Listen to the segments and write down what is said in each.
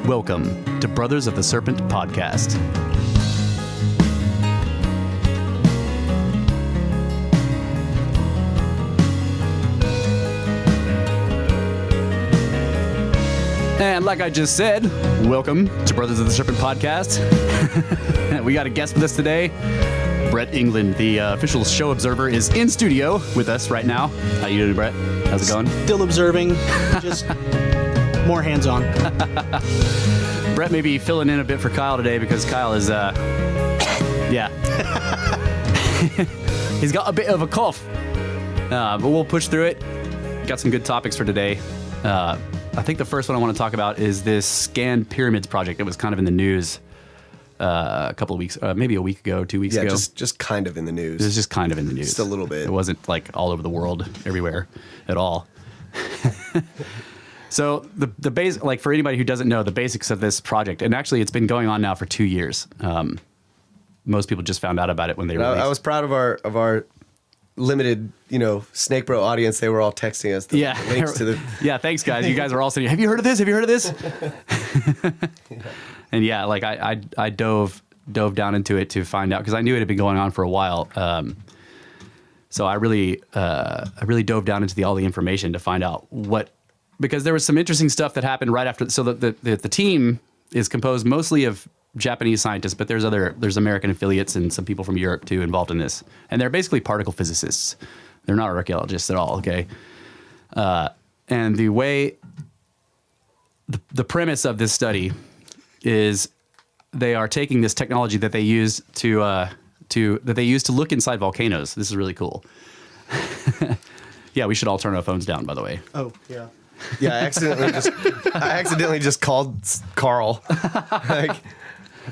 Welcome to Brothers of the Serpent podcast. And like I just said, welcome to Brothers of the Serpent podcast. We got a guest with us today. Brett England, the official show observer, is in studio with us right now. How you doing, Brett? How's it going? Still observing, just more hands-on. Brett may be filling in a bit for Kyle today because Kyle is, he's got a bit of a cough. But we'll push through it. Got some good topics for today. I think the first one I want to talk about is this ScanPyramids Project. It was kind of in the news a couple of weeks, maybe a week ago, 2 weeks ago. Yeah, just kind of in the news. It was just kind of in the news. Just a little bit. It wasn't like all over the world, everywhere at all. So the base, like for anybody who doesn't know the basics of this project, and actually it's been going on now for 2 years. Most people just found out about it when they released. I was proud of our limited, Snake Bro audience. They were all texting us the links to the. Yeah, thanks guys. You guys were all saying, "Have you heard of this? Have you heard of this?" And yeah, like I dove down into it to find out because I knew it had been going on for a while. So I really dove down into all the information to find out because there was some interesting stuff that happened right after. So the team is composed mostly of Japanese scientists, but there's American affiliates and some people from Europe too involved in this, and they're basically particle physicists. They're not archaeologists at all. Okay, and the way the premise of this study is they are taking this technology that they use to look inside volcanoes. This is really cool. Yeah, we should all turn our phones down, by the way. Oh, yeah. Yeah, I accidentally just called Carl.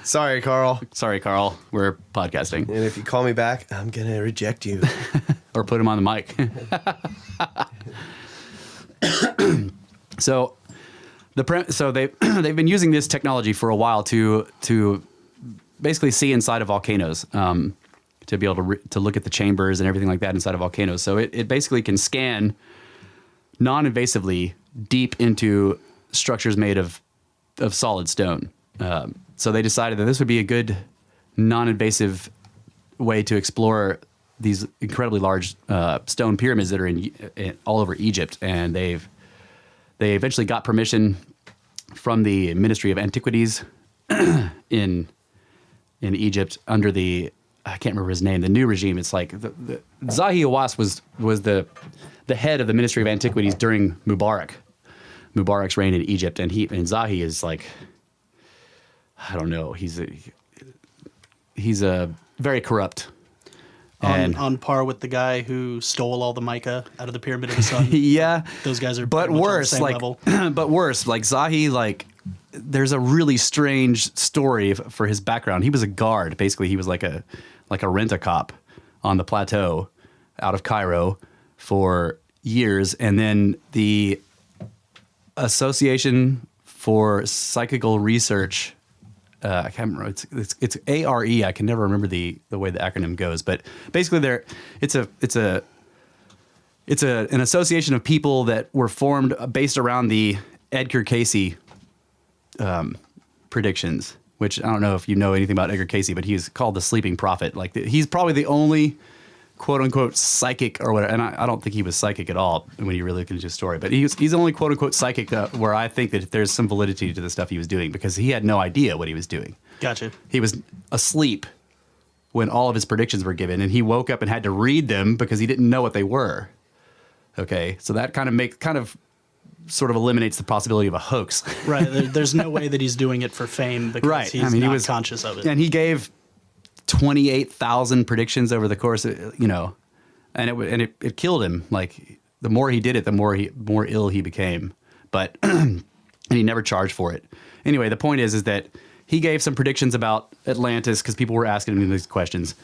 Sorry, Carl. Sorry, Carl. We're podcasting. And if you call me back, I'm gonna reject you. Or put him on the mic. So they've been using this technology for a while to basically see inside of volcanoes, to be able to look at the chambers and everything like that inside of volcanoes. So it basically can scan non-invasively deep into structures made of solid stone. So they decided that this would be a good non-invasive way to explore these incredibly large stone pyramids that are all over Egypt, and they eventually got permission from the Ministry of Antiquities in Egypt under I can't remember his name, the new regime. It's like Zahi Hawass was the head of the Ministry of Antiquities during Mubarak's reign in Egypt, and Zahi is like, I don't know, he's a very corrupt. On par with the guy who stole all the mica out of the Pyramid of the Sun. Yeah. Those guys are but worse, on the same level. But worse, like Zahi, there's a really strange story for his background. He was a guard. Basically, he was like a rent-a-cop on the plateau out of Cairo for years. And then the Association for Psychical Research, I can't remember. It's ARE. I can never remember the way the acronym goes, but basically it's an association of people that were formed based around the Edgar Cayce predictions. Which I don't know if you know anything about Edgar Cayce, but he's called the Sleeping Prophet. Like he's probably the only quote unquote psychic or whatever. And I don't think he was psychic at all when you really look into his story. But he's the only quote unquote psychic where I think that there's some validity to the stuff he was doing because he had no idea what he was doing. Gotcha. He was asleep when all of his predictions were given, and he woke up and had to read them because he didn't know what they were. Okay, so that kind of sort of eliminates the possibility of a hoax. Right. There's no way that he's doing it for fame because he's he was conscious of it. And he gave 28,000 predictions over the course of, and it killed him. Like the more he did it, the more ill he became. But and he never charged for it. Anyway, the point is that he gave some predictions about Atlantis because people were asking him these questions.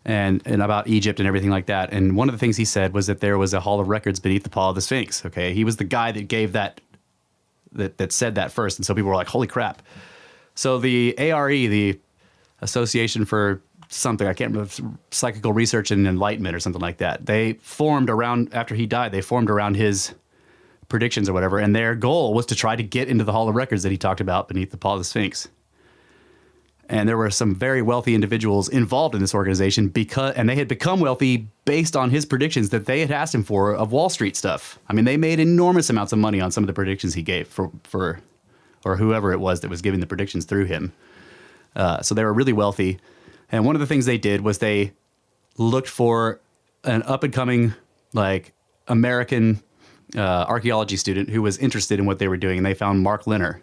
And about Egypt and everything like that. And one of the things he said was that there was a hall of records beneath the paw of the Sphinx. Okay, he was the guy that gave that said that first, and so people were like, "Holy crap!" So the ARE, the Association for something, I can't remember, Psychical Research and Enlightenment or something like that. They formed around after he died. They formed around his predictions or whatever, and their goal was to try to get into the Hall of Records that he talked about beneath the paw of the Sphinx. And there were some very wealthy individuals involved in this organization and they had become wealthy based on his predictions that they had asked him for of Wall Street stuff. I mean, they made enormous amounts of money on some of the predictions he gave for or whoever it was that was giving the predictions through him. So they were really wealthy. And one of the things they did was they looked for an up-and-coming, like, American archaeology student who was interested in what they were doing, and they found Mark Lenner.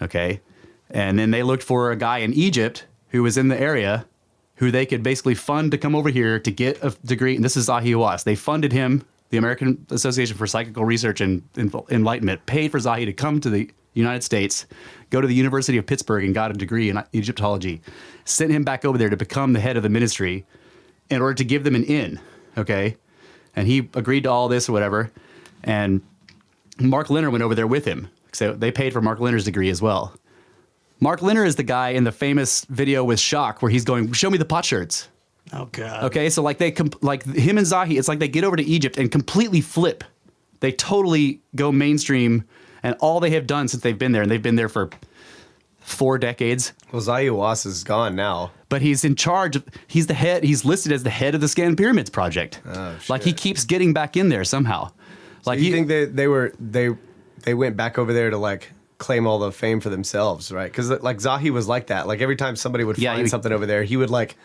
Okay. And then they looked for a guy in Egypt who was in the area who they could basically fund to come over here to get a degree. And this is Zahi Hawass. They funded him. The American Association for Psychical Research and Enlightenment paid for Zahi to come to the United States, go to the University of Pittsburgh and got a degree in Egyptology, sent him back over there to become the head of the ministry in order to give them an in. Okay. And he agreed to all this or whatever. And Mark Lenner went over there with him. So they paid for Mark Lenner's degree as well. Mark Lenner is the guy in the famous video with Shock where he's going, "Show me the potsherds." Oh God. Okay, so like like him and Zahi, it's like they get over to Egypt and completely flip. They totally go mainstream, and all they have done since they've been there, and they've been there for 4 decades. Well, Zahi Hawass is gone now. But he's in charge of, he's the head, he's listed as the head of the ScanPyramids Project. Oh, shit. Like he keeps getting back in there somehow. Like so you think they went back over there to like claim all the fame for themselves, right? Because like Zahi was like that. Like every time somebody would find something over there, he would like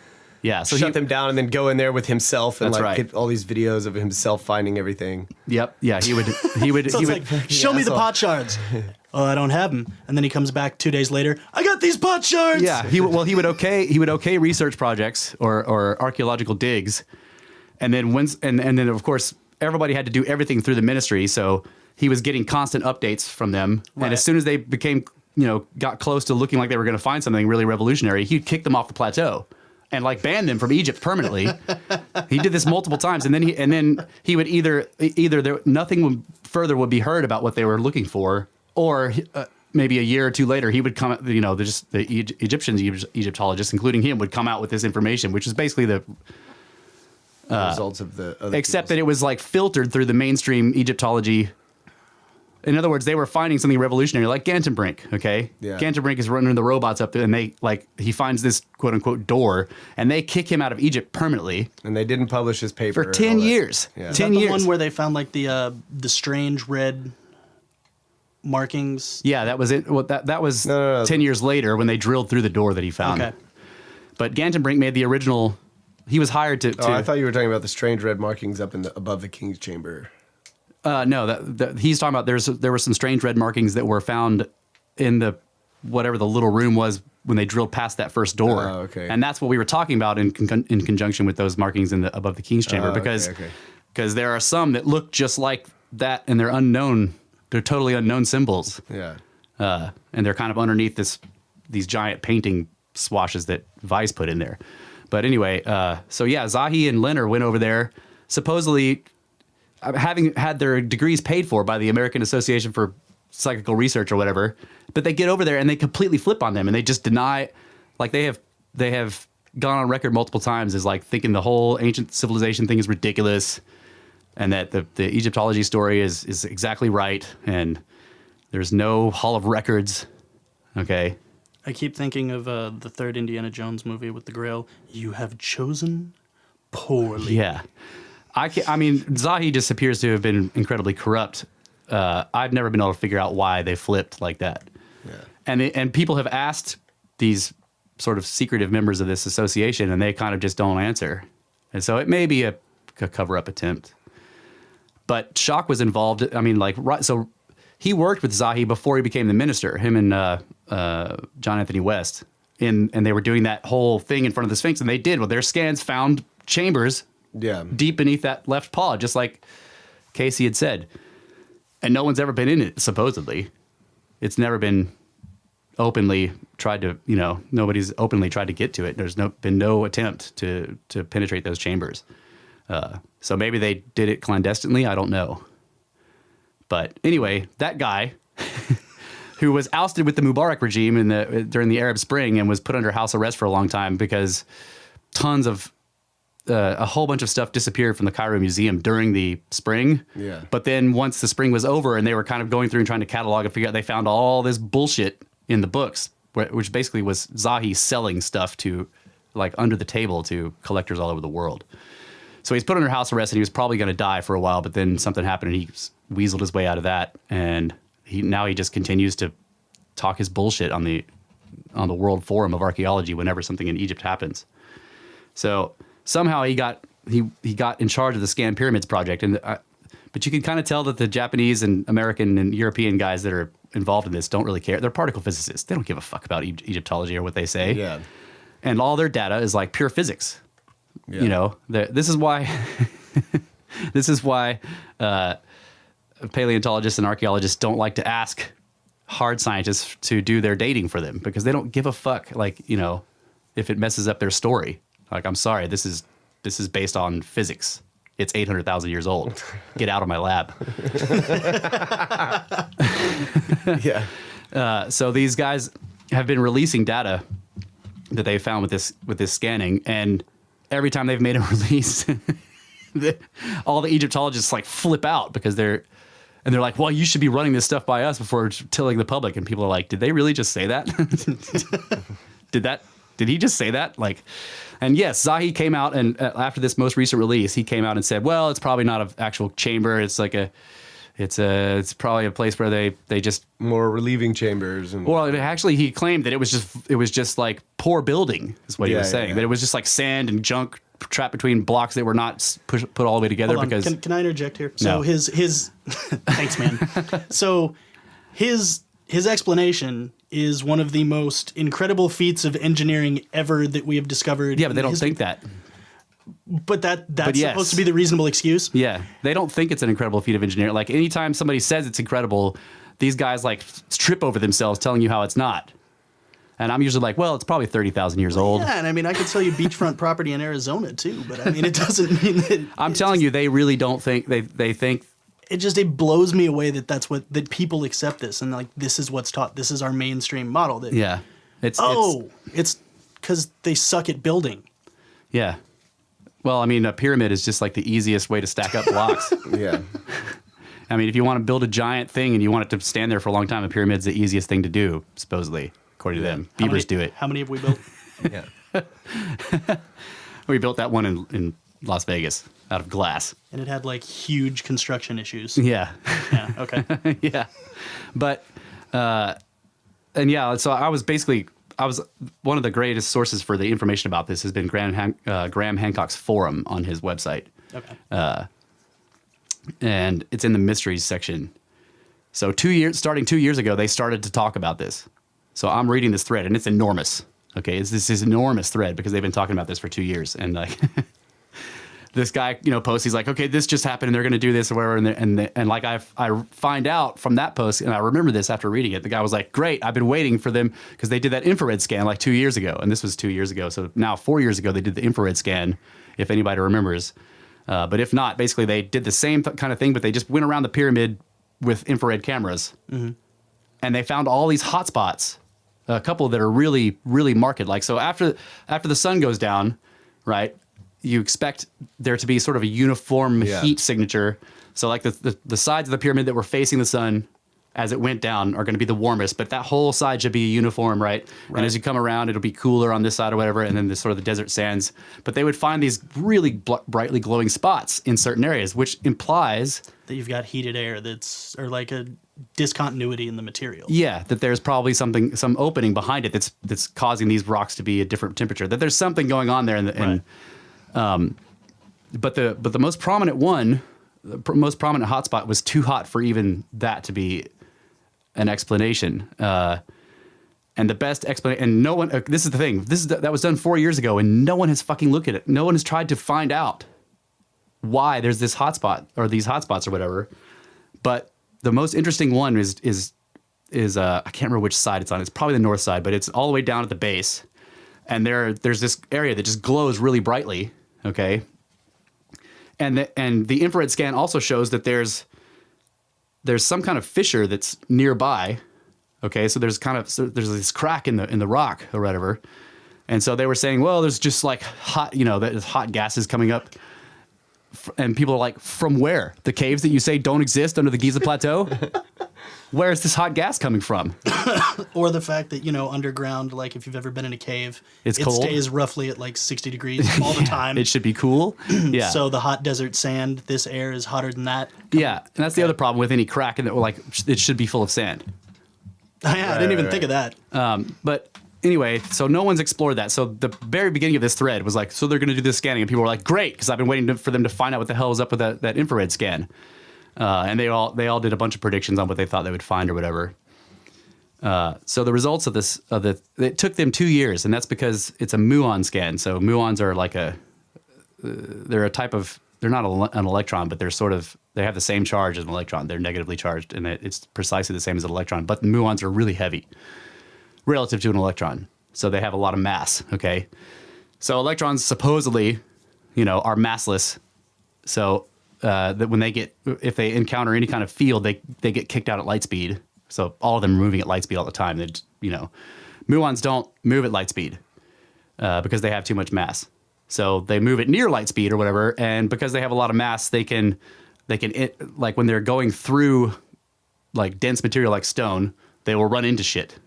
so shut them down and then go in there with himself and That's like right. get all these videos of himself finding everything. Yep. Yeah. He would. So he it's would. like, show me the pot shards. Oh, I don't have them. And then he comes back 2 days later. I got these pot shards. Yeah. He would okay research projects or archaeological digs, and then and then of course everybody had to do everything through the ministry. So he was getting constant updates from them, Right. and as soon as they became got close to looking like they were going to find something really revolutionary, he'd kick them off the plateau and like ban them from Egypt permanently. He did this multiple times, and then he would either nothing further would be heard about what they were looking for, or maybe a year or two later he would come. The Egyptians, Egyptologists, including him, would come out with this information, which is basically the results of the other except that it was like filtered through the mainstream Egyptology. In other words, they were finding something revolutionary, like Gantenbrink. Okay, Yeah. Gantenbrink is running the robots up there, and he finds this quote unquote door, and they kick him out of Egypt permanently and they didn't publish his paper for 10 years. Yeah. Is 10 that the years. one where they found like the strange red markings? Yeah, that was it. Well, that was No. 10 years later when they drilled through the door that he found. Okay. But Gantenbrink made the original. He was hired to. Oh, I thought you were talking about the strange red markings up above the king's chamber. No, that he's talking about. There were some strange red markings that were found in the whatever the little room was when they drilled past that first door. Oh, okay. And that's what we were talking about in conjunction with those markings above the king's chamber, because there are some that look just like that, and they're unknown. They're totally unknown symbols. Yeah. And they're kind of underneath these giant painting swashes that Weiss put in there. But anyway, so yeah, Zahi and Lenner went over there, supposedly having had their degrees paid for by the American Association for Psychical Research or whatever. But they get over there and they completely flip on them, and they just deny, like they have gone on record multiple times as like thinking the whole ancient civilization thing is ridiculous, and that the Egyptology story is exactly right, and there's no Hall of Records. Okay. I keep thinking of the third Indiana Jones movie with the Grail. You have chosen poorly. Yeah. I mean, Zahi just appears to have been incredibly corrupt. I've never been able to figure out why they flipped like that. Yeah. And people have asked these sort of secretive members of this association, and they kind of just don't answer. And so it may be a cover-up attempt. But Schock was involved. I mean, so he worked with Zahi before he became the minister, him and John Anthony West. And they were doing that whole thing in front of the Sphinx, and they did. Well, their scans found chambers deep beneath that left paw, just like Casey had said. And no one's ever been in it, supposedly. It's never been openly tried to, nobody's openly tried to get to it. There's been no attempt to penetrate those chambers. So maybe they did it clandestinely. I don't know. But anyway, that guy who was ousted with the Mubarak regime during the Arab Spring and was put under house arrest for a long time because tons of a whole bunch of stuff disappeared from the Cairo Museum during the spring. Yeah. But then once the spring was over and they were kind of going through and trying to catalog and figure out, they found all this bullshit in the books, which basically was Zahi selling stuff to, like, under the table to collectors all over the world. So he's put under house arrest and he was probably going to die for a while, but then something happened and he weaseled his way out of that. And now he just continues to talk his bullshit on the World Forum of Archaeology whenever something in Egypt happens. So somehow he got in charge of the ScanPyramids Project, but you can kind of tell that the Japanese and American and European guys that are involved in this don't really care. They're particle physicists. They don't give a fuck about Egyptology or what they say. Yeah. And all their data is like pure physics. Yeah. You know, this is why paleontologists and archaeologists don't like to ask hard scientists to do their dating for them, because they don't give a fuck, like, you know, if it messes up their story. Like, I'm sorry, this is based on physics. It's 800,000 years old. Get out of my lab. Yeah. So these guys have been releasing data that they found with this scanning, and every time they've made a release, all the Egyptologists like flip out because they're like, well, you should be running this stuff by us before telling the public. And people are like, did they really just say that? Did he just say that? Like, and yes, Zahi came out and after this most recent release, he came out and said, well, it's probably not an actual chamber. It's like it's probably a place where they just more relieving chambers. And well, actually, he claimed that it was just like poor building is what he was saying. Yeah. That it was just like sand and junk trapped between blocks that were not put all the way together. Hold on. Because Can I interject here? So No. his thanks, man. So his explanation is one of the most incredible feats of engineering ever that we have discovered. yeah, but they don't think that. But that's yes. supposed to be the reasonable excuse. Yeah, they don't think it's an incredible feat of engineering. Like anytime somebody says it's incredible, these guys like trip over themselves telling you how it's not. And I'm usually like, well, it's probably 30,000 years old. Yeah, and I mean, I could sell you beachfront property in Arizona too, but I mean, it doesn't mean that. I'm telling you, they really don't think they think. It blows me away that people accept this and like this is what's taught. This is our mainstream model. That, Yeah, it's because they suck at building. yeah. Well, I mean, a pyramid is just like the easiest way to stack up blocks. yeah. I mean, if you want to build a giant thing and you want it to stand there for a long time, a pyramid's the easiest thing to do, supposedly, according to them. Beavers do it. How many have we built? Yeah. We built that one in Las Vegas out of glass. And it had like huge construction issues. Yeah. Yeah. Okay. Yeah. But, and yeah, so I was one of the greatest sources for the information about this has been Graham Hancock's forum on his website. Okay. And it's in the mysteries section. So starting 2 years ago, they started to talk about this. So I'm reading this thread and it's enormous. Okay. It's this enormous thread because they've been talking about this for 2 years. And like this guy, posts, he's like, okay, this just happened and they're going to do this or whatever. And like I find out from that post, and I remember this after reading it, the guy was like, great, I've been waiting for them because they did that infrared scan like 2 years ago. And this was 2 years ago. So now 4 years ago, they did the infrared scan, if anybody remembers. But if not, basically they did the same kind of thing, but they just went around the pyramid with infrared cameras. Mm-hmm. And they found all these hot spots, a couple that are really, really marked. Like, so after the sun goes down, right, you expect there to be sort of a uniform heat signature. So like the sides of the pyramid that were facing the sun as it went down are going to be the warmest, but that whole side should be uniform, right? And as you come around, it'll be cooler on this side or whatever, and then the sort of the desert sands. But they would find these really brightly glowing spots in certain areas, which implies that you've got heated air or like a discontinuity in the material. Yeah, that there's probably some opening behind it that's causing these rocks to be a different temperature. That there's something going on there, but the most prominent one, the most prominent hotspot was too hot for even that to be an explanation. And the best explanation, and no one. This is the thing. That was done 4 years ago, and no one has fucking looked at it. No one has tried to find out why there's this hotspot or these hotspots or whatever. But the most interesting one is I can't remember which side it's on. It's probably the north side, but it's all the way down at the base, and there's this area that just glows really brightly. Okay. And the infrared scan also shows that there's some kind of fissure that's nearby. Okay, so there's this crack in the rock or whatever And so they were saying, well, there's just like hot, there's hot gases coming up. And people are like, from where? The caves that you say don't exist under the Giza Plateau? Where is this hot gas coming from? Or the fact that, underground, like if you've ever been in a cave, it cold. Stays roughly at like 60 degrees all the time. It should be cool. Yeah. So the hot desert sand, this air is hotter than that. Yeah. And that's the other problem with any crack, and like it should be full of sand. Yeah, I didn't even think of that. But anyway, so no one's explored that. So the very beginning of this thread was like, so they're going to do this scanning, and people were like, great, because I've been waiting for them to find out what the hell was up with that infrared scan. And they all did a bunch of predictions on what they thought they would find or whatever. So the results of it took them 2 years, and that's because it's a muon scan. So muons are like they're a type of, they're not an electron, but they have the same charge as an electron. They're negatively charged, and it's precisely the same as an electron. But the muons are really heavy relative to an electron. So they have a lot of mass, okay? So electrons supposedly, are massless. So that when if they encounter any kind of field, they get kicked out at light speed. So all of them are moving at light speed all the time. Muons don't move at light speed because they have too much mass. So they move at near light speed or whatever, and because they have a lot of mass, they can like when they're going through like dense material like stone, they will run into shit.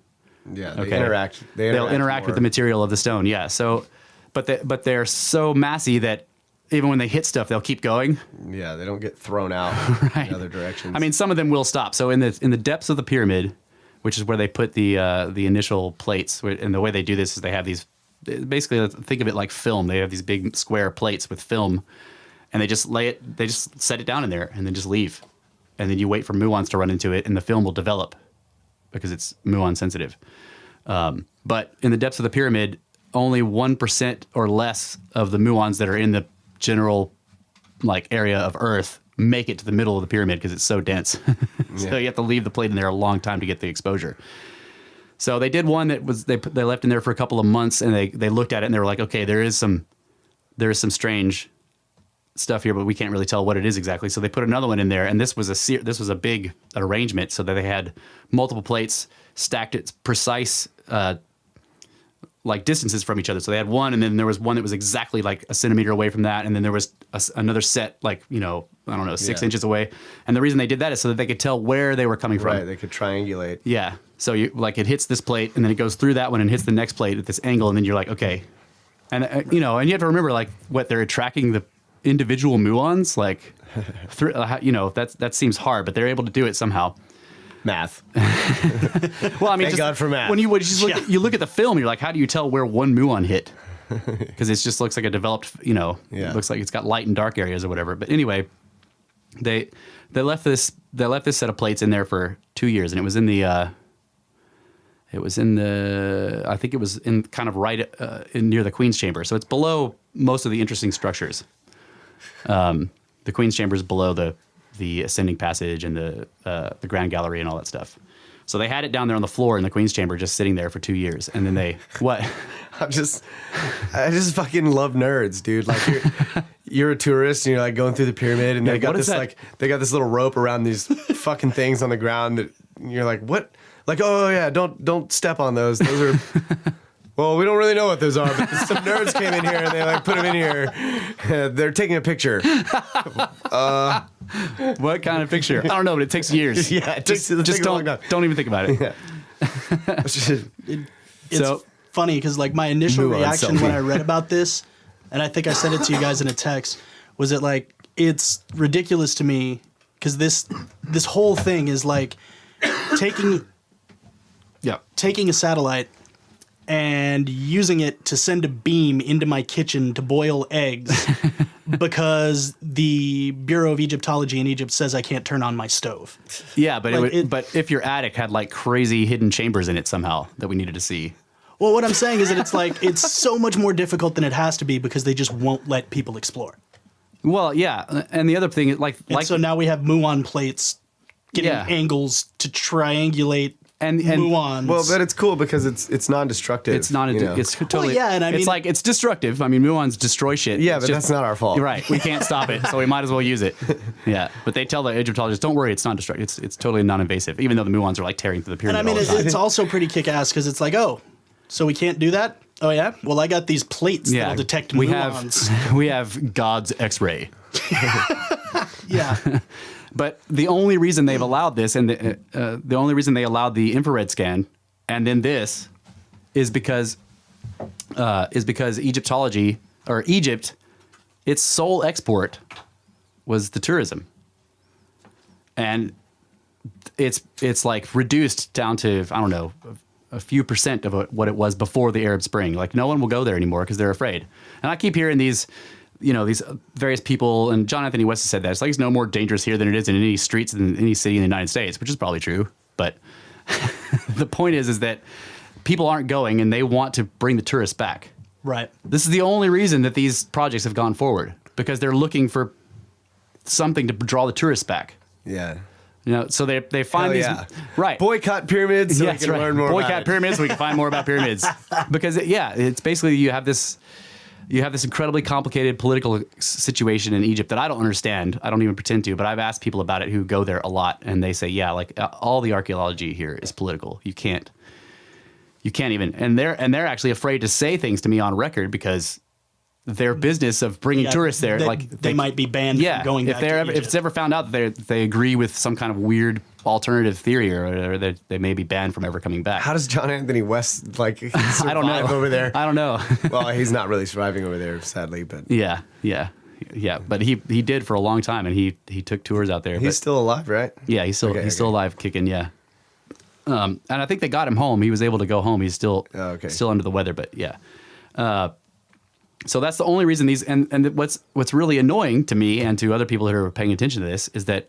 Yeah, they'll interact with the material of the stone. Yeah. So, but they're so massy that even when they hit stuff, they'll keep going. Yeah, they don't get thrown out in other directions. I mean, some of them will stop. So in the depths of the pyramid, which is where they put the initial plates, and the way they do this is they have these. Basically, think of it like film. They have these big square plates with film, and they just set it down in there, and then just leave, and then you wait for muons to run into it, and the film will develop because it's muon sensitive. But in the depths of the pyramid, only 1% or less of the muons that are in the general like area of Earth make it to the middle of the pyramid because it's so dense. So you have to leave the plate in there a long time to get the exposure. So they did one that was they left in there for a couple of months, and they looked at it and they were like, okay, there is some strange stuff here, but we can't really tell what it is exactly. So they put another one in there, and this was a big arrangement, so that they had multiple plates stacked at precise like distances from each other. So they had one, and then there was one that was exactly like a centimeter away from that, and then there was another set like, I don't know, 6 inches away. And the reason they did that is so that they could tell where they were coming from. Right, they could triangulate. Yeah. So it hits this plate, and then it goes through that one and hits the next plate at this angle, and then you're like, okay. And and you have to remember like what they're tracking the individual muons like through, that seems hard, but they're able to do it somehow. Math. Well, I mean, thank God for math. When you look at the film, you're like, how do you tell where one muon hit? Because it just looks like a developed, it looks like it's got light and dark areas or whatever. But anyway, they left this set of plates in there for 2 years, and it was in I think it was in kind of right near the Queen's Chamber. So it's below most of the interesting structures. The Queen's Chamber is below the ascending passage and the grand gallery and all that stuff. So they had it down there on the floor in the Queen's Chamber, just sitting there for 2 years, and then what? I just fucking love nerds, dude. Like you're a tourist and you're like going through the pyramid, and they got this little rope around these fucking things on the ground that you're like, what? Like, oh yeah, don't step on those. Those are. Well, we don't really know what those are, but some nerds came in here and they like put them in here. They're taking a picture. What kind of picture? I don't know, but it takes years. Yeah, it takes just a long time. Don't even think about it. Yeah. It's funny because like my initial reaction when I read about this, and I think I sent it to you guys in a text, was it like it's ridiculous to me because this whole thing is like taking a satellite and using it to send a beam into my kitchen to boil eggs because the Bureau of Egyptology in Egypt says I can't turn on my stove. Yeah, but but if your attic had like crazy hidden chambers in it somehow that we needed to see. Well, what I'm saying is that it's like it's so much more difficult than it has to be because they just won't let people explore. Well, yeah, and the other thing is like so now we have muon plates getting angles to triangulate. And muons. Well, but it's cool because it's non-destructive. It's not. It's totally. Well, yeah, and I mean, it's destructive. I mean, muons destroy shit. Yeah, but that's not our fault. Right. We can't stop it, so we might as well use it. Yeah, but they tell the Egyptologists, "Don't worry, it's not destructive. It's totally non-invasive." Even though the muons are like tearing through the pyramid. And I mean, it's also pretty kick-ass because it's like, oh, so we can't do that? Oh yeah. Well, I got these plates that'll detect muons. We have God's X-ray. Yeah. But the only reason they've allowed this, and the only reason they allowed the infrared scan, and then this, is because Egyptology or Egypt, its sole export was the tourism, and it's like reduced down to, I don't know, a few percent of what it was before the Arab Spring. Like no one will go there anymore because they're afraid. And I keep hearing these various people, and John Anthony West has said that it's like it's no more dangerous here than it is in any streets in any city in the United States, which is probably true. But the point is that people aren't going, and they want to bring the tourists back. Right. This is the only reason that these projects have gone forward, because they're looking for something to draw the tourists back. Yeah. So they find these right boycott pyramids so we can learn more boycott about pyramids so we can find more about pyramids because it's basically you have this incredibly complicated political situation in Egypt that I don't understand. I don't even pretend to, but I've asked people about it who go there a lot, and they say all the archaeology here is political. You can't even, and they're actually afraid to say things to me on record because their business of bringing tourists there, they might be banned from going back to Egypt. If it's ever found out that they agree with some kind of weird alternative theory, or they may be banned from ever coming back. How does John Anthony West survive I don't know. over there? I don't know. Well, he's not really surviving over there, sadly, but yeah. But he did for a long time, and he took tours out there. He's still alive, right? Yeah, he's still alive, kicking. Yeah. And I think they got him home. He was able to go home. He's still under the weather, but yeah. So that's the only reason these, and what's really annoying to me and to other people that are paying attention to this is that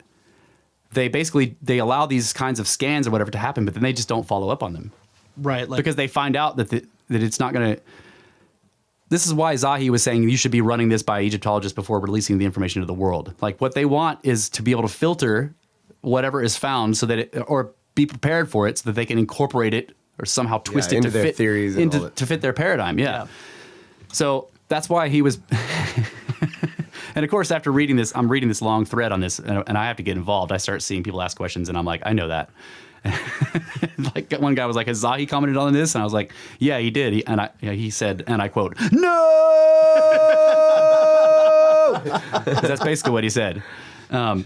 they allow these kinds of scans or whatever to happen, but then they just don't follow up on them. Right. Because they find out that it's not going to. This is why Zahi was saying you should be running this by Egyptologists before releasing the information to the world. Like what they want is to be able to filter whatever is found so that or be prepared for it so that they can incorporate it or somehow twist it into to their fit theories to fit their paradigm. Yeah. So that's why he was. And of course, after reading this, I'm reading this long thread on this, and I have to get involved. I start seeing people ask questions, and I'm like, I know that. Like one guy was like, "Has Zahi commented on this?" And I was like, "Yeah, he did." He said, and I quote, "No." That's basically what he said. But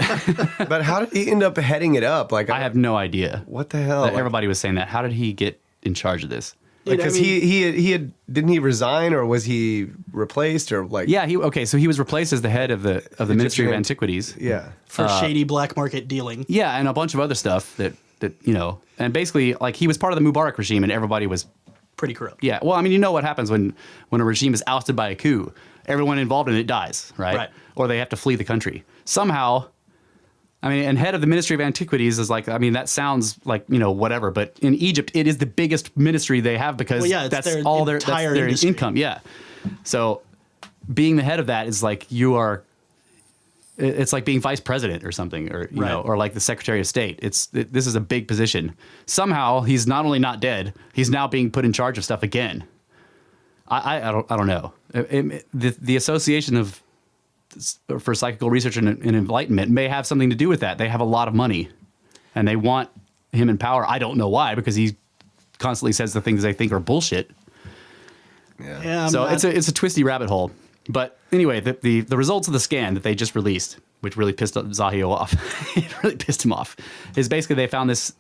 how did he end up heading it up? Like I have no idea. What the hell? Everybody was saying that. How did he get in charge of this? Because he didn't he resign, or was he replaced, or like? Yeah, so he was replaced as the head of the Ministry of Antiquities. Yeah, for shady black market dealing. Yeah, and a bunch of other stuff that and basically like he was part of the Mubarak regime, and everybody was pretty corrupt. Yeah, well, I mean, you know what happens when a regime is ousted by a coup? Everyone involved in it dies, right? Right. Or they have to flee the country somehow. I mean, and head of the Ministry of Antiquities is like, I mean, that sounds like, whatever. But in Egypt, it is the biggest ministry they have because that's their all their industry. income. Yeah. So being the head of that is like it's like being vice president or something, or, or like the Secretary of State. This is a big position. Somehow he's not only not dead, he's now being put in charge of stuff again. I don't know. The Association for Psychical Research and Enlightenment may have something to do with that. They have a lot of money, and they want him in power. I don't know why, because he constantly says the things they think are bullshit. Yeah. So it's a twisty rabbit hole. But anyway, the results of the scan that they just released, which really pissed Zahio off, it really pissed him off, is basically they found this.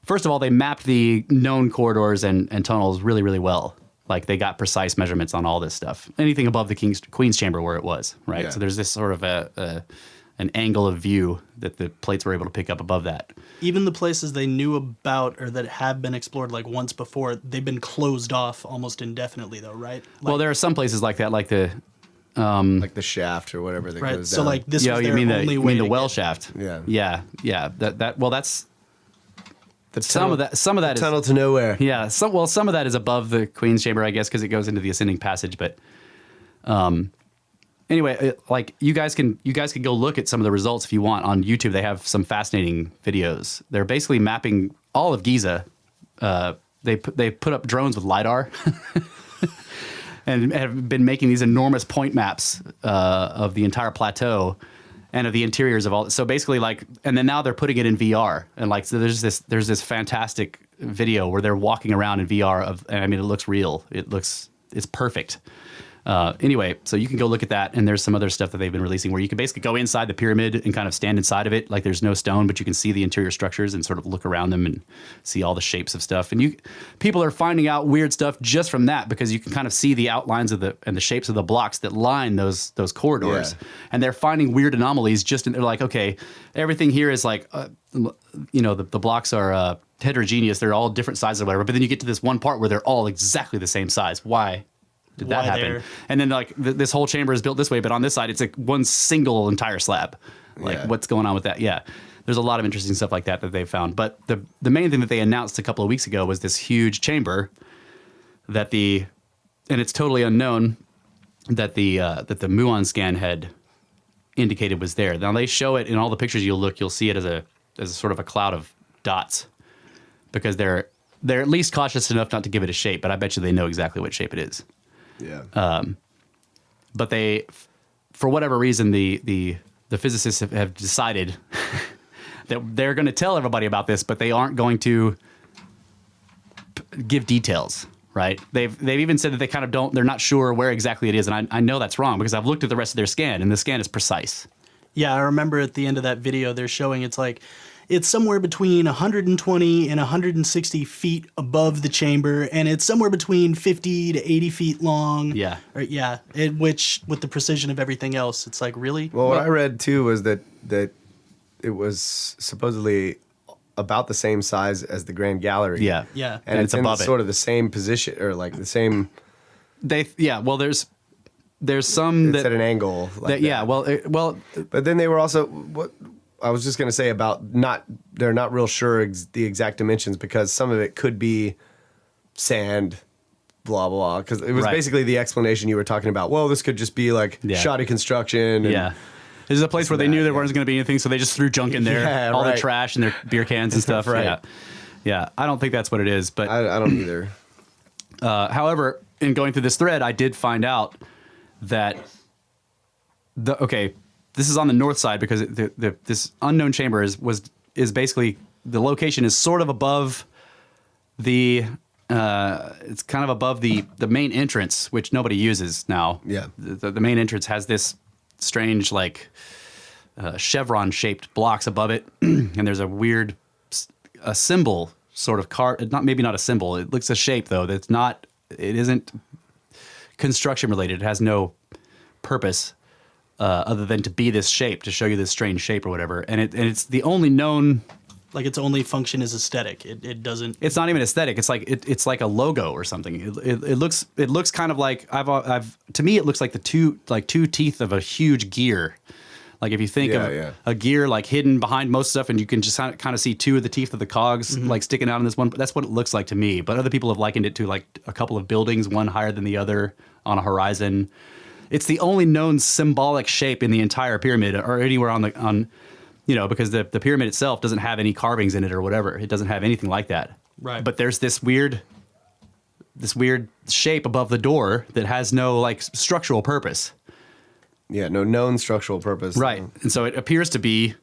First of all, they mapped the known corridors and tunnels really, really well. Like they got precise measurements on all this stuff. Anything above the Queen's Chamber where it was, right? Yeah. So there's this sort of an angle of view that the plates were able to pick up above that. Even the places they knew about or that have been explored like once before, they've been closed off almost indefinitely, though, right? Well, there are some places like that, like the shaft or whatever that goes down. So like this was their you mean only way the well shaft? Yeah. Yeah. That's. Some of that is tunnel to nowhere. Yeah. Some of that is above the Queen's Chamber, I guess, because it goes into the ascending passage. But anyway, like you guys can go look at some of the results if you want on YouTube. They have some fascinating videos. They're basically mapping all of Giza. They put up drones with LiDAR and have been making these enormous point maps of the entire plateau and of the interiors of all. So basically, like, and then now they're putting it in VR, and like, so there's this fantastic video where they're walking around in VR and I mean, it looks real. It's perfect. Anyway, so you can go look at that, and there's some other stuff that they've been releasing where you can basically go inside the pyramid and kind of stand inside of it, like there's no stone, but you can see the interior structures and sort of look around them and see all the shapes of stuff. And people are finding out weird stuff just from that, because you can kind of see the outlines of the shapes of the blocks that line those corridors, and they're finding weird anomalies. They're like, okay, everything here is like, the blocks are heterogeneous; they're all different sizes or whatever. But then you get to this one part where they're all exactly the same size. Why did that happen? There? And then like this whole chamber is built this way, but on this side it's like one single entire slab. Like what's going on with that? Yeah, there's a lot of interesting stuff like that they've found. But the main thing that they announced a couple of weeks ago was this huge chamber and it's totally unknown that the muon scan had indicated was there. Now they show it in all the pictures you'll see it as a sort of a cloud of dots, because they're at least cautious enough not to give it a shape, but I bet you they know exactly what shape it is. Yeah. But they, for whatever reason, the physicists have decided that they're going to tell everybody about this, but they aren't going to give details. Right? They've even said that they kind of they're not sure where exactly it is, and I know that's wrong because I've looked at the rest of their scan, and the scan is precise. Yeah, I remember at the end of that video they're showing it's somewhere between 120 and 160 feet above the chamber, and it's somewhere between 50 to 80 feet long. Yeah. Which, with the precision of everything else, it's like, really? Well, what I read too was that it was supposedly about the same size as the Grand Gallery. Yeah. Yeah. And it's above sort of the same position, or like the same. Well, there's some it's at an angle. Like that. But then they were also what I was just going to say about they're not real sure the exact dimensions, because some of it could be sand, blah blah. Because it was basically the explanation you were talking about. Well, this could just be like shoddy construction. And this is a place where they knew there wasn't going to be anything, so they just threw junk in there, all the trash and their beer cans and stuff. Yeah. I don't think that's what it is, but I don't either. However, in going through this thread, I did find out that this is on the north side, because this unknown chamber is basically, the location is sort of above it's kind of above the main entrance, which nobody uses now. Yeah. The main entrance has this strange chevron shaped blocks above it, and there's a weird symbol sort of maybe not a symbol. It looks a shape though it isn't construction related. It has no purpose other than to be this shape, to show you this strange shape or whatever. And it's the only known. Like its only function is aesthetic. It doesn't. It's not even aesthetic. It's like it's like a logo or something. It looks kind of like to me it looks like the two teeth of a huge gear. Like if you think of a gear like hidden behind most stuff, and you can just kind of see two of the teeth of the cogs like sticking out in this one. That's what it looks like to me. But other people have likened it to like a couple of buildings, one higher than the other on a horizon. It's the only known symbolic shape in the entire pyramid, or anywhere because the pyramid itself doesn't have any carvings in it or whatever. It doesn't have anything like that. Right. But there's this weird shape above the door that has no structural purpose. Yeah, no known structural purpose. Right. And so it appears to be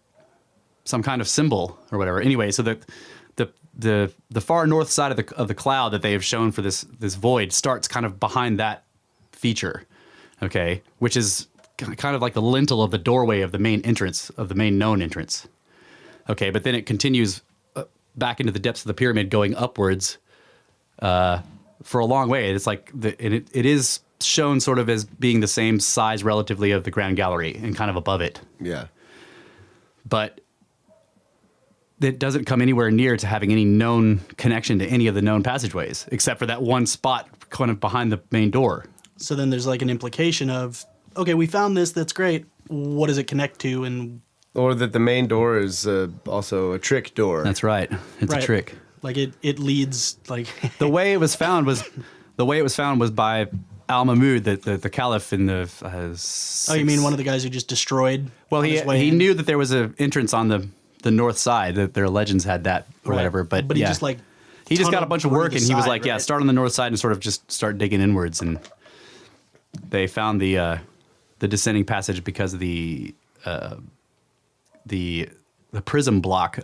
some kind of symbol or whatever. Anyway, so the far north side of the cloud that they have shown for this void starts kind of behind that feature. Okay, which is kind of like the lintel of the doorway of the main entrance, of the main known entrance. Okay, but then it continues back into the depths of the pyramid, going upwards for a long way. It's like it is shown sort of as being the same size relatively of the Grand Gallery and kind of above it. Yeah. But it doesn't come anywhere near to having any known connection to any of the known passageways, except for that one spot kind of behind the main door. So then there's like an implication of, okay, we found this, that's great. What does it connect to? Or that the main door is also a trick door. That's right. It's a trick. Like it leads like the way it was found was by Al-Mahmud, the caliph in the. Oh, you mean one of the guys who just destroyed? Well, he knew that there was an entrance on the north side, that their legends had that or whatever. But he just he just got a bunch of work, and he was like, start on the north side and sort of just start digging inwards, and they found the descending passage because of the prism block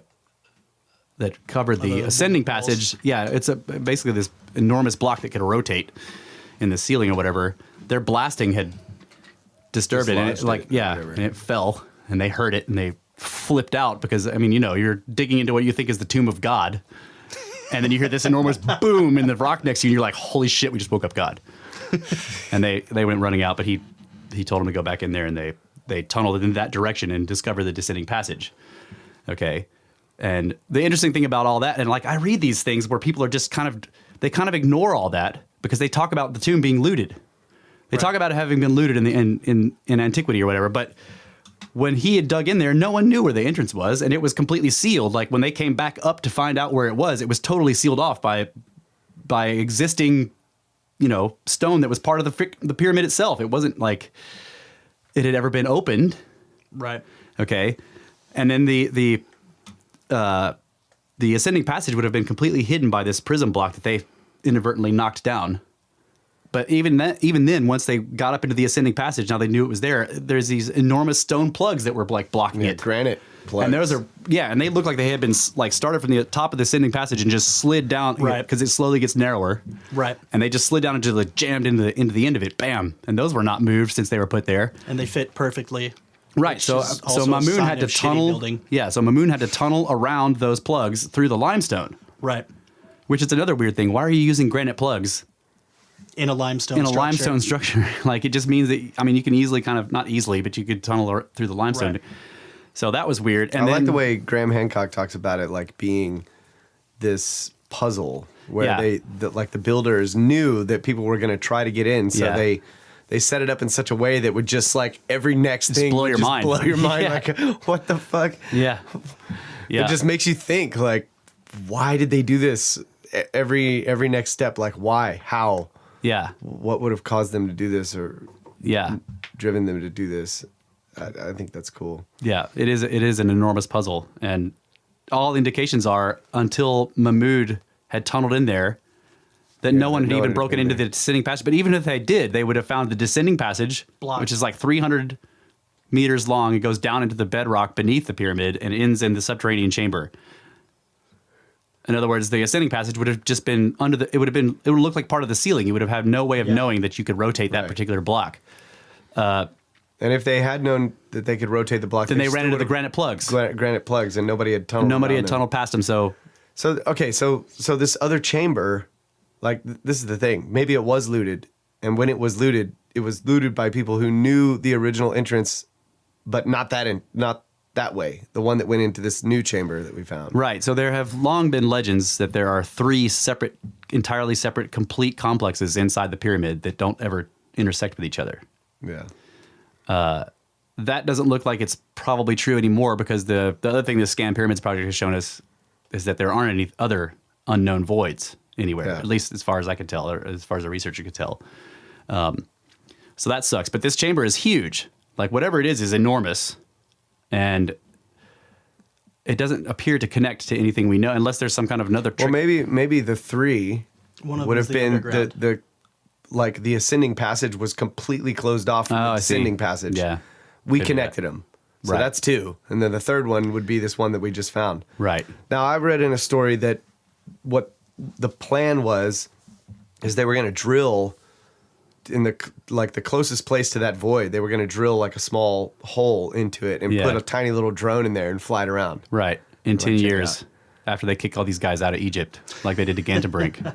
that covered the ascending passage. Yeah, it's basically this enormous block that could rotate in the ceiling or whatever. Their blasting had disturbed it, and and it fell, and they heard it, and they flipped out because, I mean, you're digging into what you think is the tomb of God, and then you hear this enormous boom in the rock next to you, and you're like, holy shit, we just woke up God. And they went running out, but he told them to go back in there, and they tunneled in that direction and discovered the descending passage. Okay. And the interesting thing about all that, and like I read these things where people are just kind of ignore all that because they talk about the tomb being looted. They talk about it having been looted in antiquity or whatever, but when he had dug in there, no one knew where the entrance was, and it was completely sealed. Like when they came back up to find out where it was totally sealed off by existing, stone that was part of the pyramid itself. It wasn't like it had ever been opened. Right. Okay. And then the ascending passage would have been completely hidden by this prism block that they inadvertently knocked down. But even then, once they got up into the ascending passage, now they knew it was there. There's these enormous stone plugs that were like blocking it. Granite plugs. And those and they look like they had been like started from the top of the ascending passage and just slid down, because it slowly gets narrower. Right. And they just slid down jammed into the end of it. Bam. And those were not moved since they were put there. And they fit perfectly. Right. So Mamoon had to tunnel. Yeah. So Mamoon had to tunnel around those plugs through the limestone. Right. Which is another weird thing. Why are you using granite plugs in a limestone structure? Like, it just means that, I mean, you can easily not easily, but you could tunnel through the limestone. Right. So that was weird. And I like the way Graham Hancock talks about it, like being this puzzle where the builders knew that people were going to try to get in. So they set it up in such a way that would just like every next thing blow your mind. Blow your mind. Like, what the fuck? Yeah. Yeah. It just makes you think, like, why did they do this? Every next step, like, why? How? Yeah. What would have caused them to do this or driven them to do this? I think that's cool. Yeah, it is an enormous puzzle. And all indications are, until Mahmoud had tunneled in there, that no one had even broken into the descending passage. But even if they did, they would have found the descending passage, which is like 300 meters long. It goes down into the bedrock beneath the pyramid and ends in the subterranean chamber. In other words, the ascending passage would have just been it would look like part of the ceiling. You would have had no way of knowing that you could rotate that particular block. And if they had known that they could rotate the block, then they ran into the granite plugs. Granite plugs, and nobody had tunneled past them. So this other chamber, like, this is the thing. Maybe it was looted, and when it was looted by people who knew the original entrance, but not that way. The one that went into this new chamber that we found. Right. So there have long been legends that there are 3 entirely separate, complete complexes inside the pyramid that don't ever intersect with each other. Yeah. That doesn't look like it's probably true anymore, because the other thing this ScanPyramids Project has shown us is that there aren't any other unknown voids anywhere, at least as far as I could tell, or as far as a researcher could tell. So that sucks. But this chamber is huge. Like, whatever it is enormous. And it doesn't appear to connect to anything we know, unless there's some kind of another trick. Well, maybe the 3 would have been the ascending passage was completely closed off from the descending passage. Yeah. We connected them. So that's 2. And then the third one would be this one that we just found. Right. Now, I read in a story that what the plan is they were going to drill in the closest place to that void. They were going to drill like a small hole into it and put a tiny little drone in there and fly it around. Right. In 10 years, after they kick all these guys out of Egypt, like they did to Gantenbrink.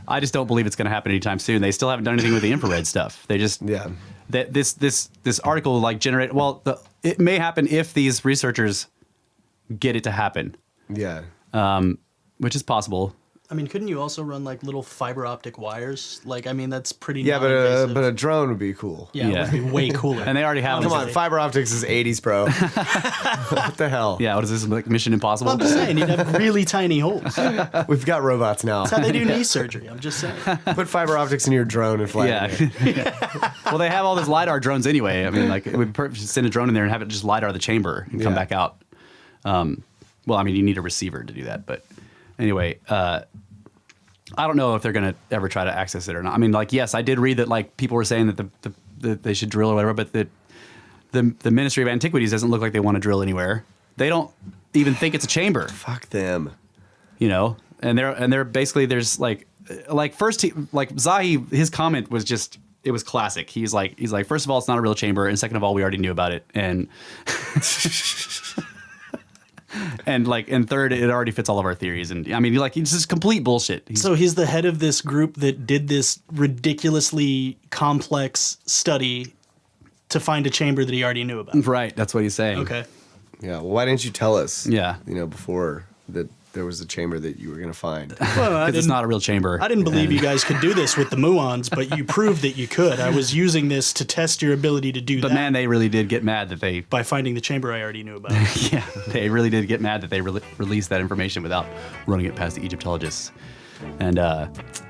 I just don't believe it's going to happen anytime soon. They still haven't done anything with the infrared stuff. They just that this article generated. Well, it may happen if these researchers get it to happen. Yeah. Which is possible. I mean, couldn't you also run like little fiber optic wires? Like, I mean, that's pretty. Yeah, but a drone would be cool. Yeah, it would be way cooler. And they already have. Come on, fiber optics is 80s, bro. What the hell? Yeah, what is this, like Mission Impossible? Well, I'm just saying, you'd have really tiny holes. We've got robots now. That's how they do knee surgery. I'm just saying. Put fiber optics in your drone and fly it. Well, they have all those LiDAR drones anyway. I mean, like, we'd send a drone in there and have it just LiDAR the chamber and come back out. Well, I mean, you need a receiver to do that, but anyway. I don't know if they're going to ever try to access it or not. I mean, like, yes, I did read that, like, people were saying that that they should drill or whatever, but the Ministry of Antiquities doesn't look like they want to drill anywhere. They don't even think it's a chamber. Fuck them. you know, and they're basically, there's like first, like Zahi, his comment was just, it was classic. He's like, first of all, it's not a real chamber, and second of all, we already knew about it, and and third, it already fits all of our theories. And I mean, it's just complete bullshit. So he's the head of this group that did this ridiculously complex study to find a chamber that he already knew about. Right, that's what he's saying. Okay. Yeah. Well, why didn't you tell us? Yeah. Before that there was a chamber that you were going to find. Well, Because it's not a real chamber. I didn't believe you guys could do this with the muons, but you proved that you could. I was using this to test your ability to do that. But man, they really did get mad that they... By finding the chamber I already knew about. Yeah, they really did get mad that they released that information without running it past the Egyptologists. And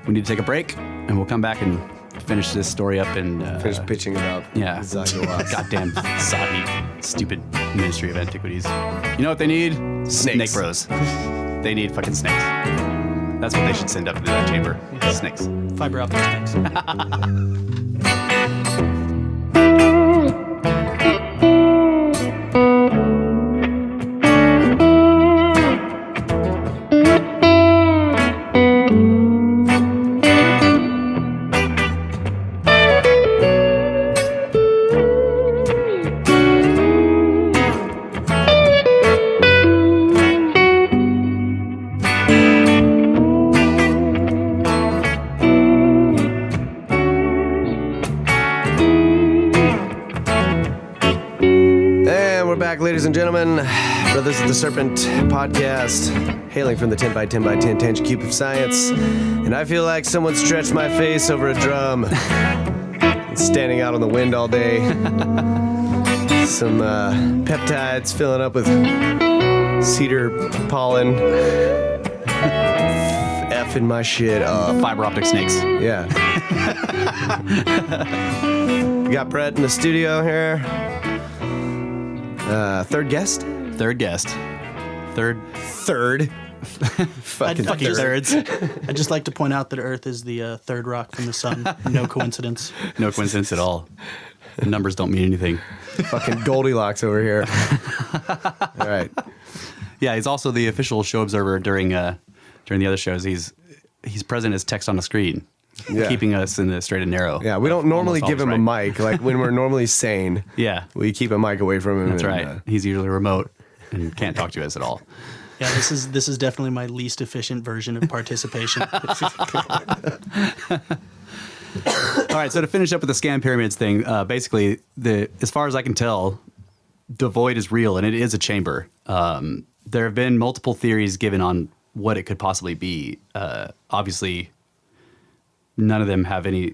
we need to take a break, and we'll come back and finish this story up and... Finish pitching about Zahi. Goddamn Zahi, stupid Ministry of Antiquities. You know what they need? Snakes. Snake bros. They need fucking snakes. That's what they should send up into that chamber. Snakes. Fiber optic snakes. Ladies and gentlemen, brothers of the Serpent podcast, hailing from the 10 by 10 by 10 tangent cube of science, and I feel like someone stretched my face over a drum. It's standing out on the wind all day. Some peptides filling up with cedar pollen. Effing my shit up. Fiber optic snakes. Yeah. We got Brett in the studio here. Third guest? Third. Fucking thirds. I'd just like to point out that Earth is the third rock from the sun. No coincidence. No coincidence at all. The numbers don't mean anything. Fucking Goldilocks over here. All right. Yeah, he's also the official show observer during the other shows. He's present as text on the screen. Yeah. Keeping us in the straight and narrow. Yeah, we don't normally give him a mic. Like when we're normally sane, Yeah. we keep a mic away from him. That's right. He's usually remote and can't talk to us at all. Yeah, this is definitely my least efficient version of participation. All right, so to finish up with the ScanPyramids thing, basically, as far as I can tell, the void is real and it is a chamber. There have been multiple theories given on what it could possibly be. Obviously, none of them have any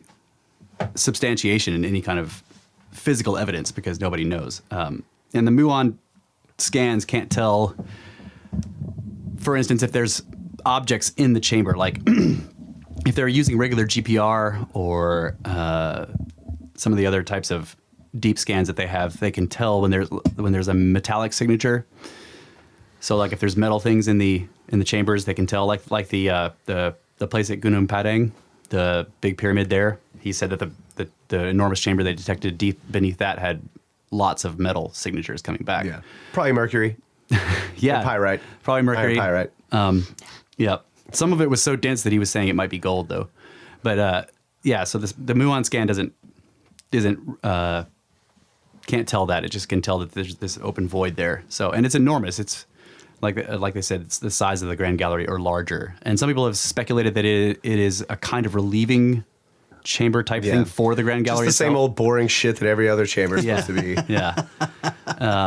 substantiation in any kind of physical evidence because nobody knows. And the muon scans can't tell, for instance, if there's objects in the chamber, like if they're using regular GPR or some of the other types of deep scans that they have, they can tell when there's a metallic signature. So like if there's metal things in the chambers, they can tell, like the place at Gunung Padang, the big pyramid there. He said that the enormous chamber they detected deep beneath that had lots of metal signatures coming back. Yeah, probably mercury. Yeah, or pyrite. Probably mercury. Iron pyrite. Yeah, some of it was so dense that he was saying it might be gold though. But yeah, so the muon scan can't tell that. It just can tell that there's this open void there. So, and it's enormous. It's like they said, it's the size of the Grand Gallery or larger. And some people have speculated that it is a kind of relieving chamber type thing for the Grand Gallery. Just the same old boring shit that every other chamber is supposed to be. Yeah.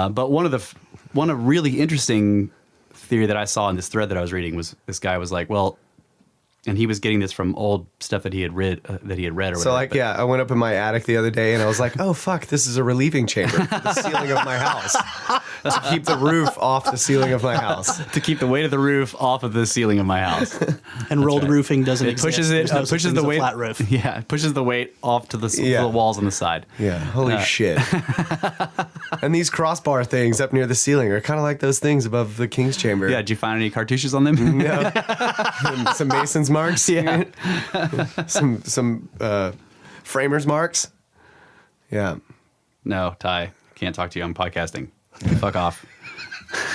But one really interesting theory that I saw in this thread that I was reading was this guy was like, well, and he was getting this from old stuff that he had read or whatever. So like, I went up in my attic the other day and I was like, oh fuck, this is a relieving chamber for the ceiling of my house. To keep the roof off the ceiling of my house. To keep the weight of the roof off of the ceiling of my house. And rolled roofing doesn't It exist. pushes There's no such pushes thing the as a weight. flat roof. Yeah, it pushes the weight off to the walls on the side. Yeah, holy shit. And these crossbar things up near the ceiling are kind of like those things above the King's Chamber. Yeah, did you find any cartouches on them? Yeah. And some mason's marks. Yeah. some framers marks. Yeah. No, Ty, can't talk to you. I'm podcasting. Fuck off.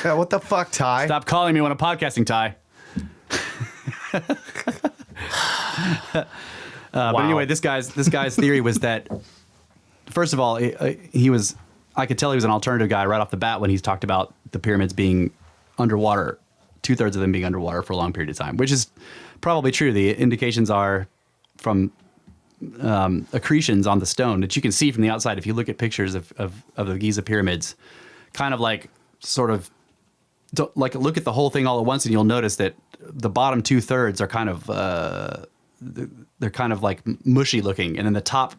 Yeah, what the fuck, Ty? Stop calling me when I'm podcasting, Ty. But anyway, this guy's theory was that, first of all, I could tell he was an alternative guy right off the bat when he's talked about the pyramids being underwater, 2/3 of them being underwater for a long period of time, which is probably true. The indications are from accretions on the stone that you can see from the outside. If you look at pictures of the Giza pyramids, kind of like look at the whole thing all at once, and you'll notice that the bottom 2/3 are kind of they're kind of like mushy looking, and then the top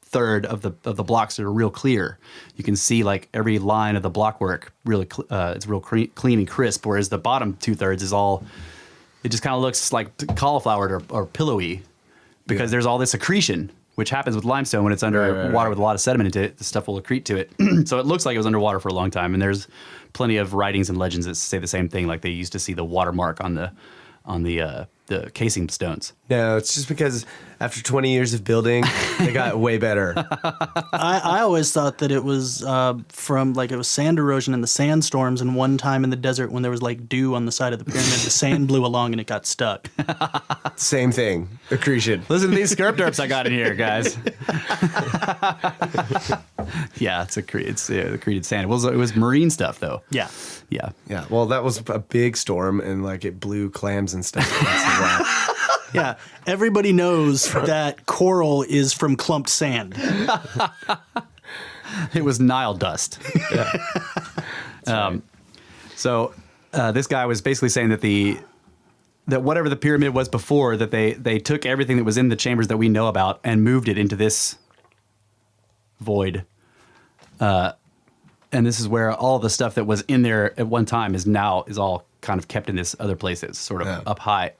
third of the blocks are real clear. You can see like every line of the blockwork really it's real clean and crisp, whereas the bottom 2/3 is all, it just kind of looks like cauliflowered or pillowy, because there's all this accretion, which happens with limestone when it's under water with a lot of sediment into it. The stuff will accrete to it. So it looks like it was underwater for a long time, and there's plenty of writings and legends that say the same thing, like they used to see the watermark on the casing stones. No, it's just because after 20 years of building, they got way better. I always thought that it was from like it was sand erosion and the sandstorms, and one time in the desert when there was like dew on the side of the pyramid, the sand blew along and it got stuck. Same thing. Accretion. Listen to these Skerptards I got in here, guys. Yeah, it's accreted sand. It was marine stuff though. Yeah. Yeah. Yeah. Well, that was a big storm, and like it blew clams and stuff. Yeah. Everybody knows that coral is from clumped sand. It was Nile dust. So this guy was basically saying that whatever the pyramid was before, that they took everything that was in the chambers that we know about and moved it into this void. And this is where all the stuff that was in there at one time is all kind of kept in this other place that's sort of up high.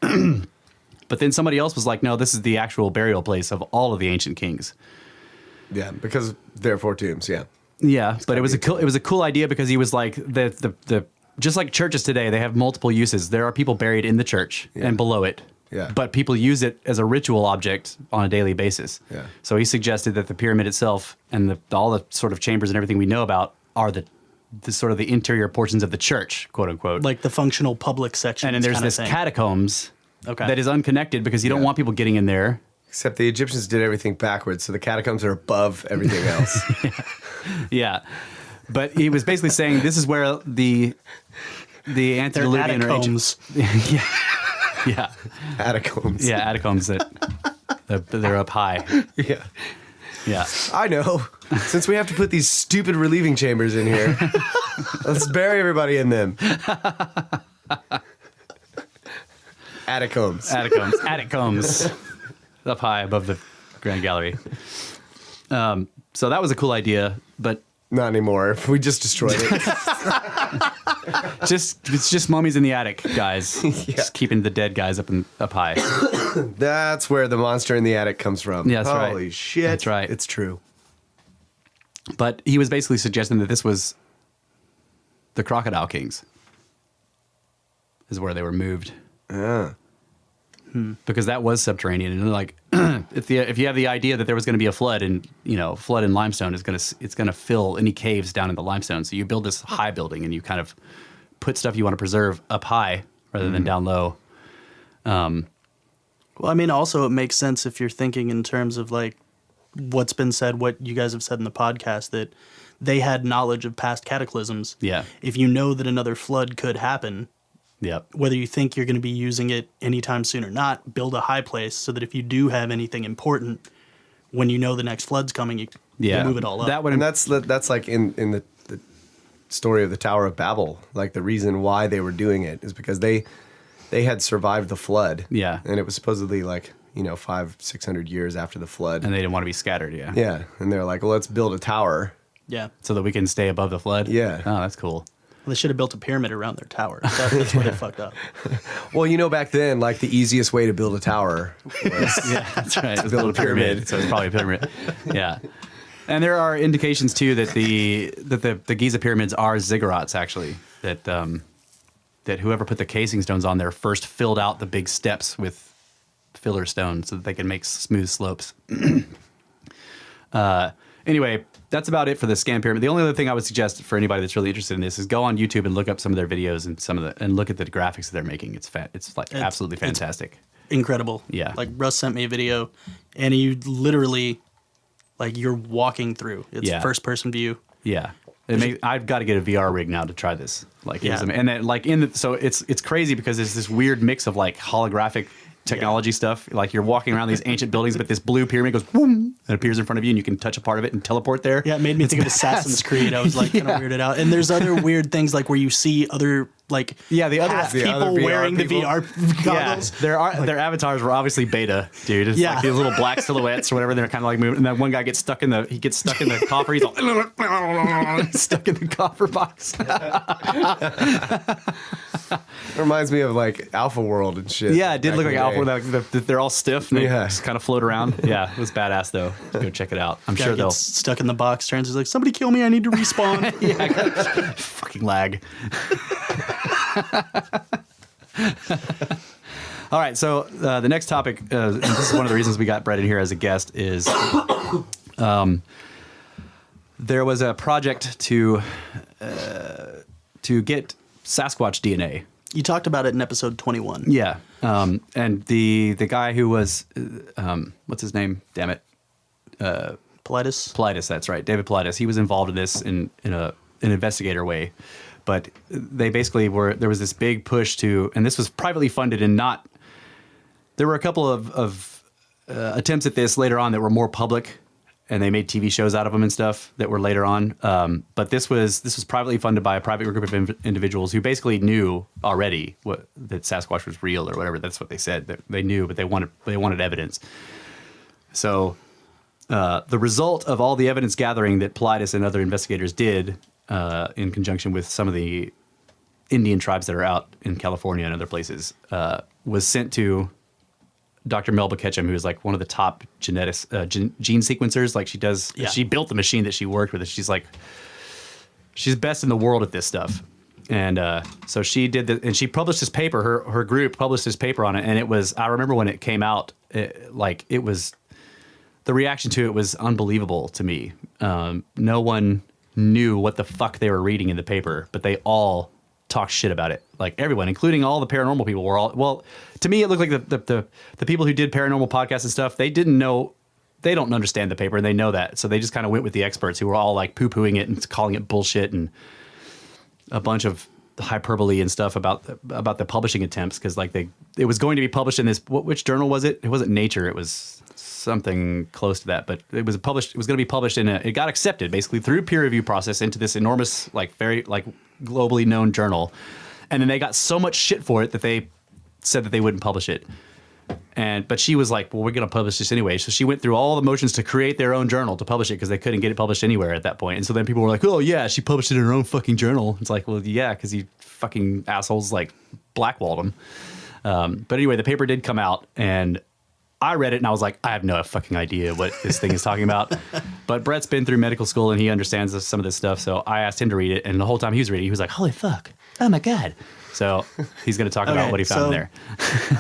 But then somebody else was like, no, this is the actual burial place of all of the ancient kings. Yeah, because they're 4 tombs. Yeah. Yeah, but it was a cool idea, because he was like the just like churches today, they have multiple uses. There are people buried in the church and below it. Yeah. But people use it as a ritual object on a daily basis. Yeah. So he suggested that the pyramid itself and all the sort of chambers and everything we know about are the sort of the interior portions of the church, quote unquote. Like the functional public section. And then there's this catacombs Okay. that is unconnected, because you don't want people getting in there. Except the Egyptians did everything backwards, so the catacombs are above everything else. Yeah. But he was basically saying this is where the antediluvian catacombs. Yeah. Catacombs. Yeah, catacombs that they're up high. Yeah. Yeah. I know. Since we have to put these stupid relieving chambers in here, let's bury everybody in them. Catacombs. Up high above the Grand Gallery. So that was a cool idea, but not anymore. We just destroyed it. it's just mummies in the attic, guys. Just keeping the dead guys up high. That's where the monster in the attic comes from. Yeah, that's right. Holy shit. That's right. It's true. But he was basically suggesting that this was the Crocodile Kings, is where they were moved. Yeah. Because that was subterranean, and like if you have the idea that there was going to be a flood, and flood in limestone it's going to fill any caves down in the limestone. So you build this high building, and you kind of put stuff you want to preserve up high rather than down low. Well, I mean, also it makes sense if you're thinking in terms of like what's been said, what you guys have said in the podcast, that they had knowledge of past cataclysms. Yeah. If you know that another flood could happen. Yep. Whether you think you're going to be using it anytime soon or not, build a high place so that if you do have anything important, when you know the next flood's coming, you move it all up. And that's like in the story of the Tower of Babel. Like the reason why they were doing it is because they had survived the flood. Yeah. And it was supposedly like 500-600 years after the flood. And they didn't want to be scattered. Yeah. Yeah. And they're like, well, let's build a tower. Yeah. So that we can stay above the flood. Yeah. Oh, that's cool. Well, they should have built a pyramid around their tower. That's where they fucked up. Well, back then, like the easiest way to build a tower was that's right. It was build a pyramid. So it's probably a pyramid. Yeah. And there are indications too that the Giza pyramids are ziggurats, actually. That whoever put the casing stones on there first filled out the big steps with filler stone so that they can make smooth slopes. anyway, that's about it for the scan pyramid. The only other thing I would suggest for anybody that's really interested in this is go on YouTube and look up some of their videos and look at the graphics that they're making. It's absolutely fantastic. Incredible. Yeah. Like Russ sent me a video, and you literally, like, you're walking through. It's first person view. Yeah. I've got to get a VR rig now to try this. Like, Yeah. and then like so it's crazy because it's this weird mix of like holographic technology stuff. Like you're walking around these ancient buildings, but this blue pyramid goes boom and appears in front of you, and you can touch a part of it and teleport there. Yeah, it made me think of Assassin's Creed. I was like kind of weirded out. And there's other weird things like where you see other like the other people wearing the VR goggles. Yeah, their avatars were obviously beta, dude. It's like these little black silhouettes or whatever. They're kind of like moving. And then one guy gets stuck in the coffer. He's all stuck in the coffer box. It reminds me of like Alpha World and shit. Yeah, it did look like Alpha World. They're all stiff and they just kind of float around. Yeah, it was badass though. Go check it out. I'm sure they'll stuck in the box. Turns he's like, somebody kill me. I need to respawn. Yeah, fucking lag. All right, so the next topic, and this is one of the reasons we got Brett in here as a guest, is there was a project to get Sasquatch DNA. You talked about it in episode 21. Yeah, and the guy who was what's his name? Damn it, Politis. Politis. That's right, David Politis. He was involved in this in an investigator way. But they basically there was this big push and this was privately funded and not, there were a couple of attempts at this later on that were more public, and they made TV shows out of them and stuff that were later on. But this was privately funded by a private group of individuals who basically knew already that Sasquatch was real or whatever. That's what they said. That they knew, but they wanted evidence. So the result of all the evidence gathering that Politis and other investigators did, in conjunction with some of the Indian tribes that are out in California and other places, was sent to Dr. Melba Ketchum, who is like one of the top gene sequencers. Like she built the machine that she worked with. She's best in the world at this stuff. And so she did that, and she published this paper. Her group published this paper on it, and it was, I remember when it came out, the reaction to it was unbelievable to me. No one knew what the fuck they were reading in the paper, but they all talked shit about it. Like everyone, including all the paranormal people, were all, well, to me it looked like the people who did paranormal podcasts and stuff, they don't understand the paper, and they know that. So they just kind of went with the experts who were all like poo-pooing it and calling it bullshit and a bunch of hyperbole and stuff about the publishing attempts, because like it was going to be published in this, which journal was it? It wasn't Nature, it was something close to that, but it was going to be published it got accepted basically through peer review process into this enormous, like very like globally known journal. And then they got so much shit for it that they said that they wouldn't publish it. But she was like, well, we're going to publish this anyway. So she went through all the motions to create their own journal to publish it, because they couldn't get it published anywhere at that point. And so then people were like, oh yeah, she published it in her own fucking journal. It's like, well, yeah, because you fucking assholes like blackballed them. But anyway, the paper did come out, and I read it and I was like, I have no fucking idea what this thing is talking about. But Brett's been through medical school and he understands some of this stuff. So I asked him to read it. And the whole time he was reading, he was like, holy fuck. Oh my God. So he's going to talk about what he found in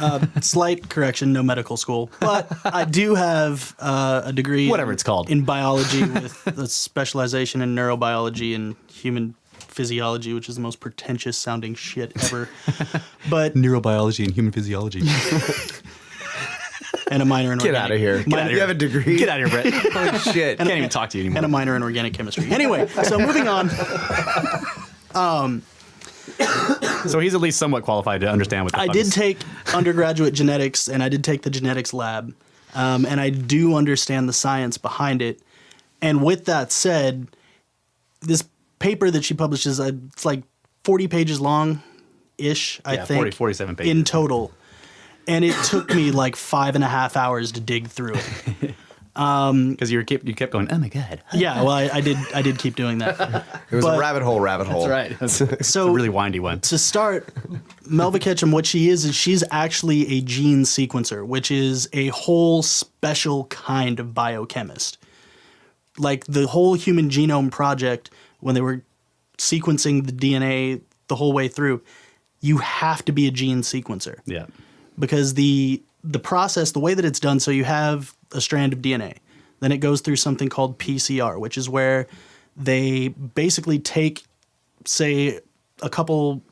there. Slight correction, no medical school. But I do have a degree. Whatever it's called. In biology with a specialization in neurobiology and human physiology, which is the most pretentious sounding shit ever. But neurobiology and human physiology. And a minor in Get organic. out of here. You have a degree? Get out of here, Brett. Holy shit. Can't even talk to you anymore. And a minor in organic chemistry. Anyway, so moving on. So he's at least somewhat qualified to understand what the I fuck did is. take undergraduate genetics, and I did take the genetics lab. And I do understand the science behind it. And with that said, this paper that she publishes, it's like 40 pages long-ish, I think. 47 pages. In total. And it took me like 5.5 hours to dig through it. Because you kept going, oh my God. Yeah, well, I did keep doing that. It was a rabbit hole. That's right. It's a really windy one. To start, Melba Ketchum, what she is she's actually a gene sequencer, which is a whole special kind of biochemist. Like the whole Human Genome Project, when they were sequencing the DNA the whole way through, you have to be a gene sequencer. Yeah. Because the process, the way that it's done, so you have a strand of DNA. Then it goes through something called PCR, which is where they basically take, say, a couple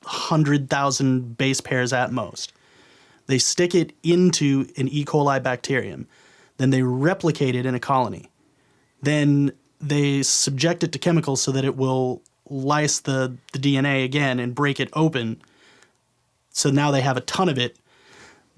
100,000 base pairs at most. They stick it into an E. coli bacterium. Then they replicate it in a colony. Then they subject it to chemicals so that it will lyse the DNA again and break it open. So now they have a ton of it.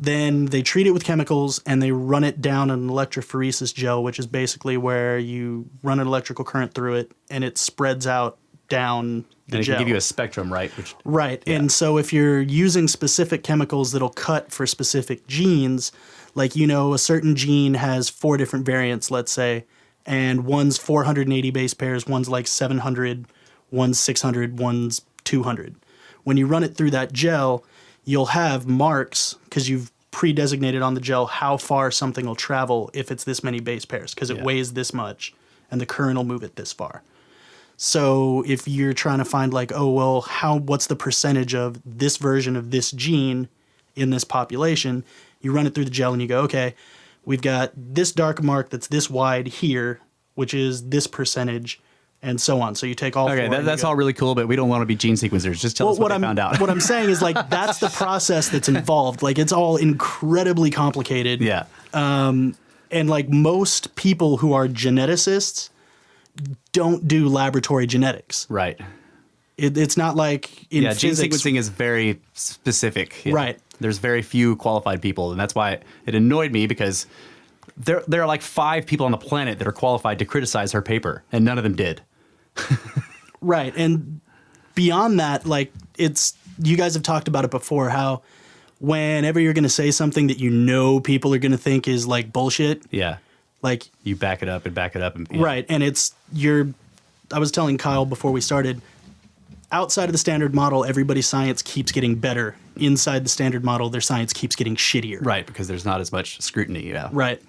Then they treat it with chemicals and they run it down an electrophoresis gel, which is basically where you run an electrical current through it and it spreads out down the And it gel. can give you a spectrum, right? Which, Right. Yeah. And so if you're using specific chemicals that'll cut for specific genes, like, you know, a certain gene has 4 different variants, let's say, and one's 480 base pairs, one's like 700, one's 600, one's 200. When you run it through that gel, you'll have marks because you've pre-designated on the gel how far something will travel if it's this many base pairs, because it Yeah. weighs this much and the current will move it this far. So if you're trying to find like, oh, well, what's the percentage of this version of this gene in this population, you run it through the gel and you go, okay, we've got this dark mark that's this wide here, which is this percentage, and so on. So you take all okay, four. that's all really cool, but we don't want to be gene sequencers. Just tell us what they found out. What I'm saying is like that's the process that's involved. Like it's all incredibly complicated. Yeah. And like most people who are geneticists don't do laboratory genetics. Right. It's not like in Yeah, gene physics. sequencing is very specific. Yeah. Right. There's very few qualified people, and that's why it annoyed me because there are like 5 people on the planet that are qualified to criticize her paper, and none of them did. Right. And beyond that, like you guys have talked about it before, how whenever you're going to say something that you know people are going to think is like bullshit, Yeah. like You back it up and back it up. And, yeah. right. And I was telling Kyle before we started, outside of the standard model, everybody's science keeps getting better. Inside the standard model, their science keeps getting shittier. Right, because there's not as much scrutiny. Yeah. Right.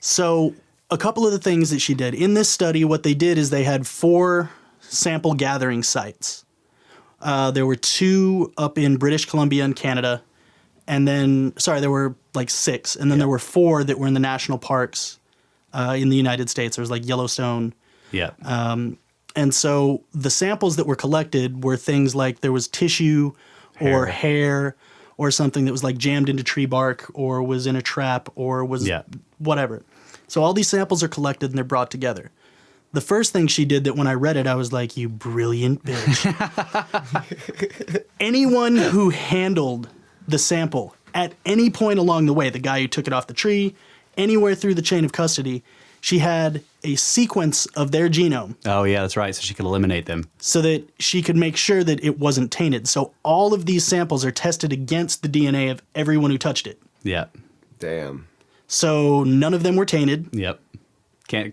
So a couple of the things that she did in this study, what they did is they had 4 sample gathering sites. There were 2 up in British Columbia and Canada. And then, there were like 6. And then there were 4 that were in the national parks in the United States. There was like Yellowstone. Yeah. And so the samples that were collected were things like there was tissue or hair or something that was like jammed into tree bark or was in a trap or was whatever. So all these samples are collected and they're brought together. The first thing she did that when I read it, I was like, you brilliant bitch. Anyone who handled the sample at any point along the way, the guy who took it off the tree, anywhere through the chain of custody, she had a sequence of their genome. Oh, yeah, that's right. So she could eliminate them. So that she could make sure that it wasn't tainted. So all of these samples are tested against the DNA of everyone who touched it. Yeah. Damn. So none of them were tainted. Yep. You can't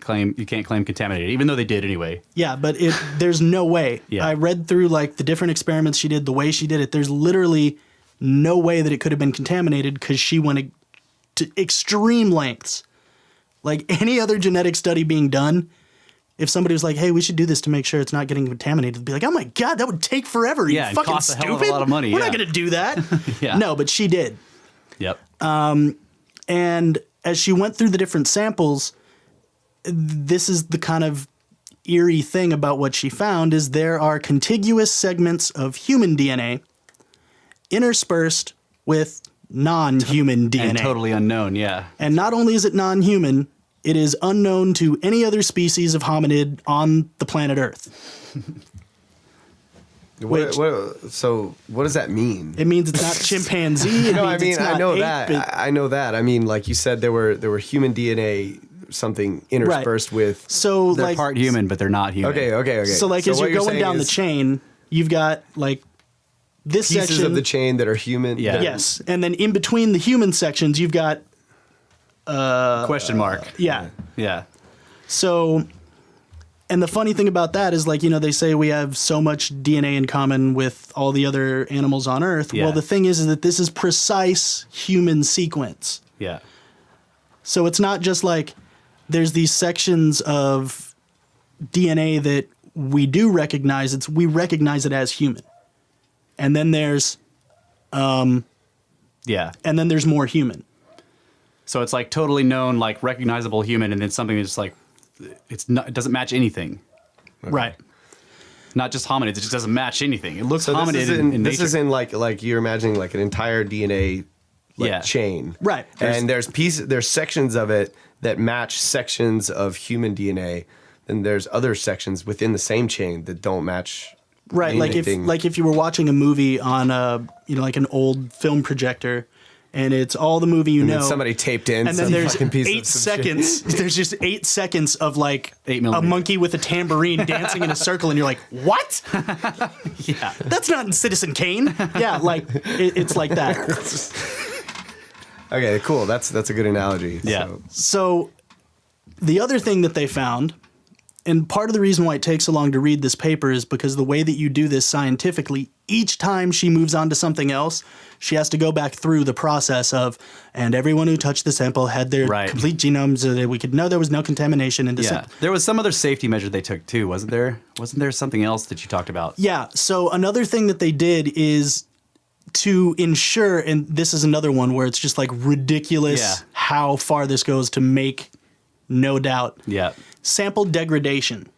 claim contaminated, even though they did anyway. Yeah, but there's no way. Yeah. I read through like the different experiments she did, the way she did it. There's literally no way that it could have been contaminated because she went to extreme lengths. Like any other genetic study being done, if somebody was like, hey, we should do this to make sure it's not getting contaminated, it'd be like, oh my God, that would take forever. Yeah, you and fucking cost a stupid. hell of a lot of money, We're yeah. not going to do that. Yeah. No, but she did. Yep. And as she went through the different samples, this is the kind of eerie thing about what she found is there are contiguous segments of human DNA interspersed with non-human DNA. And totally unknown, yeah. And not only is it non-human, it is unknown to any other species of hominid on the planet Earth. So what does that mean? It means it's not chimpanzee. It No, means I mean it's not I know ape, that. I know that. I mean, like you said, there were human DNA something interspersed with. So They're like part human, but they're not human. Okay. So like as what you're going saying down the is chain, you've got like this pieces section of the chain that are human. Yeah. that- Yes, and then in between the human sections, you've got Question mark. yeah. Yeah. So, and the funny thing about that is like, you know, they say we have so much DNA in common with all the other animals on Earth. Yeah. Well, the thing is that this is precise human sequence. Yeah. So it's not just like there's these sections of DNA that we do recognize. We recognize it as human. And then there's Yeah. more human. So it's like totally known, like recognizable human, and then something that's like it doesn't match anything. Okay. Right. Not just hominids; it just doesn't match anything. It looks hominid this nature. is in like you're imagining like an entire DNA chain, right? And there's sections of it that match sections of human DNA. And there's other sections within the same chain that don't match. Right, anything. like if you were watching a movie on like an old film projector, and it's all the movie you know. And somebody taped in, and then there's fucking piece 8 of some seconds. shit. There's just 8 seconds of like 8 a millimeter. monkey with a tambourine dancing in a circle, and you're like, what? Yeah, that's not in Citizen Kane. Yeah, like it's like that. Okay, cool. That's a good analogy. Yeah. So the other thing that they found. And part of the reason why it takes so long to read this paper is because the way that you do this scientifically, each time she moves on to something else, she has to go back through the process of, and everyone who touched the sample had their complete genomes so that we could know there was no contamination in the sample. There was some other safety measure they took too, wasn't there? Wasn't there something else that you talked about? Yeah. So another thing that they did is to ensure, and this is another one where it's just like ridiculous how far this goes to make no doubt. Yeah. Sample degradation.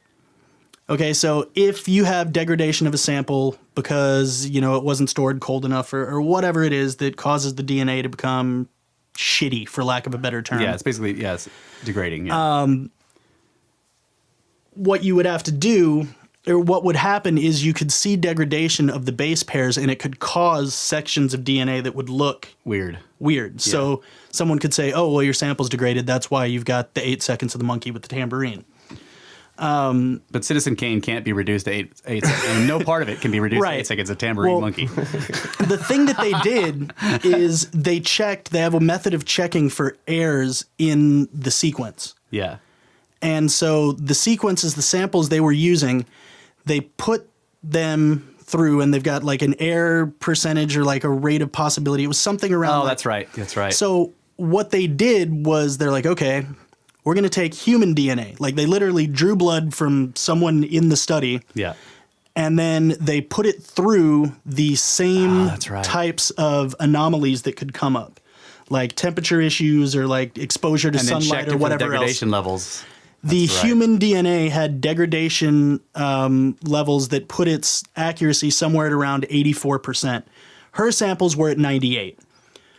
Okay, so if you have degradation of a sample because, it wasn't stored cold enough or whatever it is that causes the DNA to become shitty, for lack of a better term. Yeah, it's basically, it's degrading. Yeah. What you would have to do, or what would happen is you could see degradation of the base pairs and it could cause sections of DNA that would look weird. Yeah. So someone could say, oh, well, your sample's degraded. That's why you've got the 8 seconds of the monkey with the tambourine. But Citizen Kane can't be reduced to 8 seconds. And no part of it can be reduced to 8 seconds of tambourine monkey. The thing that they did is they have a method of checking for errors in the sequence. Yeah. And so the sequences, the samples they were using, they put them through and they've got like an error percentage or like a rate of possibility. It was something around. Oh, that's right. That's right. So what they did was they're like, okay, we're going to take human DNA. Like they literally drew blood from someone in the study. Yeah. And then they put it through the same right. types of anomalies that could come up, like temperature issues or like exposure to sunlight or whatever degradation levels. The human DNA had degradation levels that put its accuracy somewhere at around 84%. Her samples were at 98.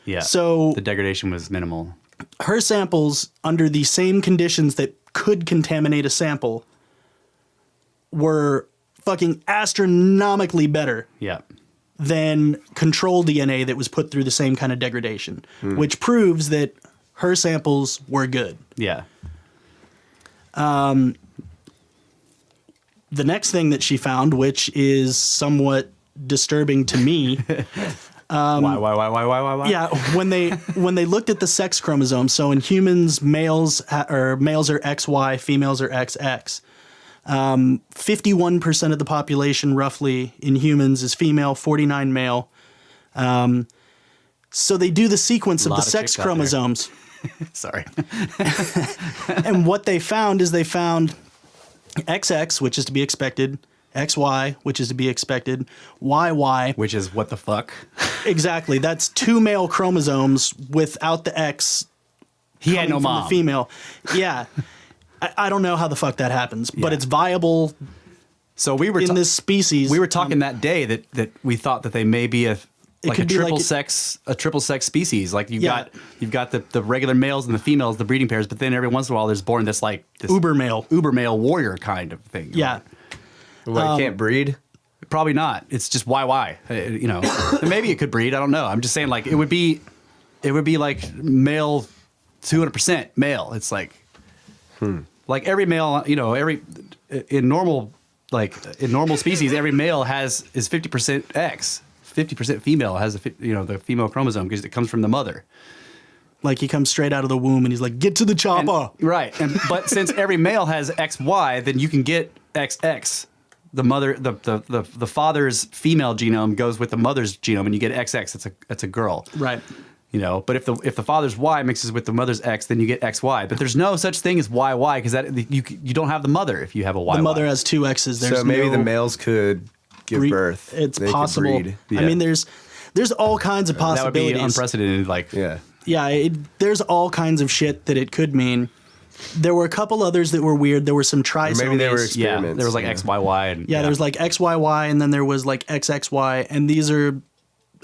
Yeah. So the degradation was minimal. Her samples, under the same conditions that could contaminate a sample, were fucking astronomically better than control DNA that was put through the same kind of degradation, which proves that her samples were good. Yeah. The next thing that she found, which is somewhat disturbing to me. Why? Yeah, when they looked at the sex chromosome, so in humans, males are XY, females are XX. 51% of the population, roughly, in humans is female, 49 male. So they do the sequence of the sex chromosomes. Sorry. And what they found is they found XX, which is to be expected, XY, which is to be expected, YY. Which is what the fuck? Exactly. That's 2 male chromosomes without the X. He had no from mom. The female. Yeah. I don't know how the fuck that happens, but it's viable. So we were in this species. We were talking that day that we thought that they may be a triple sex species. Like you've got the regular males and the females, the breeding pairs, but then every once in a while there's born this uber male warrior kind of thing. Yeah. Well, it can't breed? Probably not. It's just YY. Maybe it could breed. I don't know. I'm just saying, like it would be like male, 200% male. It's like like every male. In normal species, every male is 50% X. 50% female has the female chromosome because it comes from the mother. Like he comes straight out of the womb and he's like, get to the chopper. Right. But since every male has XY, then you can get XX. The mother, the father's female genome goes with the mother's genome, and you get XX. It's a girl, right? But if the father's Y mixes with the mother's X, then you get XY. But there's no such thing as YY because you don't have the mother if you have a YY. The mother has 2 X's. So maybe the males could give birth. It's possible. I mean, there's all kinds of possibilities. That would be unprecedented. Yeah, there's all kinds of shit that it could mean. There were a couple others that were weird. There were some trisomies. Maybe they were Yeah, experiments. there was like XYY. And, there was like XYY, and then there was like XXY, and these are,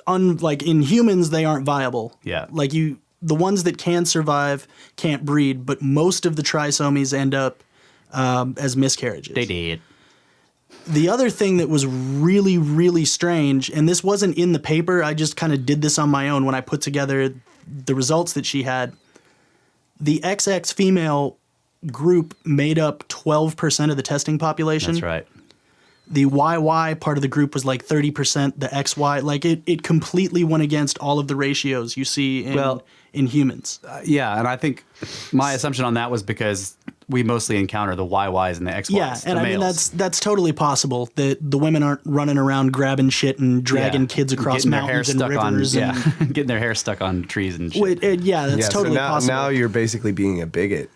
like in humans, they aren't viable. Yeah. Like the ones that can survive can't breed, but most of the trisomies end up as miscarriages. They did. The other thing that was really, really strange, and this wasn't in the paper, I just kind of did this on my own when I put together the results that she had. The XX female group made up 12% of the testing population. That's right. The YY part of the group was like 30%, the XY, like it completely went against all of the ratios you see in humans. Yeah, and I think my assumption on that was because we mostly encounter the YYs and the XYs. Yeah, and I mean that's totally possible that the women aren't running around grabbing shit and dragging kids across mountains and rivers. Getting their hair stuck on trees and shit. That's totally possible. Now you're basically being a bigot.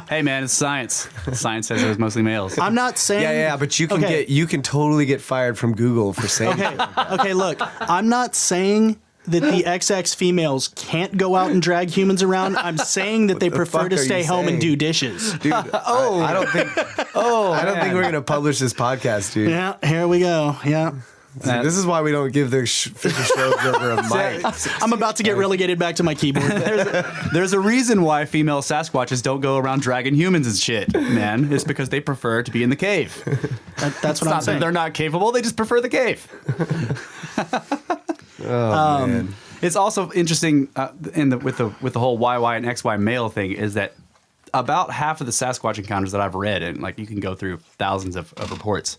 Hey man, it's science. Science says it was mostly males. I'm not saying. Yeah, but you can totally get fired from Google for saying that. Okay, look, I'm not saying that the XX females can't go out and drag humans around. I'm saying that they prefer to stay home and do dishes. Dude, I don't think we're gonna publish this podcast, dude. Yeah, here we go. Yeah. This is why we don't give the Fisher shows over a mic. I'm about to get relegated back to my keyboard. There's a reason why female Sasquatches don't go around dragging humans and shit, man. It's because they prefer to be in the cave. That's what I'm saying. They're not capable. They just prefer the cave. Man. It's also interesting with the whole YY and XY male thing is that about half of the Sasquatch encounters that I've read, and like you can go through thousands of reports.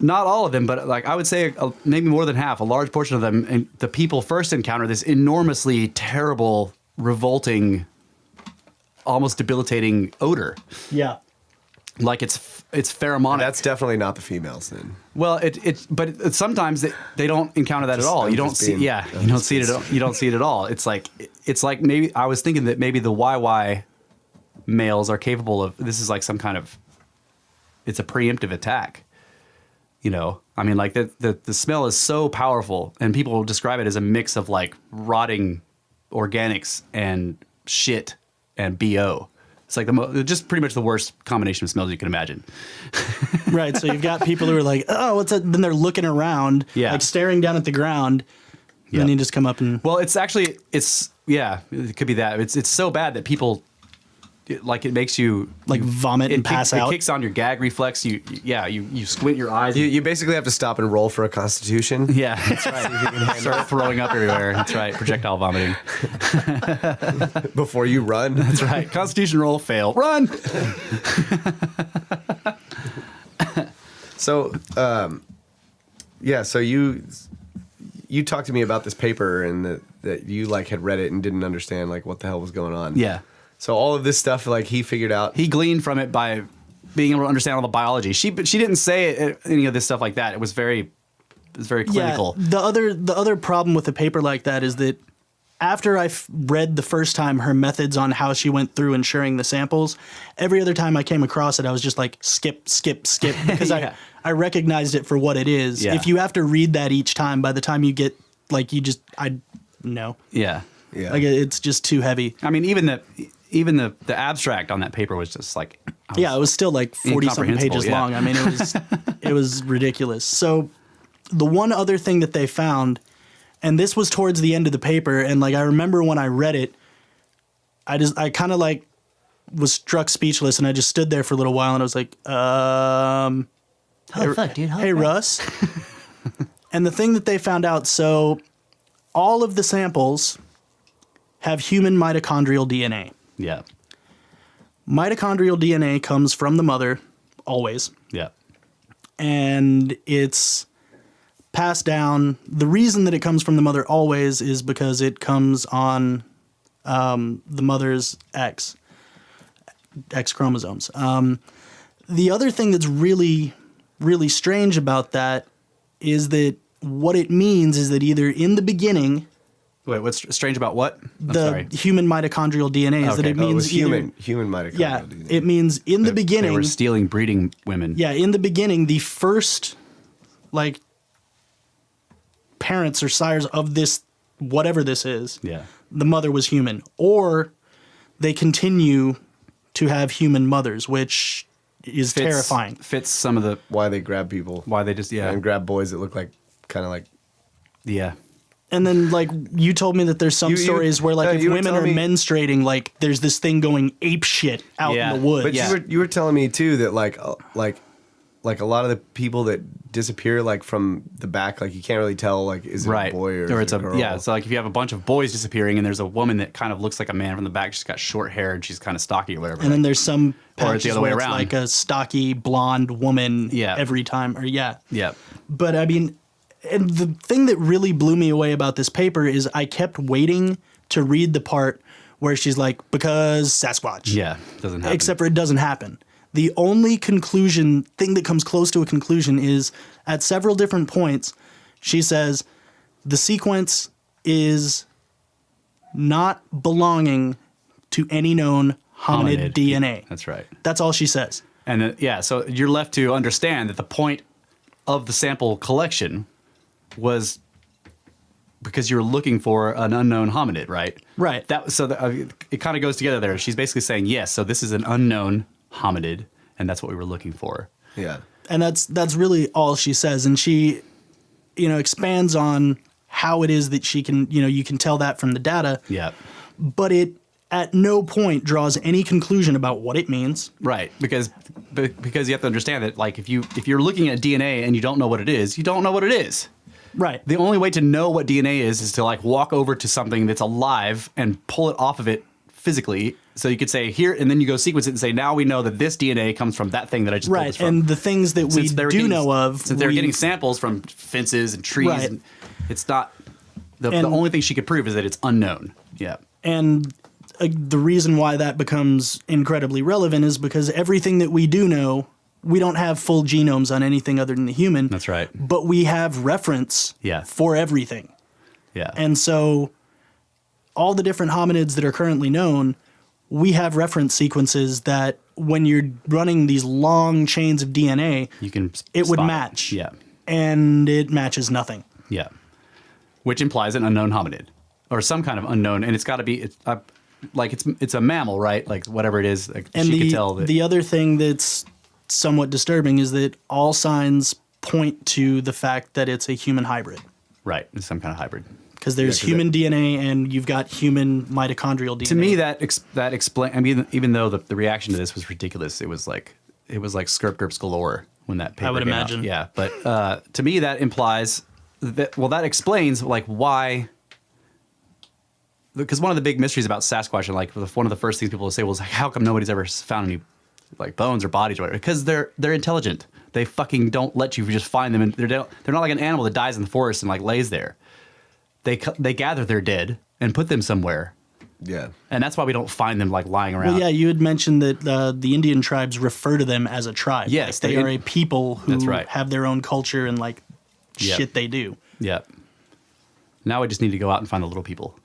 Not all of them, but like I would say maybe more than half, a large portion of them, and the people first encounter this enormously terrible, revolting, almost debilitating odor. Yeah. Like it's pheromonic. That's definitely not the females then. Well, but sometimes they don't encounter that at all. You don't see it at all. It's like maybe I was thinking that maybe the YY males are capable of this is like some kind of it's a preemptive attack. You know, I mean, like the smell is so powerful, and people describe it as a mix of like rotting organics and shit and BO. It's like just pretty much the worst combination of smells you can imagine. Right. So you've got people who are like, oh, what's that? Then they're looking around, like staring down at the ground. And then you just come up and. Well, it could be that. It's so bad that people. It makes you like vomit and pass out. It kicks on your gag reflex. You squint your eyes. You basically have to stop and roll for a constitution. Yeah, that's right. Start throwing up everywhere. That's right. Projectile vomiting. Before you run. That's right. Constitution roll, fail. Run. So, so you talked to me about this paper and that you like had read it and didn't understand like what the hell was going on. Yeah. So all of this stuff, like he figured out. He gleaned from it by being able to understand all the biology. She didn't say any of this stuff like that. It was very clinical. Yeah, the other problem with a paper like that is that after I read the first time her methods on how she went through ensuring the samples, every other time I came across it, I was just like skip because I recognized it for what it is. Yeah. If you have to read that each time, by the time you get like no. Yeah. Yeah. Like it's just too heavy. I mean, even the abstract on that paper was just like it was still like 40-something pages long. I mean, it was ridiculous. So the one other thing that they found, and this was towards the end of the paper, and like I remember when I read it, I kind of like was struck speechless, and I just stood there for a little while, and I was like, hey Russ. And the thing that they found out, so all of the samples have human mitochondrial DNA. Yeah. Mitochondrial DNA comes from the mother, always. Yeah. And it's passed down. The reason that it comes from the mother always is because it comes on the mother's X chromosomes. The other thing that's really, really strange about that is that what it means is that either in the beginning... Wait, what's strange about what? The human mitochondrial DNA is that it means it was human mitochondrial DNA. It means in the beginning they were stealing breeding women. Yeah, in the beginning, the first like parents or sires of this, whatever this is, Yeah. the mother was human. Or they continue to have human mothers, which is terrifying. Fits some of the Why they grab people. why they just And grab boys that look like kind of like. yeah. And then, like, you told me that there's some stories where, like, if you were women are telling me- menstruating, like, there's this thing going ape shit out Yeah, in the woods. But Yeah. you were telling me too that like a lot of the people that disappear like from the back, like you can't really tell like is it Right. a boy or it's is it a girl? yeah. So like if you have a bunch of boys disappearing and there's a woman that kind of looks like a man from the back, she's got short hair and she's kind of stocky or whatever. And then there's some Or it's the patches other way where it's around. like a stocky blonde woman Yeah. every time. Or yeah. But I mean, and the thing that really blew me away about this paper is I kept waiting to read the part where she's like, because Sasquatch. Yeah. Doesn't happen. Except for it doesn't happen. The only thing that comes close to a conclusion is at several different points, she says the sequence is not belonging to any known hominid DNA. That's right. That's all she says. And so you're left to understand that the point of the sample collection was because you were looking for an unknown hominid, right? Right. It kind of goes together there. She's basically saying, yes, so this is an unknown hominid, and that's what we were looking for. Yeah. And that's really all she says. And she, expands on how it is that she can, you can tell that from the data. Yeah. But it at no point draws any conclusion about what it means. Right, because you have to understand that, like, if you're looking at DNA and you don't know what it is, you don't know what it is. Right. The only way to know what DNA is to like walk over to something that's alive and pull it off of it physically. So you could say here, and then you go sequence it and say, now we know that this DNA comes from that thing that I just pulled this from. And the things that we do know of, since they were getting samples from fences and trees, Right. and it's not the only thing she could prove is that it's unknown. Yeah. And the reason why that becomes incredibly relevant is because everything that we do know, we don't have full genomes on anything other than the human. That's right. But we have reference for everything. Yeah. And so all the different hominids that are currently known, we have reference sequences that when you're running these long chains of DNA, it would match. Yeah. And it matches nothing. Yeah. Which implies an unknown hominid or some kind of unknown. And it's got to be it's a mammal, right? Like whatever it is. Like And she could tell that. the other thing that's somewhat disturbing is that all signs point to the fact that it's a human hybrid. Right. It's some kind of hybrid. Because there's human DNA and you've got human mitochondrial DNA. To me, that explains. I mean, even though the reaction to this was ridiculous, it was like Skerptards galore when that paper I would came out. imagine. Yeah, but to me, that implies that. Well, that explains like why. Because one of the big mysteries about Sasquatch, and like one of the first things people will say was like, how come nobody's ever found any like bones or bodies or whatever? Because they're intelligent. They fucking don't let you just find them, and they're not like an animal that dies in the forest and like lays there. They gather their dead and put them somewhere. Yeah. And that's why we don't find them like lying around. Well, yeah, you had mentioned that the Indian tribes refer to them as a tribe. Yes, Like they are a people who That's right. have their own culture and like Yep. shit they do. Yeah. Now we just need to go out and find the little people.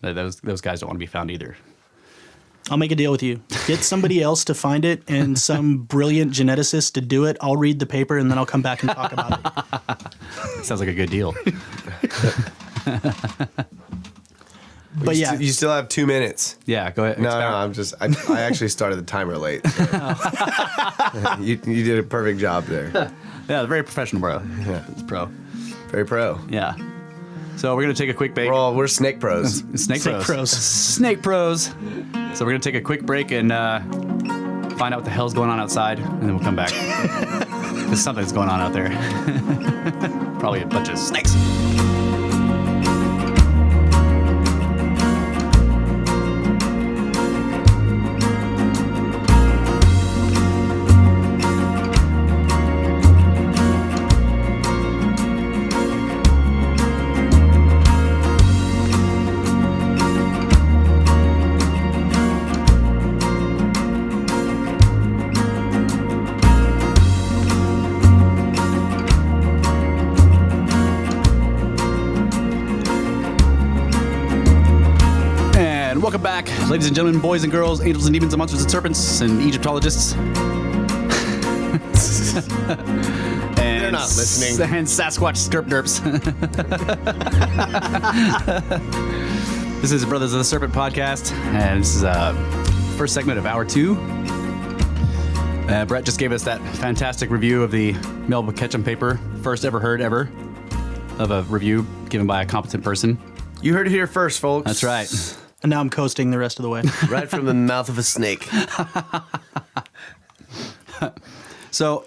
Those guys don't want to be found either. I'll make a deal with you. Get somebody else to find it and some brilliant geneticist to do it. I'll read the paper and then I'll come back and talk about it. Sounds like a good deal. But yeah, You still have 2 minutes. Yeah, go ahead. No, I actually started the timer late. So. you did a perfect job there. Yeah, very professional, bro. Yeah. It's pro. Very pro. Yeah. So we're gonna take a quick break. We're snake pros. Snake pros. Snake pros. So we're gonna take a quick break and find out what the hell's going on outside, and then we'll come back. Because something's going on out there. Probably a bunch of snakes. Welcome back, ladies and gentlemen, boys and girls, angels and demons and monsters and serpents and Egyptologists. And not listening. And Sasquatch Skerptards. This is Brothers of the Serpent podcast, and this is first segment of hour 2. Brett just gave us that fantastic review of the Melba Ketchum paper, first ever heard ever of a review given by a competent person. You heard it here first, folks. That's right. And now I'm coasting the rest of the way. Right from the mouth of a snake. So,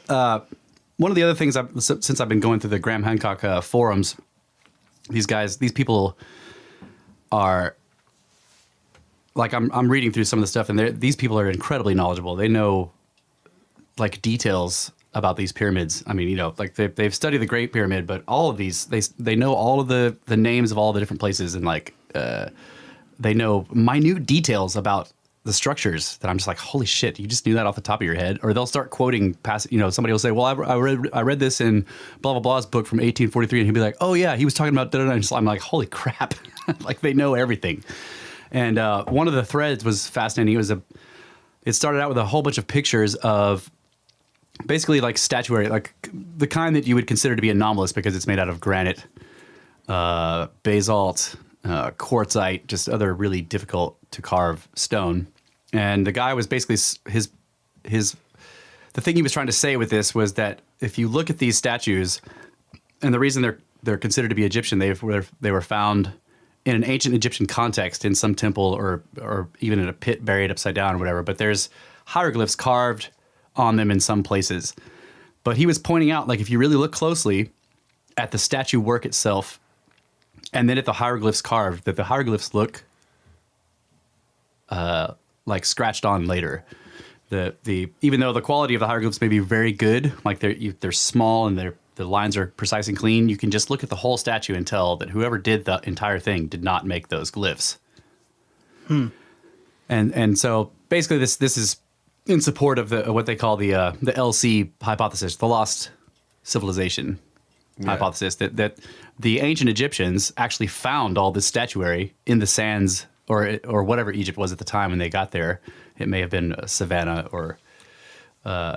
one of the other things since I've been going through the Graham Hancock forums, these people are like I'm reading through some of the stuff, and these people are incredibly knowledgeable. They know like details about these pyramids. I mean, like they've studied the Great Pyramid, but all of these they know all of the names of all the different places, and like they know minute details about the structures that I'm just like, holy shit, you just knew that off the top of your head. Or they'll start quoting past, somebody will say, well, I read this in blah, blah, blah's book from 1843. And he'll be like, oh yeah, he was talking about da-da-da. And I'm like, holy crap. Like they know everything. And one of the threads was fascinating. It started out with a whole bunch of pictures of basically like statuary, like the kind that you would consider to be anomalous because it's made out of granite, basalt, quartzite, just other really difficult to carve stone. And the guy was basically the thing he was trying to say with this was that if you look at these statues, and the reason they're considered to be Egyptian, they were found in an ancient Egyptian context in some temple or even in a pit buried upside down or whatever. But there's hieroglyphs carved on them in some places. But he was pointing out, like, if you really look closely at the statue work itself, and then at the hieroglyphs carved, that the hieroglyphs look like scratched on later. Even though the quality of the hieroglyphs may be very good, like they're small and the lines are precise and clean, you can just look at the whole statue and tell that whoever did the entire thing did not make those glyphs. And so basically this is in support of what they call the LC hypothesis, the lost civilization hypothesis, that the ancient Egyptians actually found all this statuary in the sands or whatever Egypt was at the time when they got there. It may have been a savanna or low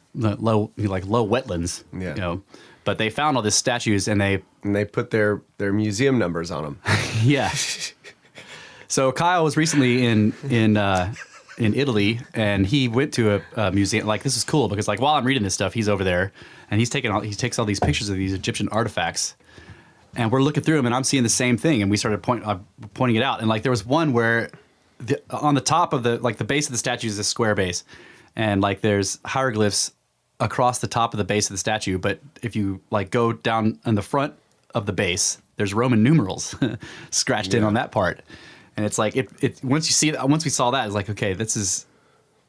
wetlands. Yeah. But they found all these statues and they put their museum numbers on them. Yeah. So Kyle was recently in Italy, and he went to a museum. Like, this is cool because, like, while I'm reading this stuff, he's over there and he takes all these pictures of these Egyptian artifacts. And we're looking through them, and I'm seeing the same thing. And we started pointing it out. And like, there was one where on the top of the base of the statue is a square base, and like there's hieroglyphs across the top of the base of the statue. But if you like go down on the front of the base, there's Roman numerals scratched in on that part. And it's like once we saw that, it's like, okay, this is.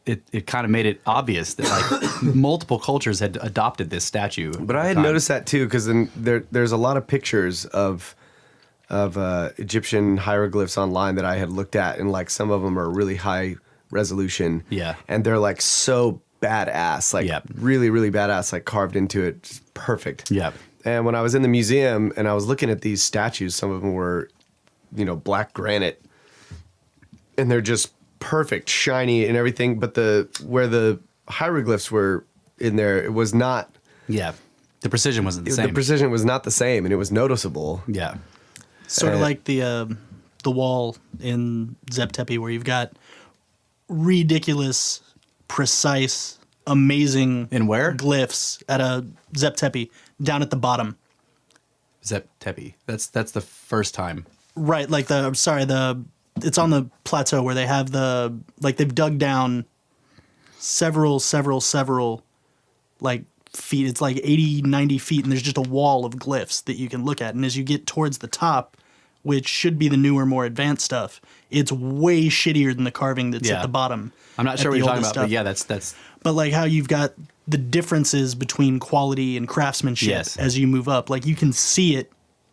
It kind of made it obvious that like multiple cultures had adopted this statue. But I had noticed that too, because there's a lot of pictures of Egyptian hieroglyphs online that I had looked at, and like some of them are really high resolution. Yeah, and they're like so badass, like really, really badass, like carved into it, just perfect. Yeah. And when I was in the museum and I was looking at these statues, some of them were, black granite, and they're just perfect, shiny and everything, but where the hieroglyphs were in there, it was not. Yeah, the precision wasn't the same. The precision was not the same, and it was noticeable. Yeah, sort of like the wall in Zep Tepe, where you've got ridiculous, precise, amazing in where glyphs at a Zep Tepe down at the bottom. Zep Tepe. That's the first time. Right, like it's on the plateau where they have they've dug down several like feet. It's like 80, 90 feet, and there's just a wall of glyphs that you can look at. And as you get towards the top, which should be the newer, more advanced stuff, it's way shittier than the carving that's at the bottom. I'm not sure what you're talking about, but yeah, that's. But like how you've got the differences between quality and craftsmanship as you move up. Like you can see it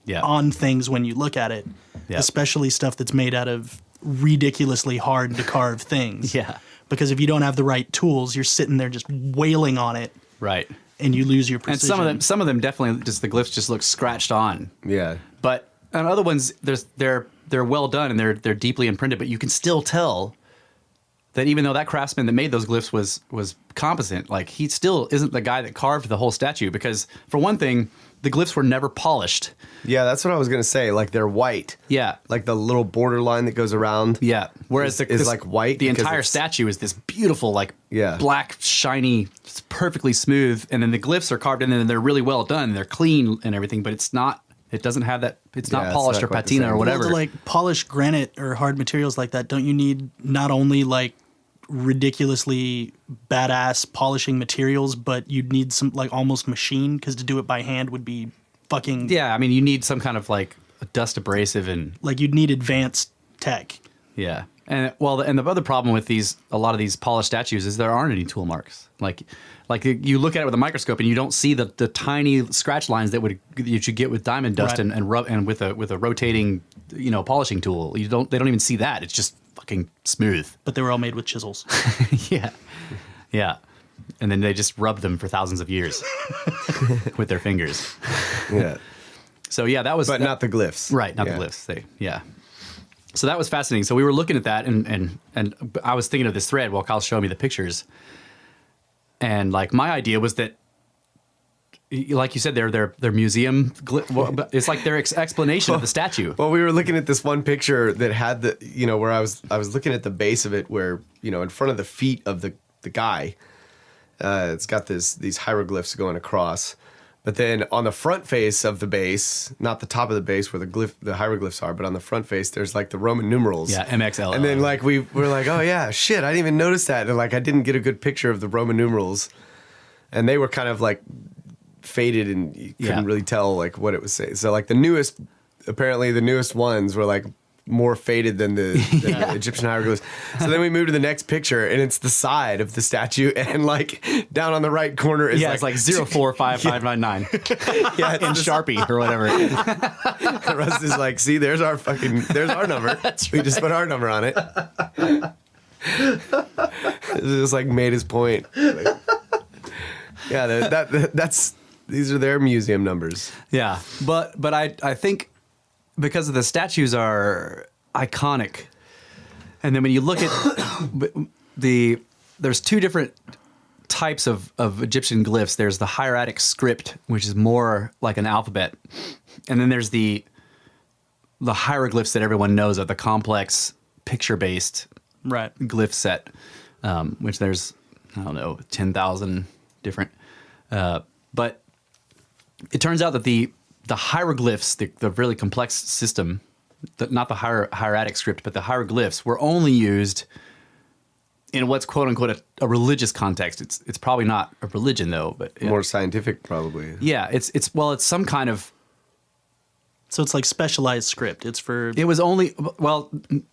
on things when you look at it. Yep. Especially stuff that's made out of ridiculously hard to carve things. Yeah. Because if you don't have the right tools, you're sitting there just wailing on it. Right. And you lose your precision. And some of them definitely just the glyphs just look scratched on. Yeah. But on other ones, they're well done and they're deeply imprinted, but you can still tell that even though that craftsman that made those glyphs was competent, like he still isn't the guy that carved the whole statue, because for one thing, the glyphs were never polished. Yeah, that's what I was gonna say. Like they're white. Yeah, like the little border line that goes around. Yeah, whereas is like white. The entire statue is this beautiful, like black, shiny, perfectly smooth, and then the glyphs are carved in and they're really well done. They're clean and everything, but it's not. It doesn't have that. It's not polished or patina or whatever. Well, to like polished granite or hard materials like that, don't you need not only like ridiculously badass polishing materials, but you'd need some like almost machine, because to do it by hand would be fucking. Yeah, I mean, you need some kind of like dust abrasive and like you'd need advanced tech. Yeah, and well, and the other problem with a lot of these polished statues is there aren't any tool marks. Like you look at it with a microscope and you don't see the tiny scratch lines that you should get with diamond dust and rub and with a rotating polishing tool. They don't even see that. It's just fucking smooth. But they were all made with chisels. Yeah, and then they just rubbed them for thousands of years with their fingers. Yeah. So yeah, that was. But not the glyphs. Right, not the glyphs. So that was fascinating. So we were looking at that, and I was thinking of this thread while Kyle's showing me the pictures. And like my idea was that, like you said, their museum. It's like their explanation of the statue. Well, we were looking at this one picture that had the where I was looking at the base of it, where in front of the feet of the guy, it's got these hieroglyphs going across. But then on the front face of the base, not the top of the base where the hieroglyphs are, but on the front face, there's like the Roman numerals. Yeah, MXL. And then like we were like, oh yeah, shit, I didn't even notice that. And like I didn't get a good picture of the Roman numerals. And they were kind of like faded and you couldn't really tell like what it was saying. So like the newest ones were like more faded than the Egyptian hieroglyphs. So then we moved to the next picture, and it's the side of the statue, and like down on the right corner is it's like 045599 in Sharpie or whatever. The rest is like, see, there's our number. We just put our number on it. It just like made his point. Like, that's these are their museum numbers. Yeah, but I think, because the statues are iconic, and then when you look at there's two different types of Egyptian glyphs. There's the hieratic script, which is more like an alphabet, and then there's the hieroglyphs that everyone knows of, the complex picture-based glyph set, which there's 10,000 different. But it turns out that the hieroglyphs, the really complex system, not the hieratic script, but the hieroglyphs were only used in what's quote unquote a religious context. It's probably not a religion though, but more scientific probably. Yeah, it's some kind of. So it's like specialized script. It's for. It was only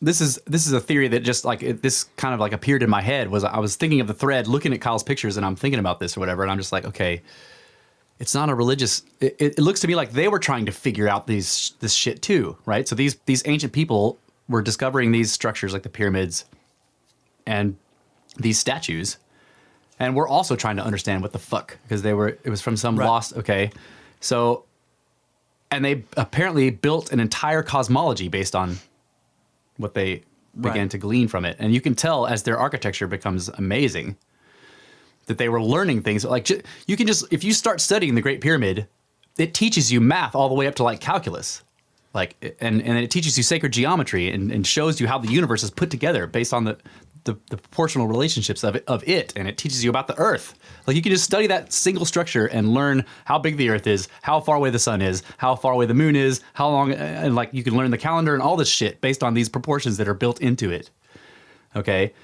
this is a theory that just like this kind of like appeared in my head. I was thinking of the thread, looking at Kyle's pictures, and I'm thinking about this or whatever, and I'm just like, okay. It's not a religious. It looks to me like they were trying to figure out this shit too, right? So these ancient people were discovering these structures like the pyramids and these statues, and we're also trying to understand what the fuck, because it was from some lost. Okay, so, and they apparently built an entire cosmology based on what they began to glean from it, and you can tell as their architecture becomes amazing. That they were learning things like you can just, if you start studying the Great Pyramid, it teaches you math all the way up to like calculus, like and it teaches you sacred geometry and shows you how the universe is put together based on the proportional relationships of it, and it teaches you about the Earth. Like you can just study that single structure and learn how big the Earth is, how far away the sun is, how far away the moon is, how long, and like you can learn the calendar and all this shit based on these proportions that are built into it. Okay,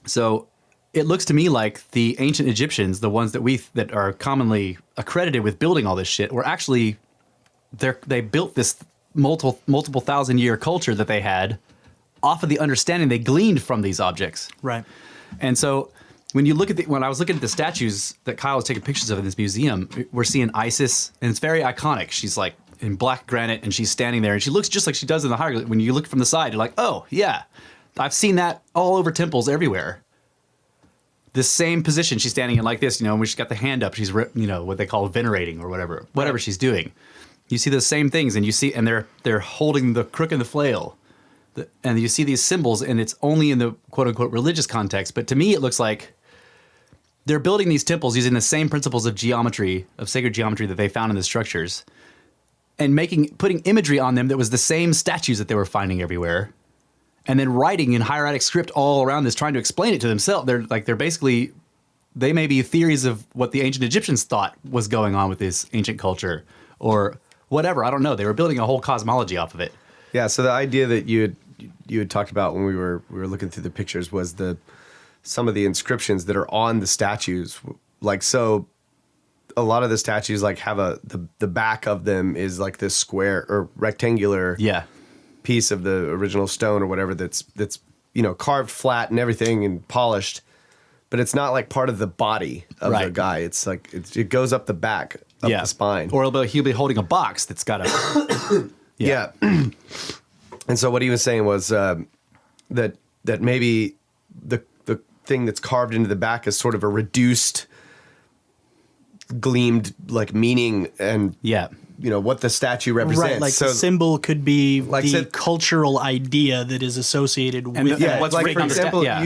so. It looks to me like the ancient Egyptians, the ones that are commonly accredited with building all this shit, were actually they built this multiple thousand-year culture that they had off of the understanding they gleaned from these objects. Right. And so when you look at when I was looking at the statues that Kyle was taking pictures of in this museum, we're seeing Isis, and it's very iconic. She's like in black granite, and she's standing there, and she looks just like she does in the hieroglyph. When you look from the side, you're like, oh yeah, I've seen that all over temples everywhere. This same position she's standing in like this, when she's got the hand up, she's, what they call venerating or whatever she's doing. You see those same things, and and they're holding the crook and the flail, and you see these symbols, and it's only in the quote unquote religious context. But to me, it looks like they're building these temples using the same principles of geometry, of sacred geometry that they found in the structures, and putting imagery on them that was the same statues that they were finding everywhere, and then writing in hieratic script all around this, trying to explain it to themselves. They may be theories of what the ancient Egyptians thought was going on with this ancient culture, or whatever. I don't know. They were building a whole cosmology off of it. Yeah. So the idea that you had talked about when we were looking through the pictures was some of the inscriptions that are on the statues. Like, so a lot of the statues like have the back of them is like this square or rectangular piece of the original stone or whatever that's carved flat and everything and polished, but it's not like part of the body of the guy. It's like it goes up the back of the spine, or he'll be holding a box that's got a And so what he was saying was that maybe the thing that's carved into the back is sort of a reduced, gleamed like meaning and what the statue represents. Right, like so the symbol could be like the cultural idea that is associated with that. what's like written for on the example, sta-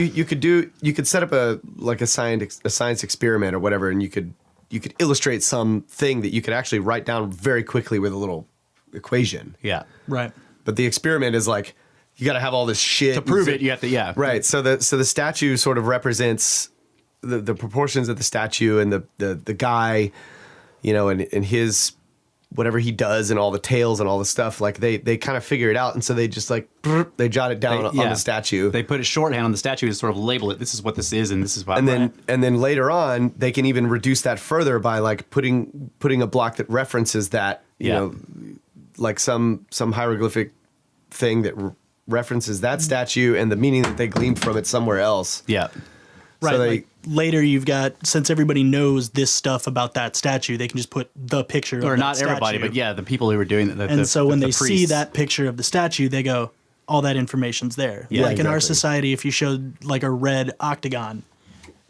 you could set up a science experiment or whatever, and you could illustrate something that you could actually write down very quickly with a little equation. Yeah. Right. But the experiment is like, you got to have all this shit To prove it, you have to, Right. So the statue sort of represents the proportions of the statue and the guy, and his whatever he does and all the tails and all the stuff. Like they kind of figure it out, and so they just like they jot it down on the statue. They put a shorthand on the statue to sort of label it. This is what this is, and this is why. And then later on, they can even reduce that further by like putting a block that references that. Like some hieroglyphic thing that references that statue and the meaning that they gleaned from it somewhere else. Yeah. Right. So Like later you've got, since everybody knows this stuff about that statue, they can just put the picture Or of not that everybody, statue. but the people who were doing that. And so when they see that picture of the statue, they go, all that information's there. Yeah, like in our exactly. society, if you showed like a red octagon,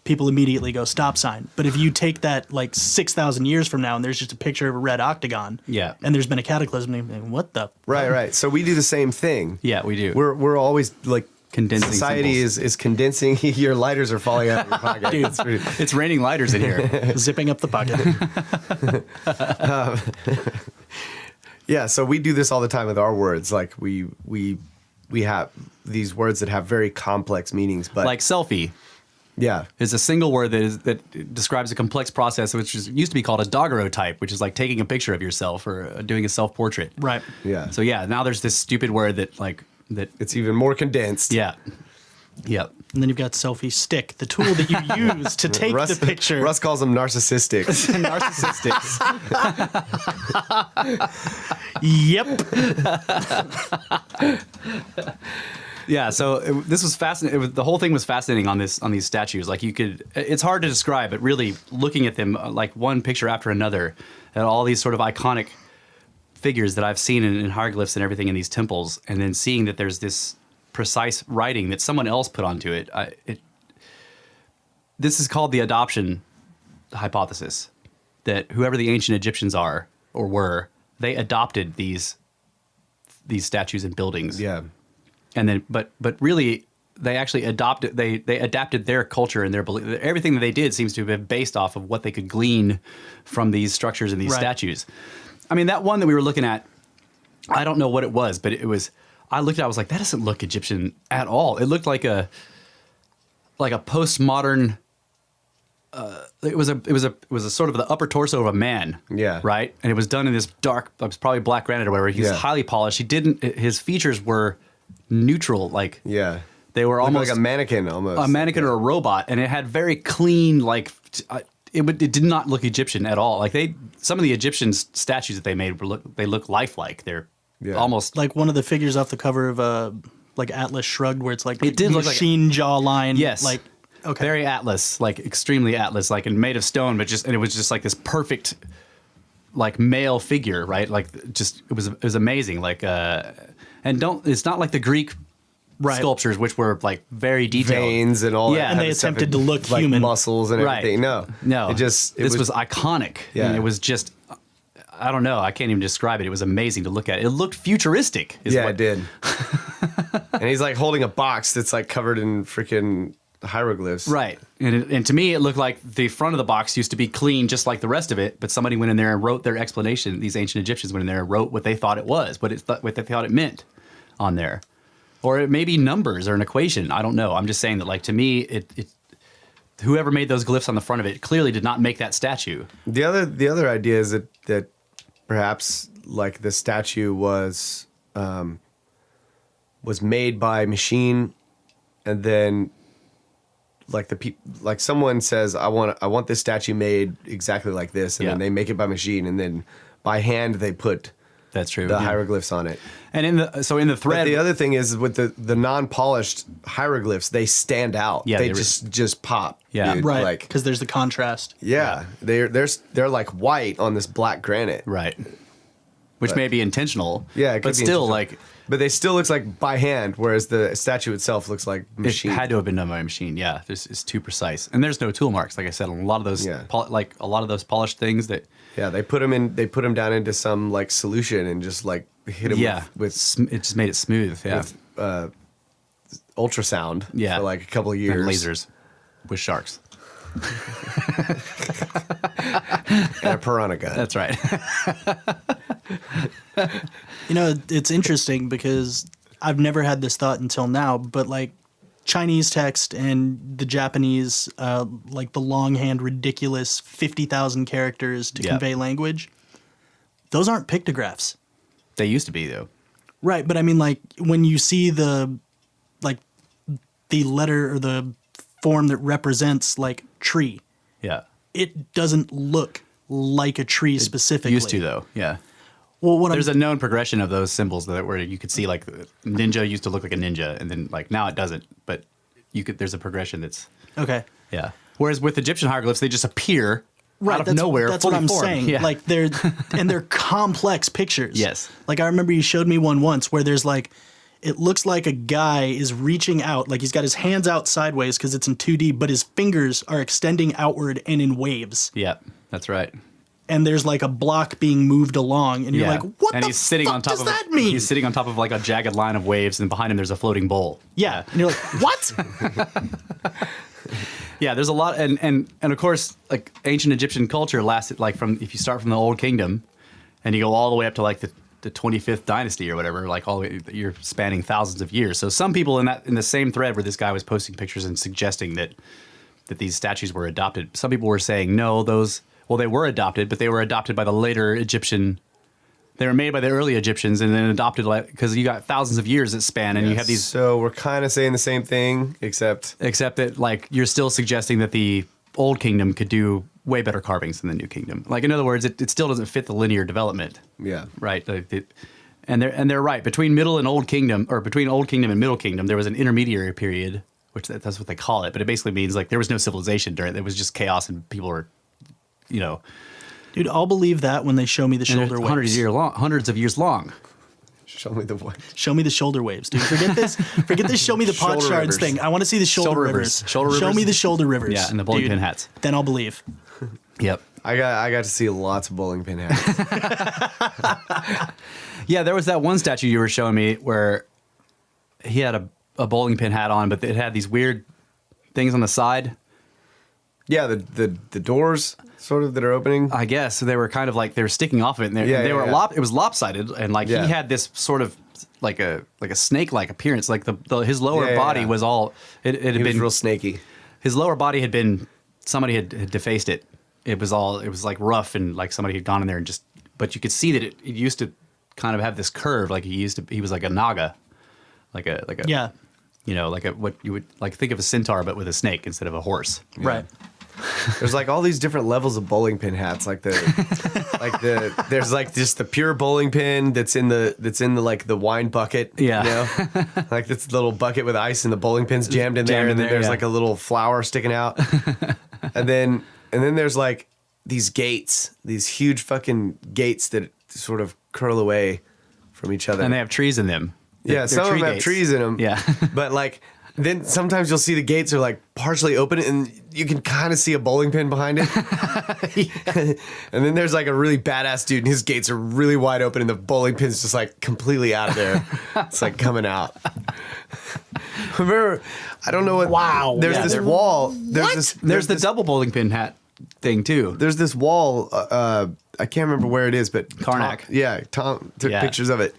people immediately go stop sign. But if you take that like 6,000 years from now and there's just a picture of a red octagon, and there's been a cataclysm, and what the? Right. So we do the same thing. Yeah, we do. We're always like Condensing society symbols. is condensing. Your lighters are falling out of your pocket. Dude, It's raining lighters in here. zipping up the pocket. Yeah, so we do this all the time with our words. Like we have these words that have very complex meanings, but Like selfie yeah, is a single word that describes a complex process, which used to be called a daguerreotype, which is like taking a picture of yourself or doing a self-portrait. Right. yeah. So now there's this stupid word that It's even more condensed. Yep. And then you've got selfie stick, the tool that you use to take the picture. Russ calls them narcissistic. Narcissistics. Yep. Yeah, so this was fascinating. The whole thing was fascinating on these statues. Like it's hard to describe, but really looking at them like one picture after another, and all these sort of iconic figures that I've seen in hieroglyphs and everything in these temples, and then seeing that there's this precise writing that someone else put onto it. This is called the adoption hypothesis, that whoever the ancient Egyptians are or were, they adopted these statues and buildings. Yeah. And then, but really, they actually adopted. They adapted their culture and their belief. Everything that they did seems to have been based off of what they could glean from these structures and these statues. I mean, that one that we were looking at, I don't know what it was, but it was. I looked at it, I was like, that doesn't look Egyptian at all. It looked like a postmodern. It was a sort of the upper torso of a man. Yeah. Right. And it was done in this dark. It was probably black granite or whatever. He was highly polished. His features were neutral. Like they were almost like a mannequin, almost a mannequin or a robot, and it had very clean It did not look Egyptian at all. Like some of the Egyptian statues that they made they look lifelike. They're almost like one of the figures off the cover of like Atlas Shrugged, where it's like it did look like machine jawline. Yes, like very Atlas, like extremely Atlas, like and made of stone, but it was just like this perfect, like male figure, right? Like it was amazing. Like it's not like the Greek. Sculptures, which were like very detailed, veins and all that, and they attempted to look like human, muscles and everything. No, this was iconic. Yeah, and it was just, I don't know, I can't even describe it. It was amazing to look at. It looked futuristic. It did. And he's like holding a box that's like covered in freaking hieroglyphs. Right. And to me, it looked like the front of the box used to be clean just like the rest of it, but somebody went in there and wrote their explanation. These ancient Egyptians went in there and wrote what they thought it was, what they thought it meant on there. Or it may be numbers or an equation. I don't know. I'm just saying that, like, to me, it whoever made those glyphs on the front of it clearly did not make that statue. The other idea is that perhaps like the statue was made by machine, and then like someone says, I want this statue made exactly like this, and then they make it by machine, and then by hand they put that's true the hieroglyphs on it. And in the thread, but the other thing is with the non-polished hieroglyphs, they stand out. Yeah, they just pop. Yeah, dude. Right. Like, because there's the contrast. yeah, they're like white on this black granite. right, which may be intentional. Yeah, it could but be still, intentional. like, But they still looks like by hand, whereas the statue itself looks like machine. it had to have been done by a machine. Yeah, it's too precise, and there's no tool marks. Like I said, on a lot of those, like a lot of those polished things that. Yeah, they put them down into some like solution and just like hit them with it just made it smooth. Yeah, with, ultrasound. Yeah, for like a couple of years. and lasers with sharks. And a piranha gun. That's right. You know, it's interesting because I've never had this thought until now, but like Chinese text and the Japanese, like the longhand, ridiculous 50,000 characters to convey language, those aren't pictographs. They used to be, though. Right, but I mean, like, when you see the letter or the form that represents, like, tree, Yeah. it doesn't look like a tree specifically. Used to, though. Yeah. Well, There's a known progression of those symbols that where you could see, like, ninja used to look like a ninja, and then, like, now it doesn't. But there's a progression that's, Okay. yeah. Whereas with Egyptian hieroglyphs, they just appear out of nowhere. That's what I'm fully formed. saying. Yeah. Like, they're complex pictures. Yes. Like, I remember you showed me one once where there's, like, it looks like a guy is reaching out, like he's got his hands out sideways because it's in 2D, but his fingers are extending outward and in waves. Yeah, that's right. And there's like a block being moved along, and you're like, "What and the he's sitting fuck on top does of that mean?" He's sitting on top of like a jagged line of waves, and behind him there's a floating bowl. Yeah, and you're like, "What?" Yeah, there's a lot, and of course, like ancient Egyptian culture lasted like if you start from the Old Kingdom, and you go all the way up to like the 25th dynasty or whatever, like all the way, you're spanning thousands of years. So some people in the same thread where this guy was posting pictures and suggesting that these statues were adopted, some people were saying no, they were adopted, but they were adopted by the later Egyptian. They were made by the early Egyptians and then adopted because you got thousands of years that span, and you have these. So we're kind of saying the same thing, except that like you're still suggesting that the Old Kingdom could do way better carvings than the New Kingdom. Like in other words, it still doesn't fit the linear development. Yeah. Right. And they're right. Between Middle and Old Kingdom, or between Old Kingdom and Middle Kingdom, there was an intermediary period, which that's what they call it. But it basically means like there was no civilization during it. It was just chaos, and people were, Dude, I'll believe that when they show me the shoulder waves. Hundreds of years long. show me the what? Show me the shoulder waves, dude. Forget this. Show me the pot Shoulder shards rivers. thing. I want to see the shoulder rivers. Shoulder Show rivers. me the shoulder rivers. Yeah, and the bowling dude. pin hats. Then I'll believe. Yep. I got to see lots of bowling pin hats. Yeah, there was that one statue you were showing me where he had a bowling pin hat on, but it had these weird things on the side. Yeah, the doors sort of that are opening. I guess so. They were kind of like they were sticking off of it. And they were it was lopsided, and like he had this sort of like a snake-like appearance. Like his lower body was all it had He been was real snaky. His lower body had been somebody had defaced it. It was like rough, and like somebody had gone in there and just. But you could see that it used to kind of have this curve. Like he was like a naga, like a Yeah. Like what you would like think of a centaur, but with a snake instead of a horse. Right. There's like all these different levels of bowling pin hats. There's like just the pure bowling pin that's in the like the wine bucket. Yeah. You know? Like this little bucket with ice and the bowling pins jammed in there, and then there's like a little flower sticking out. and then there's like these gates, these huge fucking gates that sort of curl away from each other. And they have trees in them. Yeah, some of them have trees in them. Yeah. But like then sometimes you'll see the gates are like partially open and you can kind of see a bowling pin behind it. And then there's like a really badass dude and his gates are really wide open and the bowling pin's just like completely out of there. It's like coming out. Remember, I don't know what. Wow. There's this wall. There's the double bowling pin hat thing too. There's this wall. I can't remember where it is, but Karnak. Tom took pictures of it.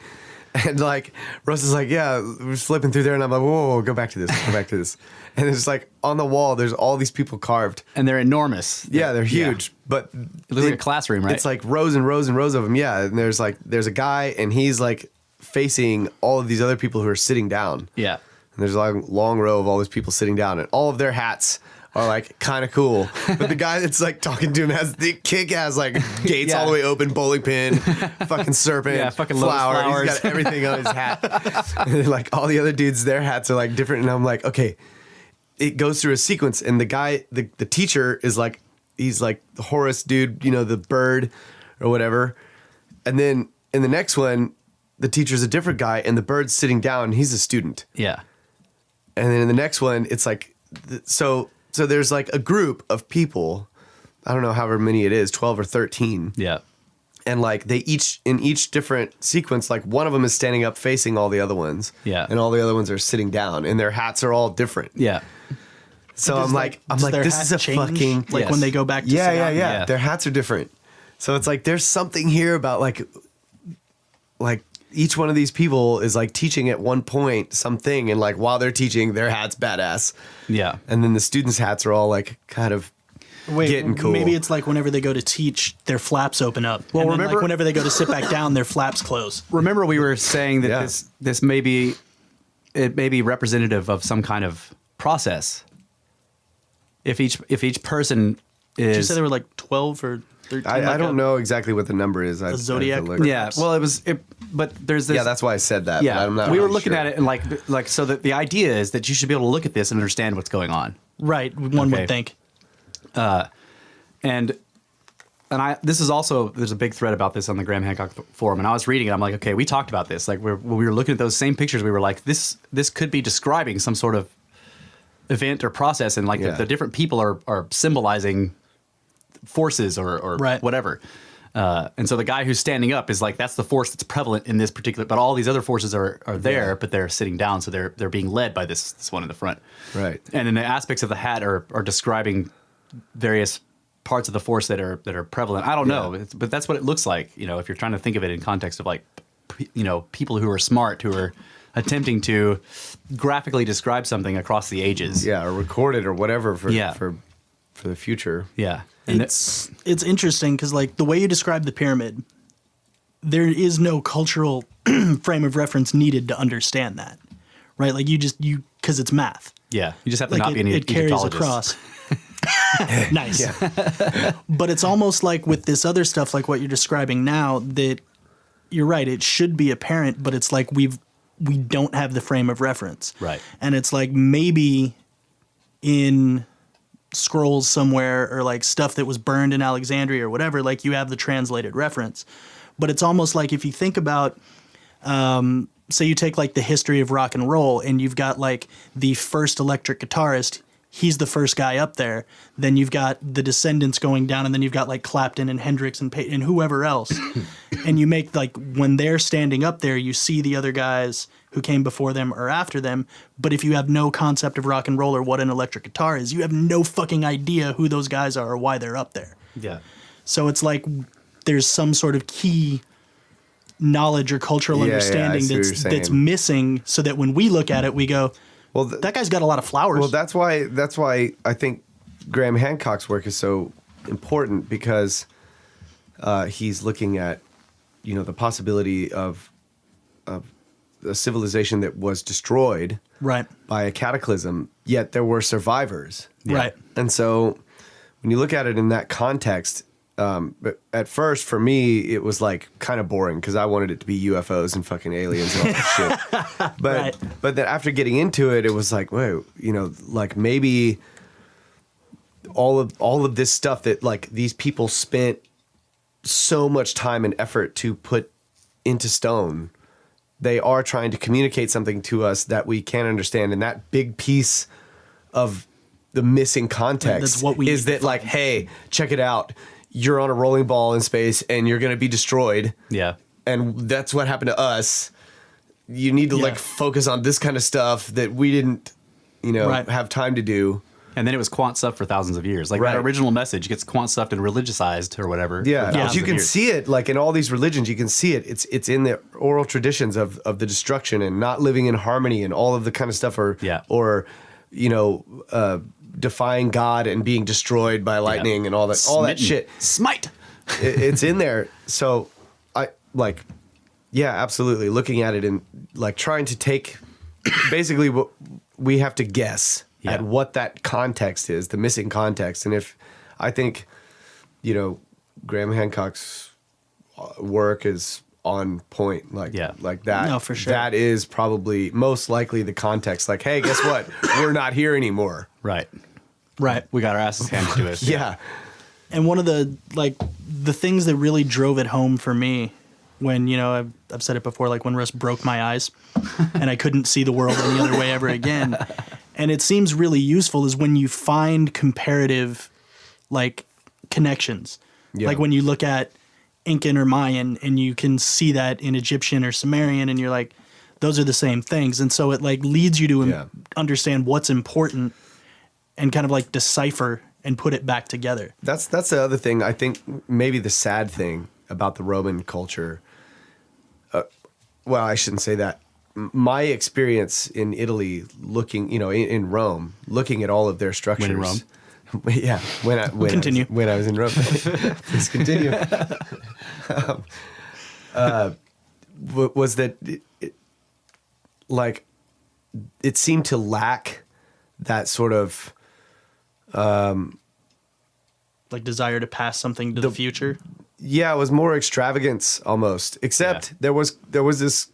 And like Russ is like, yeah, we're flipping through there, and I'm like, whoa, go back to this, go back to this. And it's like on the wall, there's all these people carved, and they're enormous. Yeah, they're huge, but it looks like a classroom, right? It's like rows and rows and rows of them. Yeah, and there's a guy, and he's like facing all of these other people who are sitting down. Yeah, and there's a long row of all these people sitting down, and all of their hats are like kind of cool, but the guy that's like talking to him has the kick-ass like gates all the way open, bowling pin, fucking serpent, fucking flower. He's got everything on his hat. And then, like all the other dudes, their hats are like different, and I'm like, okay, it goes through a sequence, and the guy, the teacher is like, he's like the Horus dude, you know, the bird or whatever, and then in the next one, the teacher's a different guy, and the bird's sitting down, and he's a student. Yeah, and then in the next one, it's like So there's like a group of people, I don't know however many it is, 12 or 13. Yeah. And like they each, in each different sequence, like one of them is standing up facing all the other ones. Yeah. And all the other ones are sitting down and their hats are all different. Yeah. So Does I'm like, this is a change? fucking. Like when they go back to Yeah. Their hats are different. So it's like there's something here about like each one of these people is like teaching at one point something, and like while they're teaching, their hat's badass. Yeah. And then the students' hats are all like kind of getting cool. Maybe it's like whenever they go to teach, their flaps open up. Well, and then, remember, like whenever they go to sit back down, their flaps close. Remember, we were saying that this may be representative of some kind of process. If each person is, Did you say there were like 12 or 13? I don't know exactly what the number is. A zodiac. Yeah. Well, but there's this. Yeah, that's why I said that. Yeah, but I'm not we were really looking sure. at it and like so that the idea is that you should be able to look at this and understand what's going on. Right. One would think. And this is also, there's a big thread about this on the Graham Hancock forum, and I was reading it. I'm like, okay, we talked about this. Like when we were looking at those same pictures, we were like, this could be describing some sort of event or process, and like the different people are symbolizing forces or right. whatever. And so the guy who's standing up is like, that's the force that's prevalent in this particular, but all these other forces are there, but they're sitting down. So they're being led by this one in the front. Right. And then the aspects of the hat are describing various parts of the force that are prevalent. I don't know, but that's what it looks like. You know, if you're trying to think of it in context of like, people who are smart, who are attempting to graphically describe something across the ages. Yeah. Or record it or whatever for the future. Yeah. And it's interesting because like the way you describe the pyramid, there is no cultural frame of reference needed to understand that, right? Like because it's math. Yeah, you just have to like not be an it carries Egyptologist. across. Nice. But it's almost like with this other stuff, like what you're describing now, that you're right. It should be apparent, but it's like we don't have the frame of reference. Right. And it's like maybe in scrolls somewhere or like stuff that was burned in Alexandria or whatever, like you have the translated reference. But it's almost like if you think about, say you take like the history of rock and roll and you've got like the first electric guitarist, he's the first guy up there. Then you've got the descendants going down, and then you've got like Clapton and Hendrix and Payton and whoever else. And you make like when they're standing up there, you see the other guys who came before them or after them. But if you have no concept of rock and roll or what an electric guitar is, you have no fucking idea who those guys are or why they're up there. Yeah. So it's like there's some sort of key knowledge or cultural understanding that's missing, so that when we look at it, we go, well, that guy's got a lot of flowers. Well, that's why I think Graham Hancock's work is so important, because he's looking at, the possibility of a civilization that was destroyed right by a cataclysm, yet there were survivors. Right. And so when you look at it in that context, but at first for me, it was like kind of boring because I wanted it to be UFOs and fucking aliens and all that shit. But then after getting into it, it was like, whoa, like maybe all of this stuff that like these people spent so much time and effort to put into stone they are trying to communicate something to us that we can't understand. And that big piece of the missing context That's what we is need that to like, find. hey, check it out. You're on a rolling ball in space and you're going to be destroyed. Yeah. And that's what happened to us. You need to Yeah. like focus on this kind of stuff that we didn't, Right. have time to do. And then it was quant stuff for thousands of years. Like Right. that original message gets quant stuffed and religiousized or whatever. Yeah, for but thousands you of can years. see it like in all these religions. You can see it. It's in the oral traditions of the destruction and not living in harmony and all of the kind of stuff, or defying God and being destroyed by lightning and all that Smitten. shit. Smite. It's in there. So I like, yeah, absolutely. Looking at it and like trying to take basically what we have to guess at what that context is, the missing context. And if I think, Graham Hancock's work is on point, like that. No, for sure. That is probably most likely the context. Like, hey, guess what? We're not here anymore. Right. Right. We got our asses handed to us. Yeah. And one of the things that really drove it home for me when, I've said it before, like when Russ broke my eyes and I couldn't see the world any other way ever again. And it seems really useful is when you find comparative like connections. Yeah. Like when you look at Incan or Mayan and you can see that in Egyptian or Sumerian and you're like, those are the same things. And so it like leads you to understand what's important and kind of like decipher and put it back together. That's the other thing. I think maybe the sad thing about the Roman culture. Well, I shouldn't say that. My experience in Italy, looking, in Rome, looking at all of their structures. When in Rome? Yeah. Continue. When I was in Rome. Please continue. Was that it seemed to lack that sort of Like desire to pass something to the future. Yeah, it was more extravagance almost. Except there was this.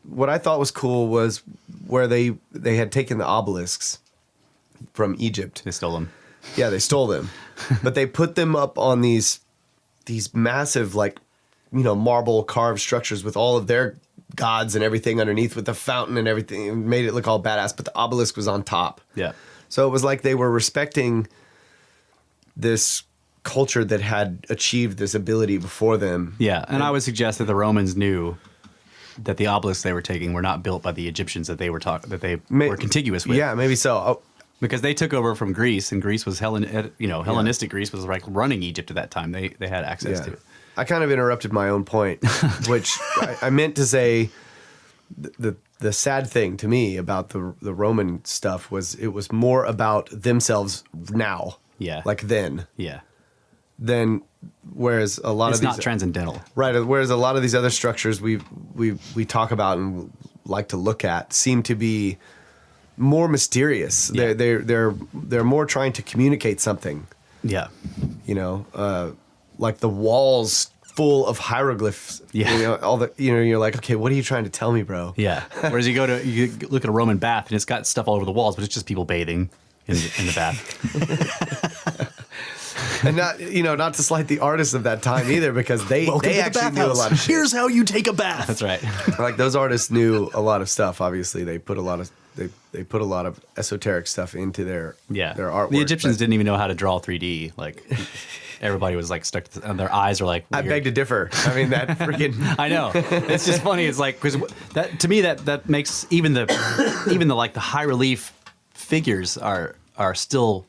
What I thought was cool was where they had taken the obelisks from Egypt. They stole them. Yeah, they stole them, but they put them up on these massive marble carved structures with all of their gods and everything underneath, with the fountain and everything. It made it look all badass. But the obelisk was on top. Yeah. So it was like they were respecting this culture that had achieved this ability before them. Yeah, and I would suggest that the Romans knew that the obelisks they were taking were not built by the Egyptians that they were were contiguous with. Yeah, maybe so. Because they took over from Greece, and Greece was Hellenistic Greece was like running Egypt at that time. They had access to it. I kind of interrupted my own point, which I meant to say. The sad thing to me about the Roman stuff was it was more about themselves now. Yeah. Like then. Yeah. Then, whereas a lot It's of these not transcendental. Right. Whereas a lot of these other structures we talk about and like to look at seem to be more mysterious. Yeah. They're more trying to communicate something. Yeah. Like the walls full of hieroglyphs. Yeah. All the you're like, okay, what are you trying to tell me, bro? Yeah. Whereas you look at a Roman bath and it's got stuff all over the walls, but it's just people bathing in the bath. And not to slight the artists of that time either, because they actually knew a lot of shit. Here's how you take a bath. That's right. Like those artists knew a lot of stuff. Obviously, they put a lot of esoteric stuff into their artwork. The Egyptians didn't even know how to draw 3D. Like everybody was like stuck, and their eyes are like. I weird. beg to differ. I mean that freaking. I know. It's just funny. It's like because that to me that makes even the the high relief figures are still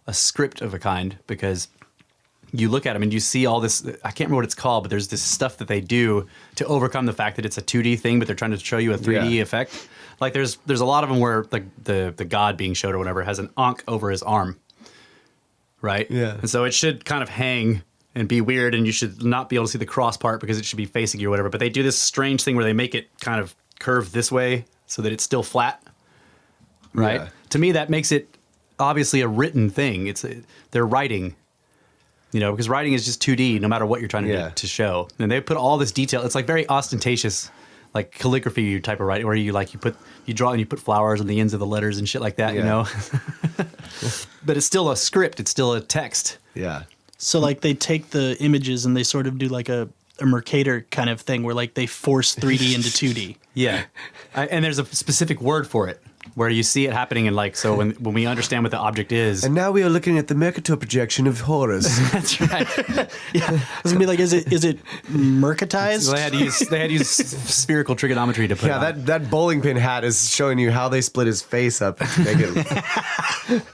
a script of a kind, because you look at them and you see all this. I can't remember what it's called, but there's this stuff that they do to overcome the fact that it's a 2D thing, but they're trying to show you a 3D effect. Like there's a lot of them where like the god being showed or whatever has an ankh over his arm, right? Yeah. And so it should kind of hang and be weird, and you should not be able to see the cross part because it should be facing you or whatever. But they do this strange thing where they make it kind of curve this way so that it's still flat, right? Yeah. To me, that makes it obviously a written thing. They're writing, because writing is just 2D no matter what you're trying to show. And they put all this detail. It's like very ostentatious, like calligraphy type of writing, where you draw and you put flowers on the ends of the letters and shit like that, But it's still a script. It's still a text. Yeah. So like they take the images and they sort of do like a a Mercator kind of thing where like they force 3D into 2D. Yeah. And there's a specific word for it where you see it happening and like, so when we understand what the object is. And now we are looking at the Mercator projection of horrors. That's right. Yeah. I was gonna be like, is it mercatized? So they had to use spherical trigonometry to put it on. that bowling pin hat is showing you how they split his face up to make it.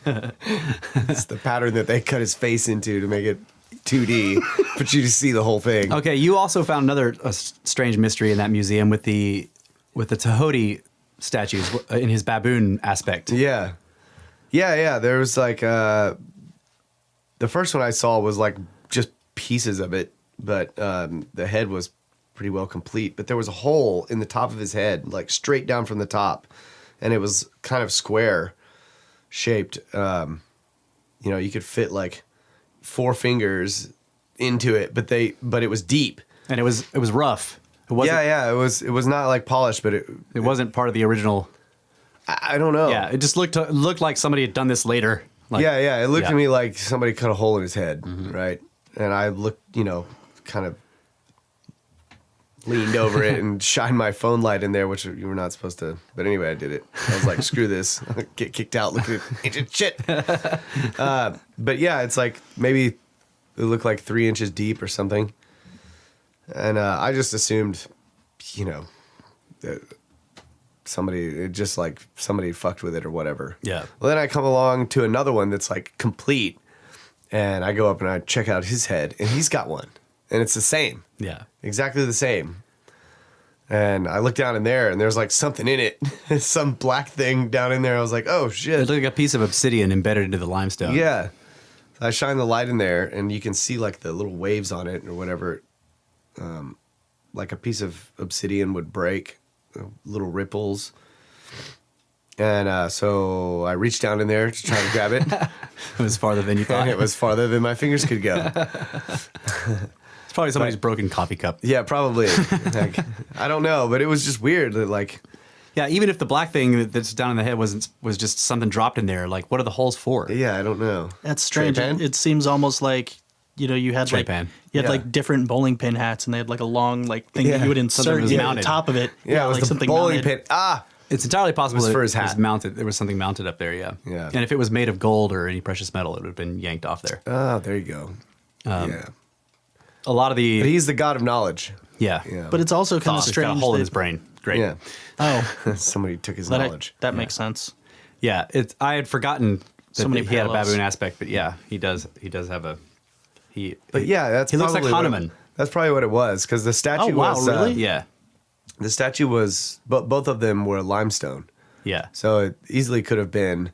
It's the pattern that they cut his face into to make it 2D, but you just see the whole thing. Okay, you also found another strange mystery in that museum with the Tahoti statues in his baboon aspect. Yeah. There was like the first one I saw was like just pieces of it, but the head was pretty well complete. But there was a hole in the top of his head, like straight down from the top, and it was kind of square shaped. You could fit like 4 fingers into it, but it was deep And it was rough. It wasn't, it was not like polished, but it wasn't part of the original. I don't know. Yeah, it just looked like somebody had done this later. Like, It looked to me like somebody cut a hole in his head, right? And I looked, kind of leaned over it and shined my phone light in there, which you were not supposed to. But anyway, I did it. I was like, screw this. Get kicked out. Look at ancient shit. But yeah, it's like maybe it looked like 3 inches deep or something. And I just assumed, that somebody fucked with it or whatever. Yeah. Well, then I come along to another one that's like complete, and I go up and I check out his head, and he's got one, and it's the same. Yeah. Exactly the same. And I look down in there, and there's like something in it, some black thing down in there. I was like, oh It shit. looked like a piece of obsidian embedded into the limestone. Yeah. I shine the light in there, and you can see like the little waves on it or whatever. Like a piece of obsidian would break, little ripples. And so I reached down in there to try to grab it. It was farther than you thought. And it was farther than my fingers could go. It's probably somebody's broken coffee cup. Yeah, probably. Like, I don't know, but it was just weird that like. Yeah, even if the black thing that's down in the head was just something dropped in there, like what are the holes for? Yeah, I don't know. That's strange. Tray pan? It seems almost like you had Tray like pan. you had Yeah. like different bowling pin hats, and they had like a long like thing that Yeah. you would Something insert was at the mounted. top of it. Yeah, it was like the something bowling mounted. pin. It's entirely possible It was that for his it was hat. mounted. There was something mounted up there, yeah. Yeah. And if it was made of gold or any precious metal, it would have been yanked off there. Oh, there you go. Yeah. A lot of But the he's the god of knowledge. yeah. Yeah. But it's also kind of He's got a strange. hole in that- his brain. Great. Yeah. Oh, Somebody took his that, knowledge. that makes sense. Yeah, I had forgotten that So many he had a parallels. baboon aspect, but yeah, he does have a But yeah, that's he looks like probably what Hanuman. That's probably what it was, because the statue Oh, wow, was really? Yeah. the statue was both of them were limestone, Yeah. so it easily could have been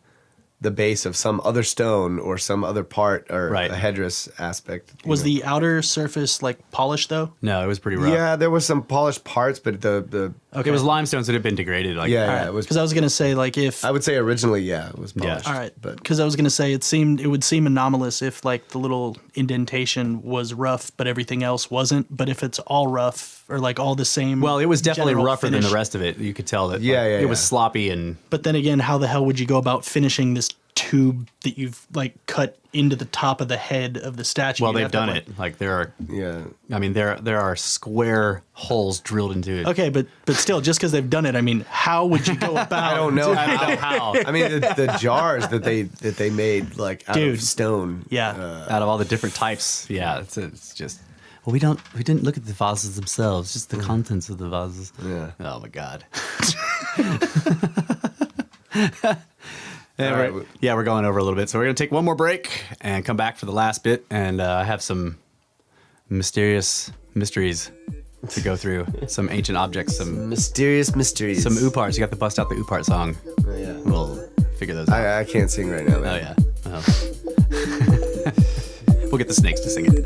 the base of some other stone or some other part or Right. a headdress aspect. Was the outer surface like polished though? No, it was pretty rough. Yeah, there was some polished parts, but the It was limestone, so it had been degraded. Like, yeah, it was. Because I was gonna say like if I would say originally, yeah, it was polished. all right, but because I was gonna say it would seem anomalous if like the little indentation was rough, but everything else wasn't. But if it's all rough or like all the same, Well, it was definitely general rougher than finish- the rest of it. You could tell that. Yeah, like, yeah, it was yeah. sloppy and But then again, how the hell would you go about finishing this tube that you've like cut into the top of the head of the statue? well, You'd they've have to have, done like- it. Like there are, yeah, I mean, there are square holes drilled into it. Okay, but still, just because they've done it, I mean, how would you go about? I don't know. I don't know how. I mean, the jars that they made like out Dude. of stone. Yeah. Out of all the different types, yeah, it's just. Well, we didn't look at the vases themselves, just the contents of the vases. Yeah. Oh my god. All right. Yeah, we're going over a little bit, so we're gonna take one more break and come back for the last bit, and I have some mysteries to go through, some ancient objects, some Mysterious mysteries. OOPArts. You got to bust out the OOPArt song. Oh, yeah. We'll figure those out. I can't sing right now, Oh man. yeah. We'll get the snakes to sing it.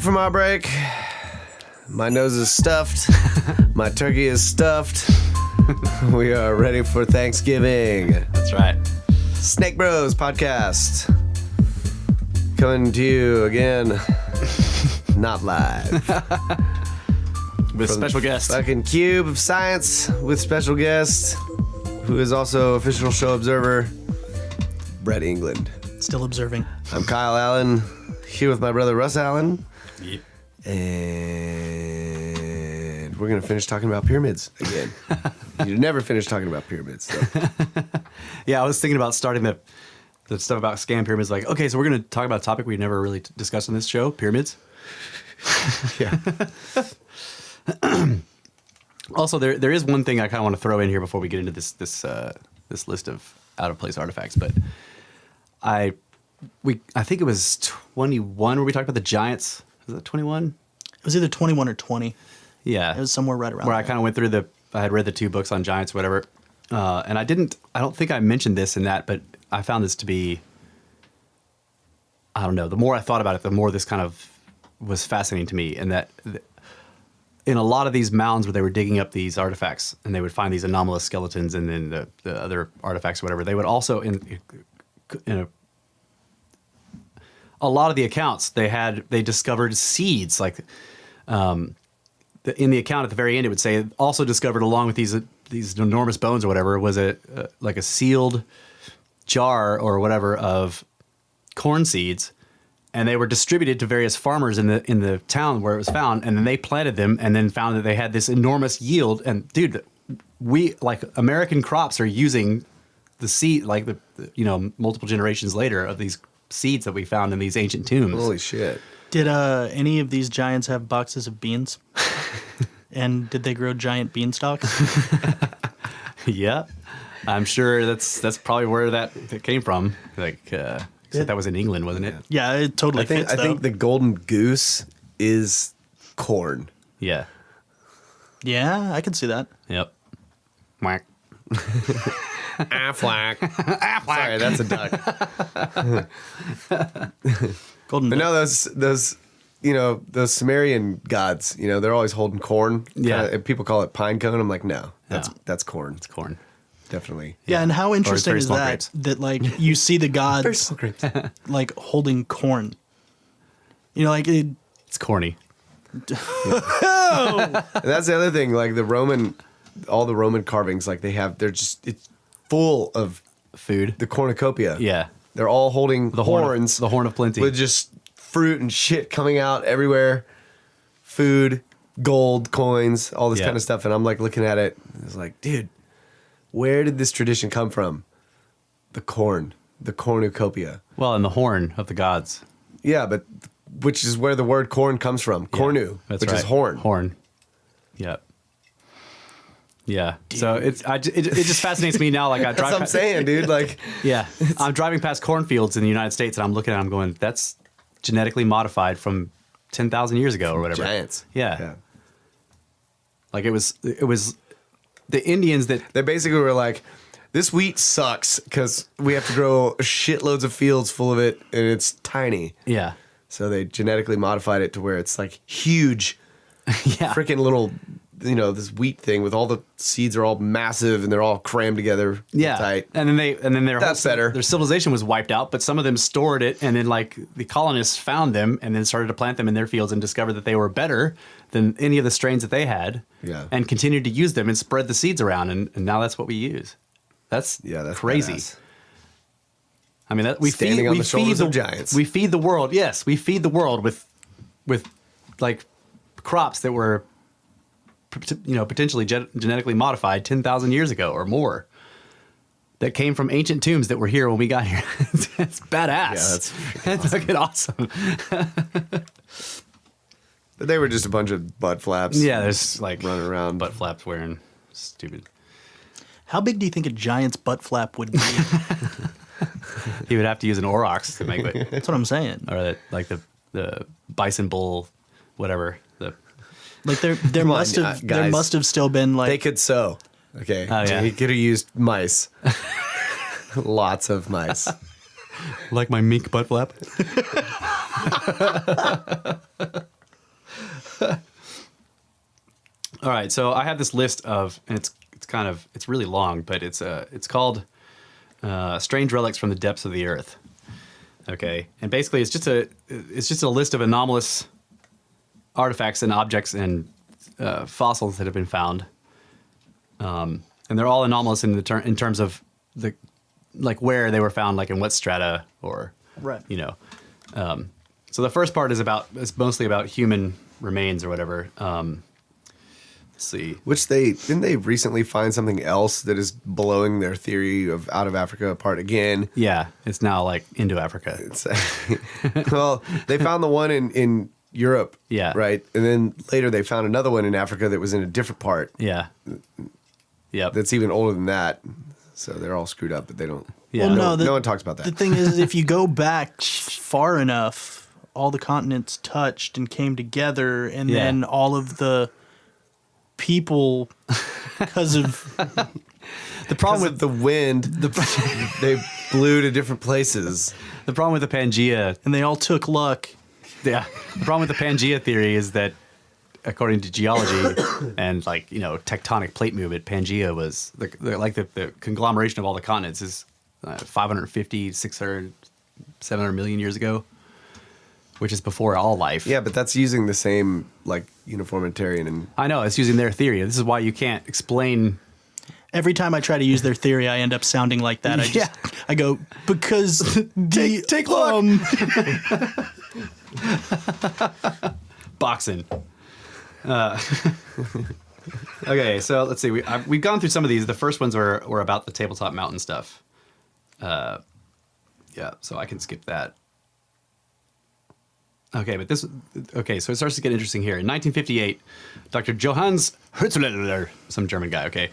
back from our break. My nose is stuffed. My turkey is stuffed. We are ready for Thanksgiving. That's right. Snake Bros podcast. Coming to you again. Not live. With special guest. Fucking Cube of Science with special guest, who is also official show observer, Brett England. Still observing. I'm Kyle Allen, here with my brother Russ Allen. Yep. And we're going to finish talking about pyramids again. You never finish talking about pyramids. So. Yeah, I was thinking about starting the stuff about ScanPyramids. Like, okay, so we're going to talk about a topic we never really discussed on this show, pyramids. Yeah. Also, there is one thing I kind of want to throw in here before we get into this list of out of place artifacts. But I think it was 21 where we talked about the giants. Was it 21? It was either 21 or 20. Yeah, It was somewhere right around where there. I kind of went through I had read the 2 books on giants, or whatever, and I don't think I mentioned this in that, but I found this to be, I don't know. The more I thought about it, the more this kind of was fascinating to me, and that in a lot of these mounds where they were digging up these artifacts and they would find these anomalous skeletons and then the other artifacts or whatever, they would also in a lot of the accounts they discovered seeds, like in the account at the very end it would say also discovered along with these enormous bones or whatever was like a sealed jar or whatever of corn seeds. And they were distributed to various farmers in the town where it was found, and then they planted them, and then found that they had this enormous yield. And dude, we like American crops are using the seed, like the multiple generations later of these seeds that we found in these ancient tombs. Holy shit. Did any of these giants have boxes of beans? And did they grow giant beanstalks? Yeah, I'm sure that's probably where that came from. Like, except that was in England, wasn't it? Yeah, it totally fits, I think the golden goose is corn. Yeah. Yeah, I can see that. Yep. Whack. Aflac. Sorry, that's a duck. Golden But no, those Sumerian gods, they're always holding corn. Yeah. And people call it pine cone. I'm like, no, that's corn. It's corn. Definitely. Yeah, and how interesting very is small that? grapes. That like you see the Very gods small grapes. like holding corn. Like It's corny. And that's the other thing. Like all the Roman carvings, like it's full of Food. the cornucopia. Yeah. They're all holding The horns. horn of plenty. With just fruit and shit coming out everywhere. Food, gold, coins, all this Yeah. kind of stuff. And I'm like looking at it. It's like, dude, where did this tradition come from? The cornucopia. Well, and the horn of the gods. Yeah, but which is where the word corn comes from. Cornu, That's which right. is horn. Horn. Yep. Yeah. So it just fascinates me now. Like I drive. That's what I'm saying, dude. Like, Yeah. I'm driving past cornfields in the United States, and I'm looking at them going, that's genetically modified from 10,000 years ago or whatever. giants. Yeah. Like it was the Indians that. They basically were like, this wheat sucks because we have to grow shitloads of fields full of it, and it's tiny. Yeah. So they genetically modified it to where it's like huge, Yeah. freaking little, this wheat thing with all the seeds are all massive and they're all crammed together. Yeah, Tight. and then That's better. Their civilization was wiped out, but some of them stored it, and then like the colonists found them and then started to plant them in their fields and discovered that they were better than any of the strains that they had. Yeah. and continued to use them and spread the seeds around, and now that's what we use. That's crazy. badass. I mean, that we Standing feed on we the shoulders feed of giants. We feed the world. Yes, we feed the world with like crops that were potentially genetically modified 10,000 years ago or more, that came from ancient tombs that were here when we got here. It's badass. Yeah, that's fucking awesome. But they were just a bunch of butt flaps. Yeah, there's like running around. butt flaps wearing stupid. how big do you think a giant's butt flap would be? He would have to use an aurochs to make it, That's what I'm saying. or like the bison bull, whatever. Like there Come on, must have there guys. must have still been like They could sew. Okay. Oh, yeah. He could have used mice. Lots of mice. Like my mink butt flap. All right, so I have this list of, and it's really long, but it's called Strange Relics from the Depths of the Earth. Okay, and basically it's just a list of anomalous artifacts and objects and fossils that have been found, and they're all anomalous in terms of the where they were found, like in what strata or Right. So the first part is mostly about human remains or whatever. Let's see. Which didn't they recently find something else that is blowing their theory of out of Africa apart again? Yeah, it's now like into Africa. Well, they found the one in Europe. Yeah. Right. And then later they found another one in Africa that was in a different part. Yeah. Yep. That's even older than that. So they're all screwed up, but they don't. Yeah. Well, No one talks about that. The thing is, if you go back far enough, all the continents touched and came together, and then all of the people, because of the problem with the wind, they blew to different places. The problem with the Pangea, and they all took luck. Yeah. The problem with the Pangea theory is that, according to geology and tectonic plate movement, Pangea was the conglomeration of all the continents is 550, 600, 700 million years ago, which is before all life. Yeah, but that's using the same uniformitarian and I know, it's using their theory. This is why you can't explain. Every time I try to use their theory, I end up sounding like that. I go, because take look. Boxing. Okay, so let's see. We've gone through some of these. The first ones were about the tabletop mountain stuff. Yeah, so I can skip that. Okay, so it starts to get interesting here. In 1958, Dr. Johannes Hützler, some German guy, okay,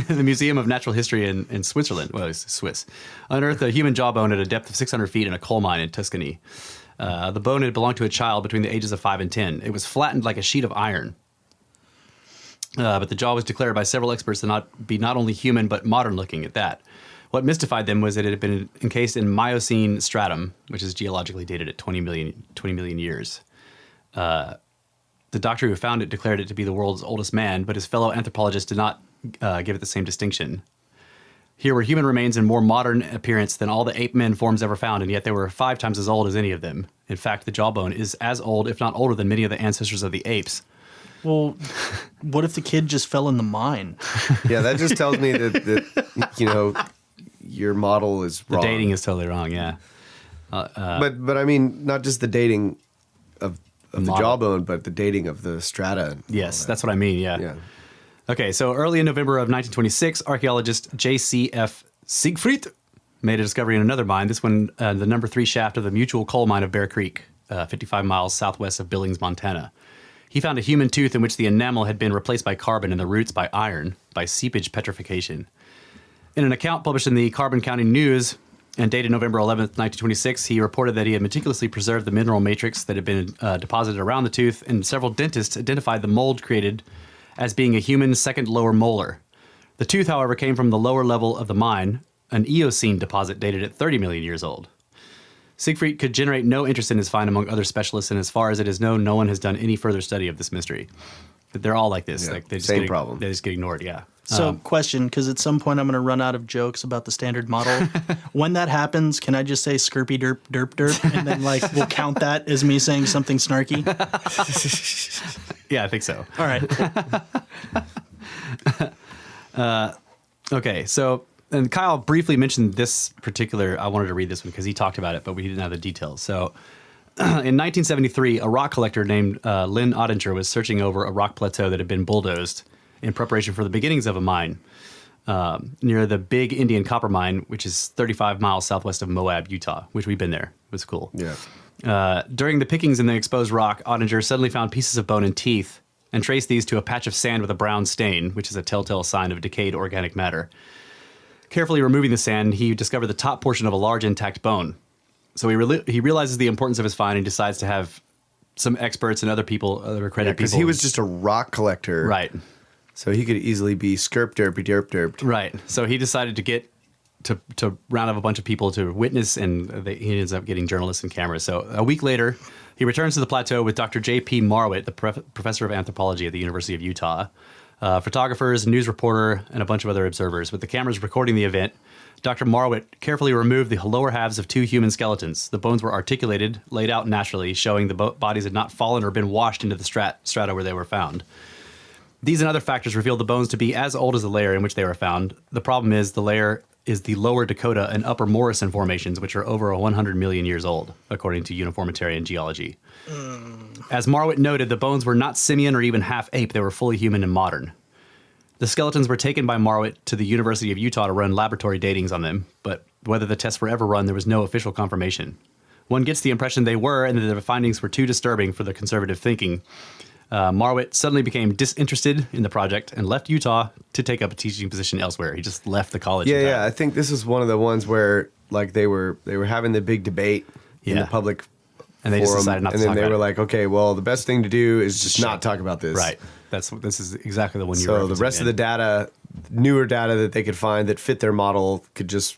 the Museum of Natural History in Switzerland, well, it's Swiss, unearthed a human jawbone at a depth of 600 feet in a coal mine in Tuscany. The bone had belonged to a child between the ages of 5 and 10. It was flattened like a sheet of iron. But the jaw was declared by several experts to be not only human, but modern looking at that. What mystified them was that it had been encased in Miocene stratum, which is geologically dated at 20 million years. The doctor who found it declared it to be the world's oldest man, but his fellow anthropologists did not give it the same distinction. Here were human remains in more modern appearance than all the ape men forms ever found, and yet they were 5 times as old as any of them. In fact, the jawbone is as old, if not older, than many of the ancestors of the apes. Well, what if the kid just fell in the mine? Yeah, that just tells me that your model is wrong. The dating is totally wrong, yeah. But I mean, not just the dating of the jawbone, but the dating of the strata. Yes, that's what I mean, Yeah. Okay, so early in November of 1926, archaeologist J.C.F. Siegfried made a discovery in another mine, this one the number 3 shaft of the Mutual Coal Mine of Bear Creek, 55 miles southwest of Billings, Montana. He found a human tooth in which the enamel had been replaced by carbon and the roots by iron, by seepage petrification. In an account published in the Carbon County News and dated November 11th, 1926, he reported that he had meticulously preserved the mineral matrix that had been deposited around the tooth, and several dentists identified the mold created as being a human second lower molar. The tooth, however, came from the lower level of the mine, an Eocene deposit dated at 30 million years old. Siegfried could generate no interest in his find among other specialists, and as far as it is known, no one has done any further study of this mystery. But they're all like this. Yeah, like they just same problem. They just get ignored, yeah. So, question, because at some point I'm going to run out of jokes about the standard model. When that happens, can I just say Skerpy derp derp derp, and then we'll count that as me saying something snarky? Yeah, I think so. All right. Okay, so, and Kyle briefly mentioned this particular, I wanted to read this one because he talked about it, but we didn't have the details. So, in 1973, a rock collector named Lynn Ottinger was searching over a rock plateau that had been bulldozed in preparation for the beginnings of a mine near the Big Indian Copper Mine, which is 35 miles southwest of Moab, Utah, which we've been there. It was cool. Yeah. During the pickings in the exposed rock, Ottinger suddenly found pieces of bone and teeth and traced these to a patch of sand with a brown stain, which is a telltale sign of decayed organic matter. Carefully removing the sand, he discovered the top portion of a large intact bone. So he realizes the importance of his find and decides to have some experts and other accredited people. Because he was just a rock collector. Right. So he could easily be Skerptards. Right. So he decided to get to round up a bunch of people to witness, and he ends up getting journalists and cameras. So a week later, he returns to the plateau with Dr. J.P. Marwitt, the professor of anthropology at the University of Utah, photographers, news reporter, and a bunch of other observers. With the cameras recording the event, Dr. Marwitt carefully removed the lower halves of 2 human skeletons. The bones were articulated, laid out naturally, showing the bodies had not fallen or been washed into the strata where they were found. These and other factors revealed the bones to be as old as the layer in which they were found. The problem is the layer is the Lower Dakota and Upper Morrison formations, which are over 100 million years old, according to uniformitarian geology. As Marwitt noted, the bones were not simian or even half ape. They were fully human and modern. The skeletons were taken by Marwitt to the University of Utah to run laboratory datings on them, but whether the tests were ever run, there was no official confirmation. One gets the impression they were, and that the findings were too disturbing for the conservative thinking. Marwitt suddenly became disinterested in the project and left Utah to take up a teaching position elsewhere. He just left the college. Yeah. I think this is one of the ones where like they were having the big debate in the public and they forum, just decided not to and then talk they about were it. like, okay, well, the best thing to do is just not talk about this. Right. This is exactly the one you were So the rest of the data, newer data that they could find that fit their model could just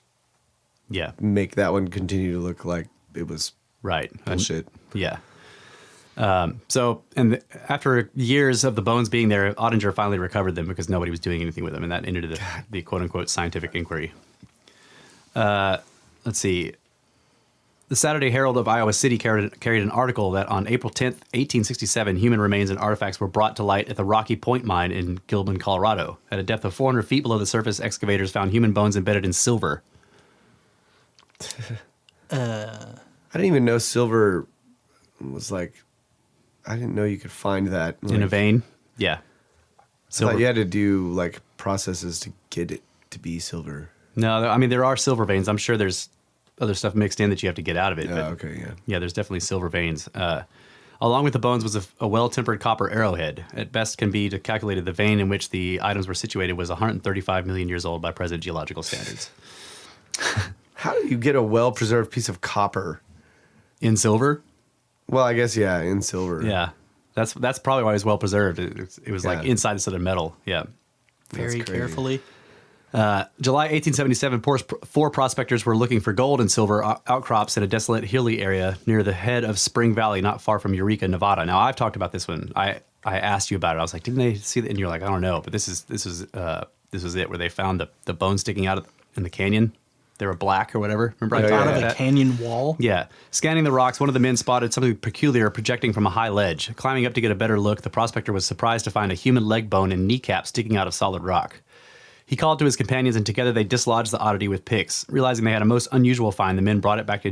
make that one continue to look like it was bullshit. After years of the bones being there, Ottinger finally recovered them because nobody was doing anything with them, and that ended the quote-unquote scientific inquiry. Let's see. The Saturday Herald of Iowa City carried an article that on April 10th, 1867, human remains and artifacts were brought to light at the Rocky Point mine in Gilman, Colorado. At a depth of 400 feet below the surface, excavators found human bones embedded in silver. I didn't even know silver was like... I didn't know you could find that. In a vein? Yeah. Silver. I thought you had to do like processes to get it to be silver. No, I mean, there are silver veins. I'm sure there's other stuff mixed in that you have to get out of it. Yeah, there's definitely silver veins. Along with the bones was a well-tempered copper arrowhead. At best can be calculated the vein in which the items were situated was 135 million years old by present geological standards. How do you get a well-preserved piece of copper? In silver? Well, I guess, in silver. Yeah. That's probably why it was well-preserved. It was like inside the southern metal. Yeah. Very carefully. July 1877, 4 prospectors were looking for gold and silver outcrops in a desolate hilly area near the head of Spring Valley, not far from Eureka, Nevada. Now, I've talked about this one. I asked you about it. I was like, didn't they see that? And you're like, I don't know. But this was it, where they found the bones sticking out in the canyon. They were black or whatever. Remember I talked about that? Out of a canyon wall? Yeah. Scanning the rocks, one of the men spotted something peculiar projecting from a high ledge. Climbing up to get a better look, the prospector was surprised to find a human leg bone and kneecap sticking out of solid rock. He called to his companions, and together they dislodged the oddity with picks. Realizing they had a most unusual find, the men brought it back to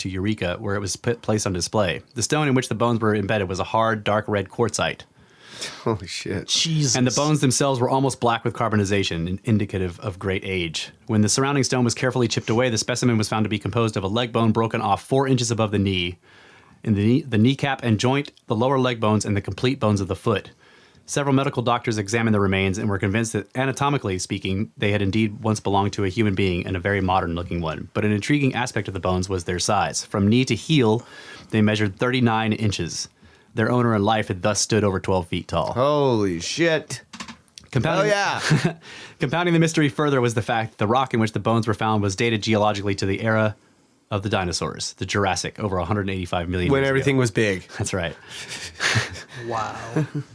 Eureka, where it was placed on display. The stone in which the bones were embedded was a hard, dark red quartzite. Holy shit. Jesus. And the bones themselves were almost black with carbonization, indicative of great age. When the surrounding stone was carefully chipped away, the specimen was found to be composed of a leg bone broken off 4 inches above the knee, in the kneecap and joint, the lower leg bones, and the complete bones of the foot. Several medical doctors examined the remains and were convinced that, anatomically speaking, they had indeed once belonged to a human being, and a very modern-looking one. But an intriguing aspect of the bones was their size. From knee to heel, they measured 39 inches. Their owner in life had thus stood over 12 feet tall. Holy shit. Compounding the mystery further was the fact the rock in which the bones were found was dated geologically to the era of the dinosaurs, the Jurassic, over 185 million years when everything ago. was big. That's right. Wow.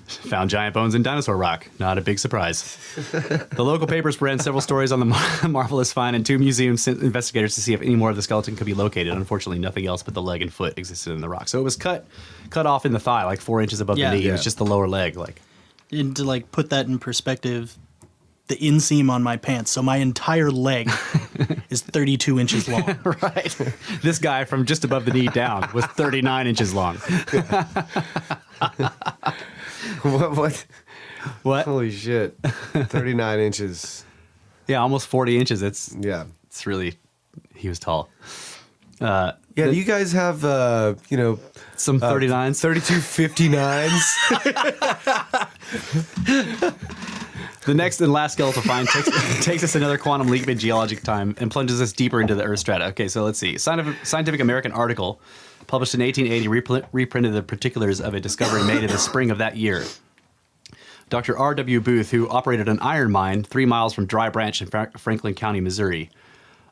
Found giant bones in dinosaur rock. Not a big surprise. The local papers ran several stories on the marvelous find, and 2 museums sent investigators to see if any more of the skeleton could be located. Unfortunately, nothing else but the leg and foot existed in the rock. So it was cut off in the thigh, like 4 inches above the knee. It was just the lower leg. And to put that in perspective, the inseam on my pants, so my entire leg is 32 inches long. Right. This guy from just above the knee down was 39 inches long. What? Holy shit. 39 inches. Yeah, almost 40 inches. It's really, he was tall. Do you guys have, some 39s? 3259s? The next and last skeletal find takes us another quantum leap in geologic time and plunges us deeper into the Earth strata. Okay, so let's see. Scientific American article published in 1880 reprinted the particulars of a discovery made in the spring of that year. Dr. R.W. Booth, who operated an iron mine 3 miles from Dry Branch in Franklin County, Missouri,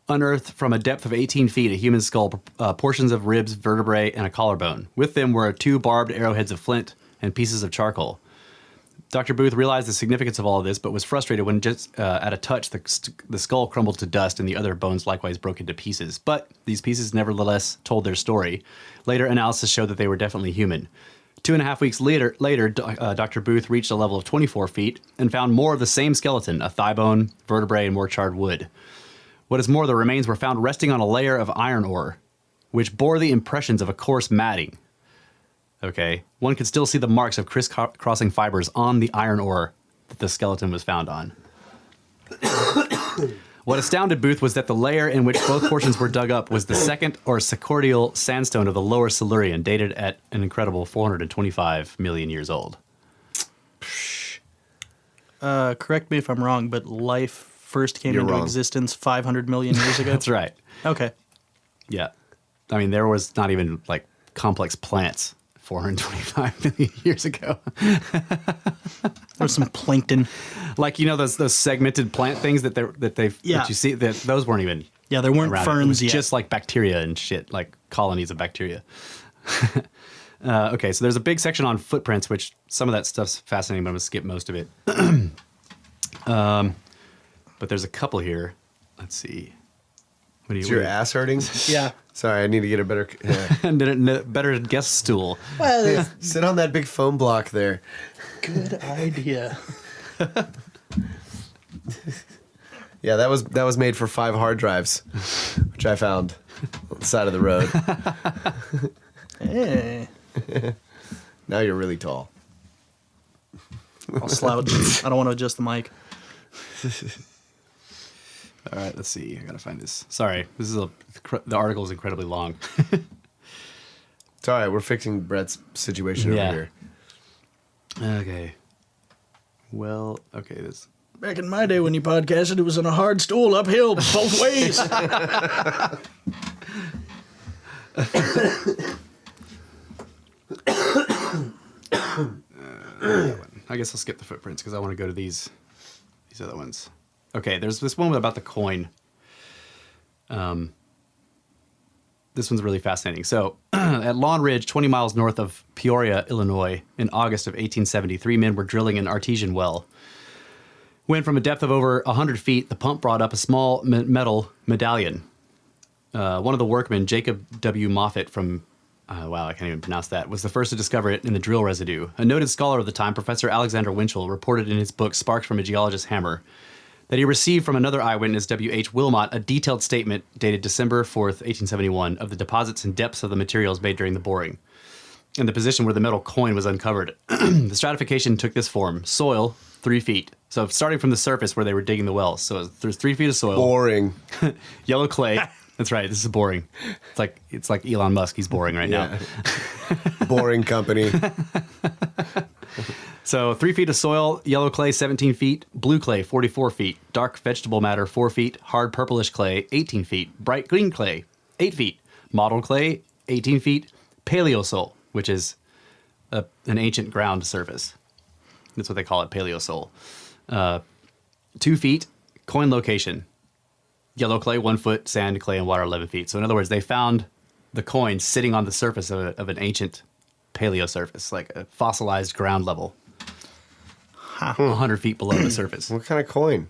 unearthed from a depth of 18 feet a human skull, portions of ribs, vertebrae, and a collarbone. With them were 2 barbed arrowheads of flint and pieces of charcoal. Dr. Booth realized the significance of all of this, but was frustrated when just at a touch the skull crumbled to dust and the other bones likewise broke into pieces. But these pieces nevertheless told their story. Later analysis showed that they were definitely human. 2.5 weeks later, Dr. Booth reached a level of 24 feet and found more of the same skeleton, a thigh bone, vertebrae, and more charred wood. What is more, the remains were found resting on a layer of iron ore, which bore the impressions of a coarse matting. Okay, one could still see the marks of crisscrossing fibers on the iron ore that the skeleton was found on. What astounded Booth was that the layer in which both portions were dug up was the second or sequoial sandstone of the Lower Silurian, dated at an incredible 425 million years old. Correct me if I'm wrong, but life first came into existence 500 million years ago? That's right. Okay. Yeah. I mean, there was not even like complex plants 425 million years ago. There's some plankton. Like, you know, those segmented plant things that you see, that those weren't even there weren't around. ferns It was yet. just like bacteria and shit, like colonies of bacteria. Okay, so there's a big section on footprints, which some of that stuff's fascinating, but I'm going to skip most of it. But there's a couple here. Let's see. Is your ass hurting? Yeah. Sorry, I need to get a better better guest stool. Well, sit on that big foam block there. good idea. Yeah, that was made for 5 hard drives, which I found on the side of the road. Hey. Now you're really tall. I'll slouch. I don't want to adjust the mic. All right, let's see. I gotta find this. Sorry, the article is incredibly long. It's all right. We're fixing Brett's situation over here. Okay. Well, okay. This. Back in my day when you podcasted, it was on a hard stool uphill both ways. I guess I'll skip the footprints because I want to go to these other ones. Okay, there's this one about the coin. This one's really fascinating. So, at Lawn Ridge, 20 miles north of Peoria, Illinois, in August of 1870, 3 men were drilling an artesian well. When from a depth of over 100 feet, the pump brought up a small metal medallion. One of the workmen, Jacob W. Moffett from, I can't even pronounce that, was the first to discover it in the drill residue. A noted scholar of the time, Professor Alexander Winchell, reported in his book Sparks from a Geologist's Hammer that he received from another eyewitness, W.H. Wilmot, a detailed statement dated December 4th, 1871, of the deposits and depths of the materials made during the boring, and the position where the metal coin was uncovered. The stratification took this form: soil, 3 feet. So starting from the surface where they were digging the wells. So there's 3 feet of soil. Boring. Yellow clay. That's right. This is boring. It's like Elon Musk. He's boring right now. Boring company. So 3 feet of soil, yellow clay 17 feet, blue clay 44 feet, dark vegetable matter 4 feet, hard purplish clay 18 feet, bright green clay 8 feet, mottled clay 18 feet, paleosol, which is an ancient ground surface. That's what they call it, paleosol. 2 feet, coin location. Yellow clay 1 foot, sand, clay, and water 11 feet. So in other words, they found the coin sitting on the surface of an ancient paleo surface, like a fossilized ground level. 100 feet below the surface. What kind of coin?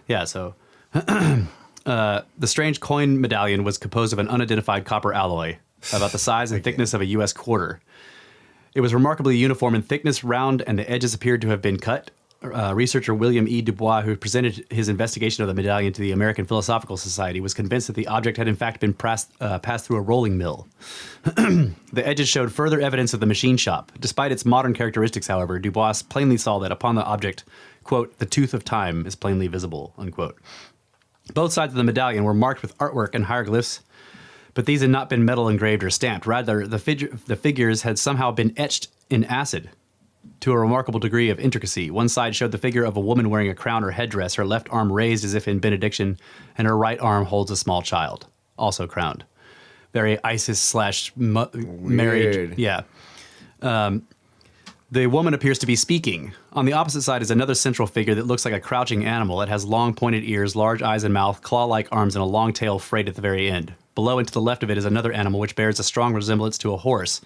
Yeah, so the strange coin medallion was composed of an unidentified copper alloy, about the size and thickness of a U.S. quarter. It was remarkably uniform in thickness, round, and the edges appeared to have been cut. Researcher William E. Dubois, who presented his investigation of the medallion to the American Philosophical Society, was convinced that the object had in fact been passed through a rolling mill. The edges showed further evidence of the machine shop. Despite its modern characteristics, however, Dubois plainly saw that upon the object, quote, "the tooth of time is plainly visible," unquote. Both sides of the medallion were marked with artwork and hieroglyphs, but these had not been metal engraved or stamped. Rather, the figures had somehow been etched in acid to a remarkable degree of intricacy. One side showed the figure of a woman wearing a crown or headdress, her left arm raised as if in benediction, and her right arm holds a small child, also crowned. Very ISIS / marriage. Yeah. The woman appears to be speaking. On the opposite side is another central figure that looks like a crouching animal. It has long pointed ears, large eyes and mouth, claw-like arms, and a long tail frayed at the very end. Below and to the left of it is another animal which bears a strong resemblance to a horse.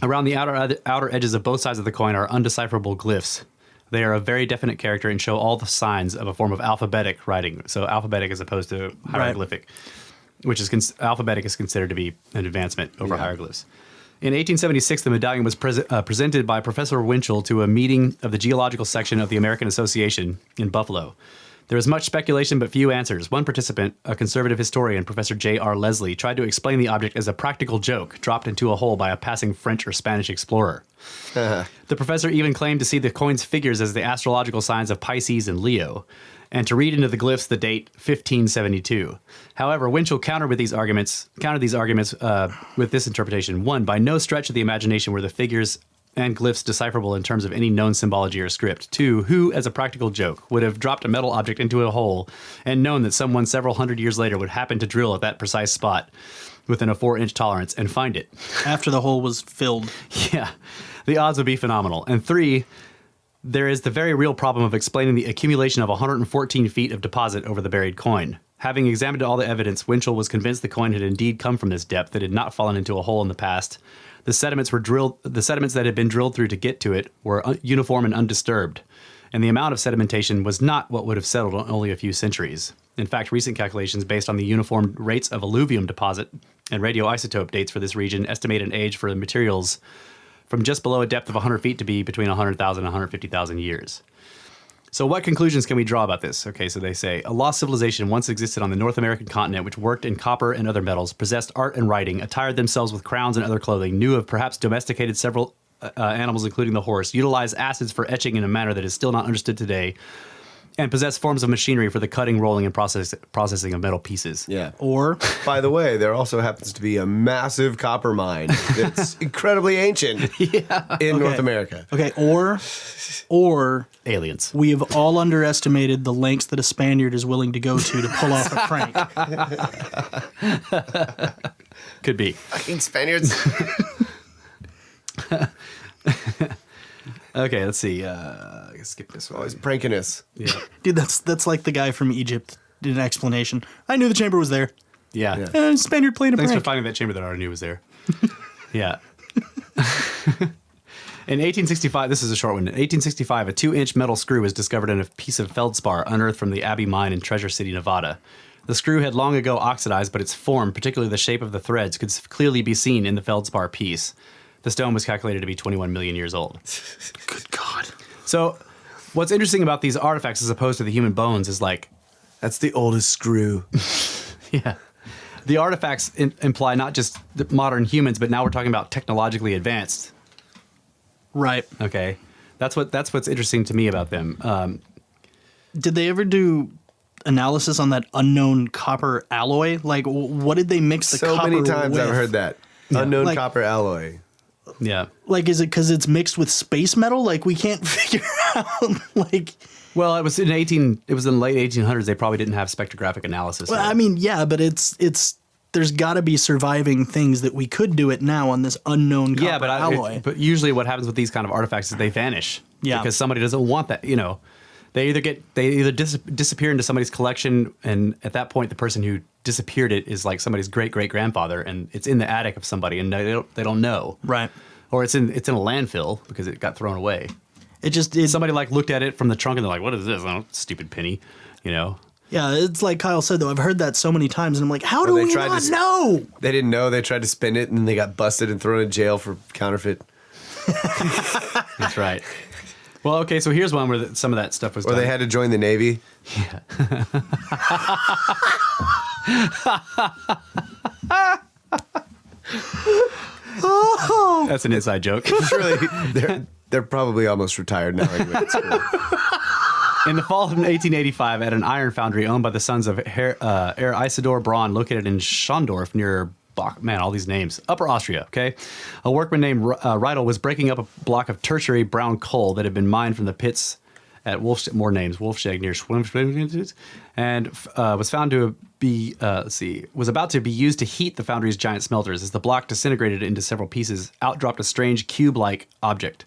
Around the outer edges of both sides of the coin are undecipherable glyphs. They are a very definite character and show all the signs of a form of alphabetic writing. So alphabetic as opposed to hieroglyphic, which is alphabetic is considered to be an advancement over hieroglyphs. In 1876, the medallion was presented by Professor Winchell to a meeting of the Geological Section of the American Association in Buffalo. There was much speculation but few answers. One participant, a conservative historian, Professor J.R. Leslie, tried to explain the object as a practical joke dropped into a hole by a passing French or Spanish explorer. The professor even claimed to see the coin's figures as the astrological signs of Pisces and Leo, and to read into the glyphs the date 1572. However, Winchell countered these arguments with this interpretation. One, by no stretch of the imagination were the figures and glyphs decipherable in terms of any known symbology or script. Two, who, as a practical joke, would have dropped a metal object into a hole and known that someone several hundred years later would happen to drill at that precise spot within a 4-inch tolerance and find it? After the hole was filled. Yeah, the odds would be phenomenal. And three, there is the very real problem of explaining the accumulation of 114 feet of deposit over the buried coin. Having examined all the evidence, Winchell was convinced the coin had indeed come from this depth, that it had not fallen into a hole in the past. The sediments that had been drilled through to get to it were uniform and undisturbed, and the amount of sedimentation was not what would have settled on only a few centuries. In fact, recent calculations based on the uniform rates of alluvium deposit and radioisotope dates for this region estimate an age for the materials from just below a depth of 100 feet to be between 100,000 and 150,000 years. So what conclusions can we draw about this? Okay, so they say, a lost civilization once existed on the North American continent which worked in copper and other metals, possessed art and writing, attired themselves with crowns and other clothing, knew of perhaps domesticated several animals including the horse, utilized acids for etching in a manner that is still not understood today, and possessed forms of machinery for the cutting, rolling, and processing of metal pieces. Yeah. Or, by the way, there also happens to be a massive copper mine that's incredibly ancient in North America. Okay, or aliens. We have all underestimated the lengths that a Spaniard is willing to go to pull off a prank. Could be. Fucking Spaniards. Okay, let's see. Skip this one. Always pranking us. Yeah. Dude, that's like the guy from Egypt did an explanation. I knew the chamber was there. Yeah. Spaniard playing a Thanks prank. for finding that chamber that I already knew was there. Yeah. In 1865, this is a short one. In 1865, a 2-inch metal screw was discovered in a piece of feldspar unearthed from the Abbey Mine in Treasure City, Nevada. The screw had long ago oxidized, but its form, particularly the shape of the threads, could clearly be seen in the feldspar piece. The stone was calculated to be 21 million years old. Good God. So what's interesting about these artifacts as opposed to the human bones is like... That's the oldest screw. Yeah. The artifacts imply not just the modern humans, but now we're talking about technologically advanced. Right. Okay. That's what's interesting to me about them. Did they ever do analysis on that unknown copper alloy? Like, what did they mix the so copper many times with? I've heard that. Unknown copper alloy. Yeah. Like, is it because it's mixed with space metal? Like, we can't figure out, like... Well, it was in the late 1800s. They probably didn't have spectrographic analysis. Well, I mean, yeah, but it's there's got to be surviving things that we could do it now on this unknown copper alloy. But usually what happens with these kind of artifacts is they vanish. Yeah. Because somebody doesn't want that, you know. They either disappear into somebody's collection, and at that point the person who disappeared it is like somebody's great-great-grandfather, and it's in the attic of somebody, and they don't know. Right. Or it's in a landfill because it got thrown away. Somebody like looked at it from the trunk and they're like, "What is this? Oh, stupid penny," you know. Yeah, it's like Kyle said though. I've heard that so many times, and I'm like, how do we not know? They didn't know. They tried to spend it, and then they got busted and thrown in jail for counterfeit. That's right. Well, okay, so here's one where some of that stuff was done. Or they had to join the Navy. Yeah. That's an inside joke. Surely they're probably almost retired now. Anyway. In the fall of 1885, at an iron foundry owned by the sons of Herr Isidor Braun, located in Schondorf near all these names. Upper Austria, okay? A workman named Riedel was breaking up a block of tertiary brown coal that had been mined from the pits at Wolfshag near Schwimschwimschwimsch, and was found to was about to be used to heat the foundry's giant smelters. As the block disintegrated into several pieces, out dropped a strange cube-like object.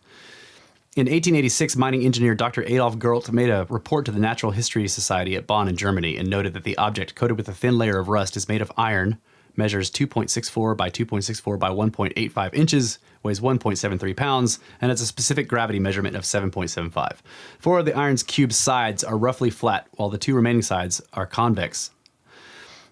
In 1886, mining engineer Dr. Adolf Gerlt made a report to the Natural History Society at Bonn in Germany and noted that the object, coated with a thin layer of rust, is made of iron, measures 2.64 by 2.64 by 1.85 inches, weighs 1.73 pounds, and has a specific gravity measurement of 7.75. 4 of the iron's cube sides are roughly flat, while the 2 remaining sides are convex.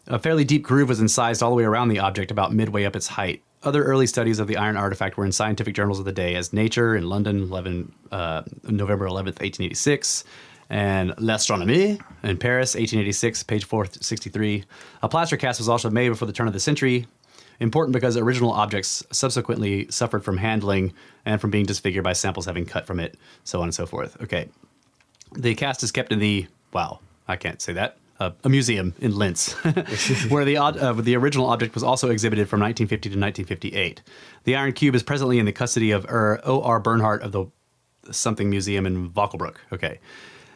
A fairly deep groove was incised all the way around the object, about midway up its height. Other early studies of the iron artifact were in scientific journals of the day, as Nature in London, November 11th, 1886, and L'Astronomie in Paris, 1886, page 463. A plaster cast was also made before the turn of the century, important because original objects subsequently suffered from handling and from being disfigured by samples having cut from it, so on and so forth. Okay. The cast is kept in the, wow, I can't say that, a museum in Linz, where the original object was also exhibited from 1950 to 1958. The iron cube is presently in the custody of O.R. Bernhardt of the something museum in Wackelbruck. Okay.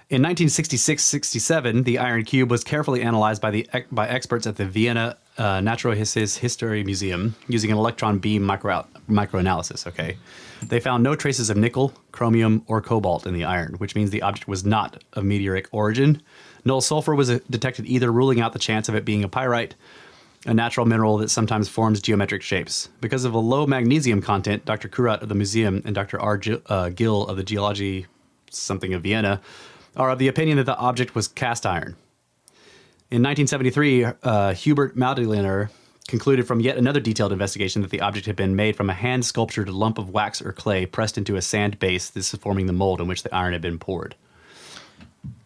In 1966-67, the iron cube was carefully analyzed by experts at the Vienna Natural History Museum using an electron beam microanalysis. Okay. They found no traces of nickel, chromium, or cobalt in the iron, which means the object was not of meteoric origin. Null sulfur was detected, either ruling out the chance of it being a pyrite, a natural mineral that sometimes forms geometric shapes. Because of a low magnesium content, Dr. Kurat of the museum and Dr. R. Gill of the Geology something of Vienna are of the opinion that the object was cast iron. In 1973, Hubert Maudliner concluded from yet another detailed investigation that the object had been made from a hand-sculptured lump of wax or clay pressed into a sand base, this is forming the mold in which the iron had been poured.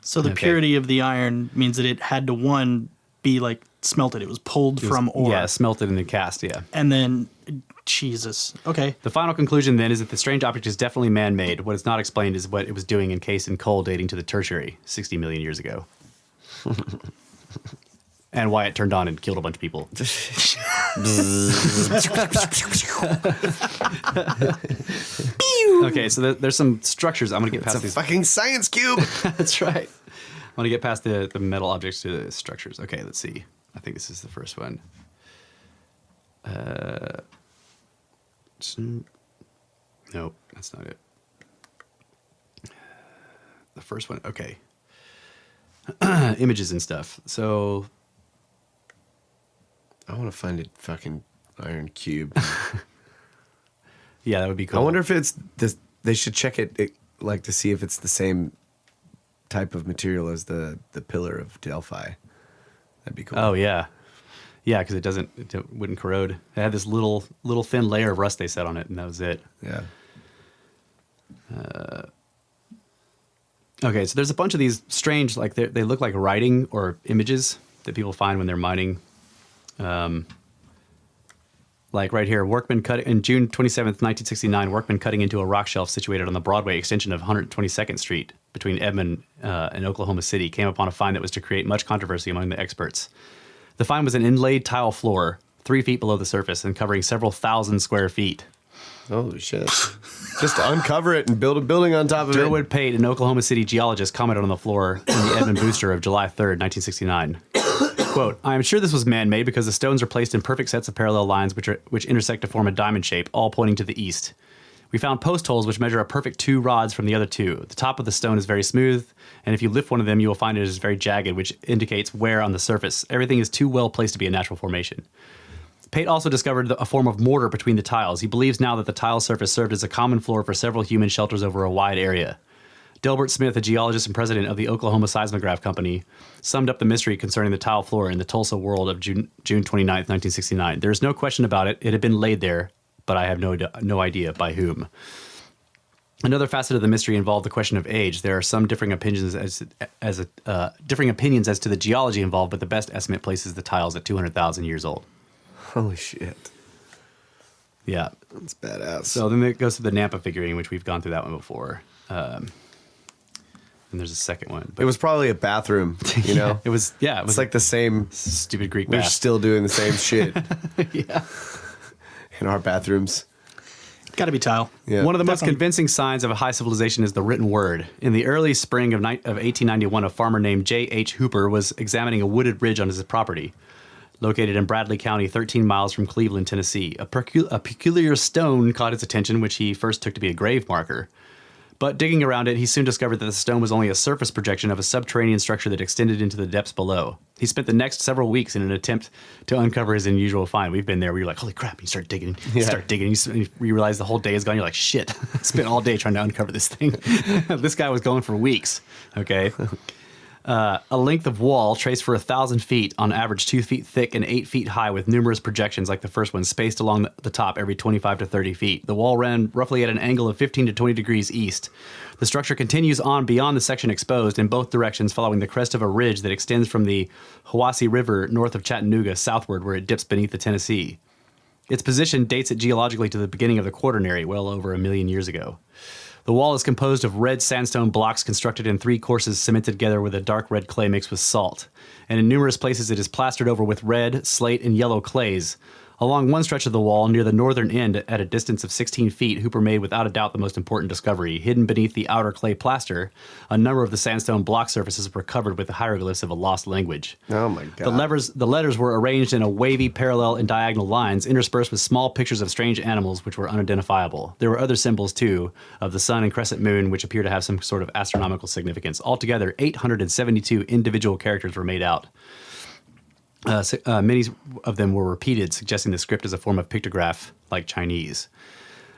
So the purity of the iron means that it had to, one, be like smelted. It was pulled from ore. Yeah, smelted in the cast, yeah. And then, Jesus. Okay. The final conclusion then is that the strange object is definitely man-made. What is not explained is what it was doing encased in coal dating to the Tertiary, 60 million years ago. And why it turned on and killed a bunch of people. Okay, so there's some structures. I'm going to get past these. It's a fucking science cube. That's right. I want to get past the metal objects to the structures. Okay, let's see. I think this is the first one. Nope, that's not it. The first one, okay. Images and stuff. So I want to find a fucking iron cube. Yeah, that would be cool. I wonder if it's this. They should check it like to see if it's the same type of material as the pillar of Delphi. That'd be cool. Oh yeah, yeah, because it wouldn't corrode. It had this little thin layer of rust they set on it, and that was it. Yeah. Okay, so there's a bunch of these strange, like they look like writing or images that people find when they're mining. Like right here, workmen cutting in June 27th, 1969, workmen cutting into a rock shelf situated on the Broadway extension of 122nd Street between Edmond and Oklahoma City came upon a find that was to create much controversy among the experts. The find was an inlaid tile floor, 3 feet below the surface and covering several thousand square feet. Holy shit. Just uncover it and build a building on top of Durwood it. Pate, an Oklahoma City geologist, commented on the floor in the Edmund Booster of July 3rd, 1969. Quote, I am sure this was man-made because the stones are placed in perfect sets of parallel lines which intersect to form a diamond shape, all pointing to the east. We found post holes which measure a perfect 2 rods from the other 2. The top of the stone is very smooth, and if you lift one of them, you will find it is very jagged, which indicates wear on the surface. Everything is too well placed to be a natural formation. Pate also discovered a form of mortar between the tiles. He believes now that the tile surface served as a common floor for several human shelters over a wide area. Delbert Smith, a geologist and president of the Oklahoma Seismograph Company, summed up the mystery concerning the tile floor in the Tulsa World of June 29, 1969. There is no question about it. It had been laid there, but I have no idea by whom. Another facet of the mystery involved the question of age. There are some differing opinions as to the geology involved, but the best estimate places the tiles at 200,000 years old. Holy shit. Yeah. That's badass. So then it goes to the Nampa figurine, which we've gone through that one before. And there's a second one. But it was probably a bathroom, you know? It was It's like the same. Stupid Greek We're bath. still doing the same shit Yeah. in our bathrooms. Got to be tile. Yeah. One of the most Definitely. convincing signs of a high civilization is the written word. In the early spring of 1891, a farmer named J.H. Hooper was examining a wooded ridge on his property, located in Bradley County, 13 miles from Cleveland, Tennessee. A peculiar stone caught his attention, which he first took to be a grave marker. But digging around it, he soon discovered that the stone was only a surface projection of a subterranean structure that extended into the depths below. He spent the next several weeks in an attempt to uncover his unusual find. We've been there where you're like, holy crap, you start digging, you realize the whole day is gone. You're like, shit, I spent all day trying to uncover this thing. This guy was going for weeks, okay? A length of wall traced for 1,000 feet, on average 2 feet thick and 8 feet high, with numerous projections like the first one, spaced along the top every 25 to 30 feet. The wall ran roughly at an angle of 15 to 20 degrees east. The structure continues on beyond the section exposed in both directions, following the crest of a ridge that extends from the Hiwassee River north of Chattanooga southward, where it dips beneath the Tennessee. Its position dates it geologically to the beginning of the Quaternary, well over 1 million years ago. The wall is composed of red sandstone blocks constructed in 3 courses cemented together with a dark red clay mixed with salt. And in numerous places it is plastered over with red, slate, and yellow clays. Along one stretch of the wall, near the northern end, at a distance of 16 feet, Hooper made without a doubt the most important discovery. Hidden beneath the outer clay plaster, a number of the sandstone block surfaces were covered with the hieroglyphs of a lost language. Oh my God. The letters were arranged in a wavy, parallel, and diagonal lines, interspersed with small pictures of strange animals which were unidentifiable. There were other symbols, too, of the sun and crescent moon, which appear to have some sort of astronomical significance. Altogether, 872 individual characters were made out. Many of them were repeated, suggesting the script is a form of pictograph like Chinese.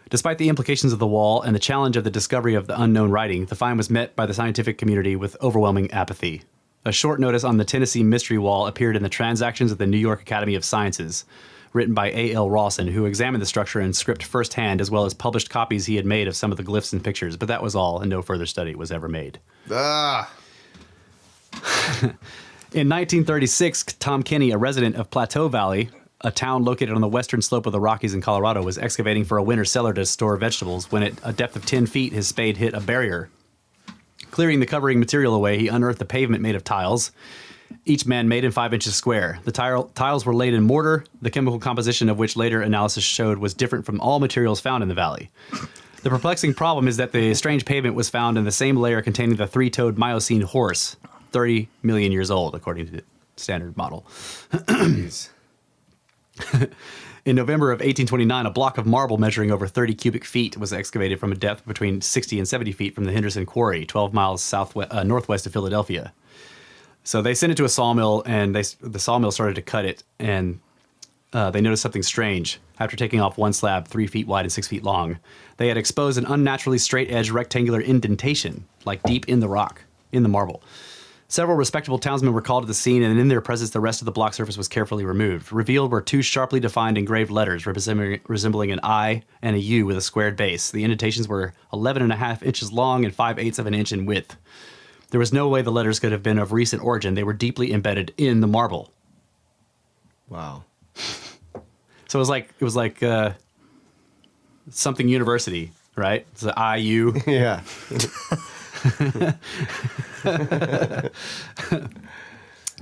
Despite the implications of the wall and the challenge of the discovery of the unknown writing, the find was met by the scientific community with overwhelming apathy. A short notice on the Tennessee Mystery Wall appeared in the Transactions of the New York Academy of Sciences, written by A.L. Rawson, who examined the structure and script firsthand, as well as published copies he had made of some of the glyphs and pictures, but that was all, and no further study was ever made. In 1936, Tom Kenny, a resident of Plateau Valley, a town located on the western slope of the Rockies in Colorado, was excavating for a winter cellar to store vegetables when at a depth of 10 feet, his spade hit a barrier. Clearing the covering material away, he unearthed a pavement made of tiles, each man made in 5 inches square. The tiles were laid in mortar, the chemical composition of which later analysis showed was different from all materials found in the valley. The perplexing problem is that the strange pavement was found in the same layer containing the 3-toed Miocene horse, 30 million years old, according to the standard model. In November of 1829, a block of marble measuring over 30 cubic feet was excavated from a depth between 60 and 70 feet from the Henderson Quarry, 12 miles northwest of Philadelphia. So they sent it to a sawmill, and the sawmill started to cut it, and they noticed something strange. After taking off one slab 3 feet wide and 6 feet long, they had exposed an unnaturally straight-edged rectangular indentation, like deep in the rock, in the marble. Several respectable townsmen were called to the scene, and in their presence, the rest of the block surface was carefully removed. Revealed were 2 sharply defined engraved letters resembling an I and a U with a squared base. The indentations were 11.5 inches long and 5/8 of an inch in width. There was no way the letters could have been of recent origin. They were deeply embedded in the marble. Wow. So it was like something university, right? It's the IU. Yeah.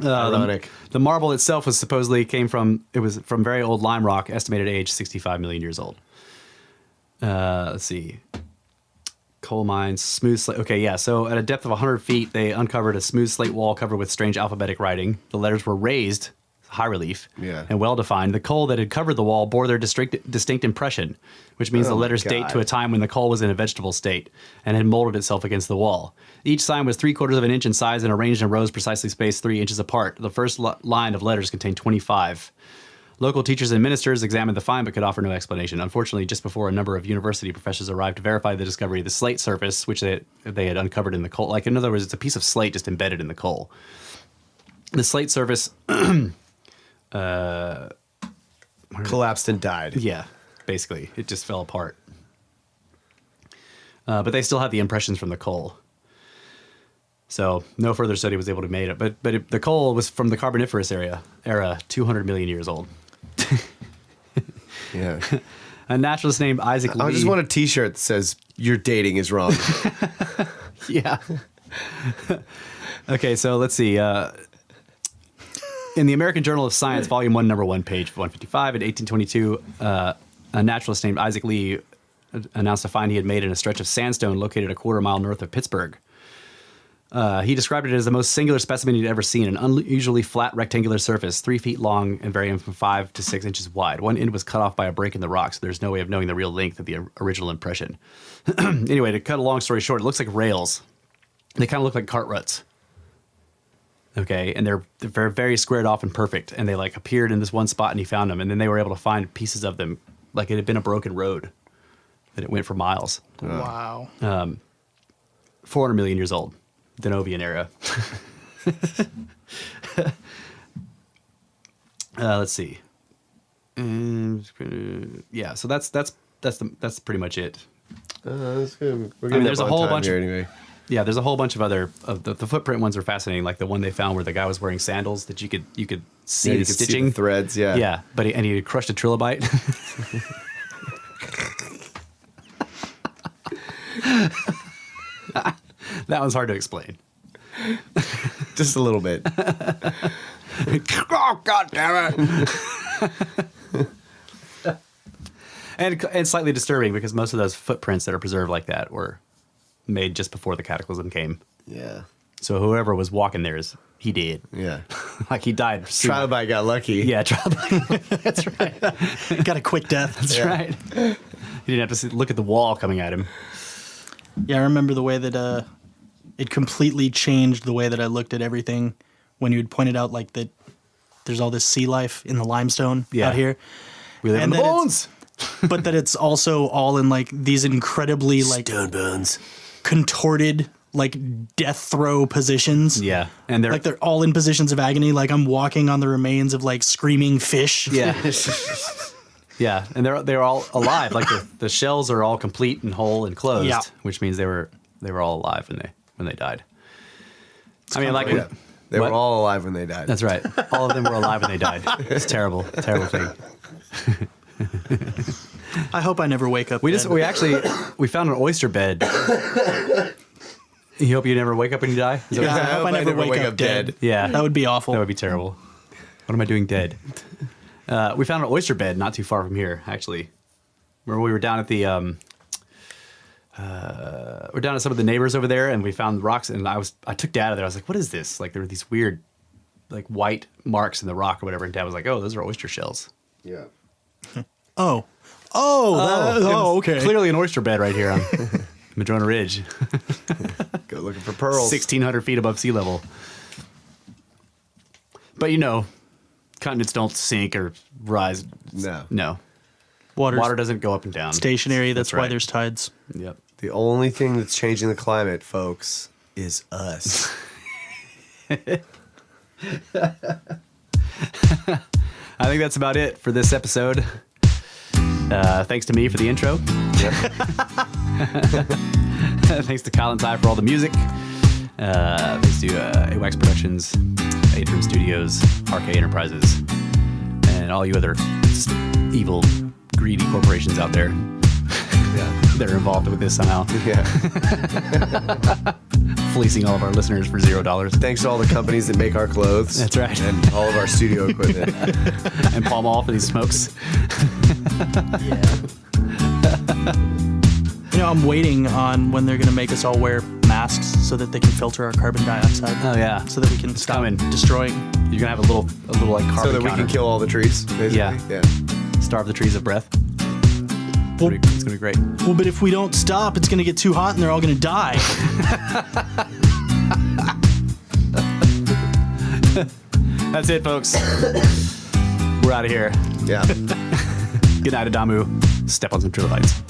Ironic. The marble itself was supposedly from very old lime rock, estimated age 65 million years old. Let's see. Coal mines, smooth slate. Okay, yeah. So at a depth of 100 feet, they uncovered a smooth slate wall covered with strange alphabetic writing. The letters were raised, high relief, and well defined. The coal that had covered the wall bore their distinct impression, which means the letters date to a time when the coal was in a vegetable state and had molded itself against the wall. Each sign was 3/4 of an inch in size and arranged in rows precisely spaced 3 inches apart. The first line of letters contained 25. Local teachers and ministers examined the find but could offer no explanation. Unfortunately, just before a number of university professors arrived to verify the discovery, the slate surface, which they had uncovered in the coal, like in other words, it's a piece of slate just embedded in the coal. The slate surface collapsed and died. Yeah, basically. It just fell apart. But they still had the impressions from the coal. So no further study was able to make it. But the coal was from the Carboniferous era, 200 million years old. Yeah. A naturalist named Isaac Lee. I just want a T-shirt that says "Your dating is wrong." Yeah. Okay, so let's see. In the American Journal of Science, Volume 1, Number 1, page 155, in 1822, a naturalist named Isaac Lee announced a find he had made in a stretch of sandstone located a quarter mile north of Pittsburgh. He described it as the most singular specimen he'd ever seen, an unusually flat rectangular surface, 3 feet long and varying from 5 to 6 inches wide. One end was cut off by a break in the rock, so there's no way of knowing the real length of the original impression. Anyway, to cut a long story short, it looks like rails. They kind of look like cart ruts. Okay, and they're very, very squared off and perfect, and they like appeared in this one spot, and he found them, and then they were able to find pieces of them, like it had been a broken road, that it went for miles. Wow. 400 million years old. Denovian era. Let's see. Yeah, so that's pretty much it. That's good. We're I mean, there's a whole bunch here anyway. Yeah, there's a whole bunch of other the footprint ones are fascinating. Like the one they found where the guy was wearing sandals that you could see Yeah, the you could see stitching the threads. Yeah. Yeah, but he had crushed a trilobite. That one's hard to explain. Just a little bit. Oh, God damn it! And slightly disturbing because most of those footprints that are preserved like that were made just before the cataclysm came. Yeah. So whoever was walking there he did. Yeah. Like he died. Trilobite got lucky. Yeah, trilobite. That's right. Got a quick death. That's right. He didn't have to look at the wall coming at him. Yeah, I remember the way that it completely changed the way that I looked at everything when you had pointed out like that there's all this sea life in the limestone out here. We live in the that bones. But that it's also all in like these incredibly like Stone bones. contorted like death throw positions. Yeah. And they're all in positions of agony. Like I'm walking on the remains of like screaming fish. Yeah. Yeah, and they're all alive. Like the shells are all complete and whole and closed, which means they were all alive when they died. I mean, like they were all alive when they died. That's right. All of them were alive when they died. It's terrible, terrible thing. I hope I never wake up. We found an oyster bed. You hope you never wake up when you die? Is that I hope I never wake up dead. Yeah, that would be awful. That would be terrible. What am I doing dead? We found an oyster bed not too far from here, actually. Remember we were down at the we're down at some of the neighbors over there, and we found rocks. And I took Dad out there. I was like, "What is this?" Like there were these weird, like white marks in the rock or whatever. And Dad was like, "Oh, those are oyster shells." Yeah. Okay. Clearly an oyster bed right here on Madrona Ridge. Go looking for pearls. 1,600 feet above sea level. But continents don't sink or rise. No. Water doesn't go up and down. Stationary. That's why right. there's tides. Yep. The only thing that's changing the climate, folks, is us. I think that's about it for this episode. Thanks to me for the intro. Thanks to Kyle and Ty for all the music. Thanks to AWACS Productions, Atrium Studios, RK Enterprises, and all you other evil, greedy corporations out there that are involved with this somehow. Yeah. Fleecing all of our listeners for $0. Thanks to all the companies that make our clothes. That's right. And all of our studio equipment. And Palm Mall for these smokes. I'm waiting on when they're going to make us all wear masks so that they can filter our carbon dioxide. Oh yeah. So that we can stop destroying. You're gonna have a little like carbon so that we counter. can kill all the trees. Basically. Yeah. Starve the trees of breath. Well, it's gonna be great. Well, but if we don't stop, it's gonna get too hot and they're all gonna die. That's it, folks. We're out of here. Yeah. Good night, Adamu. Step on some trilobites.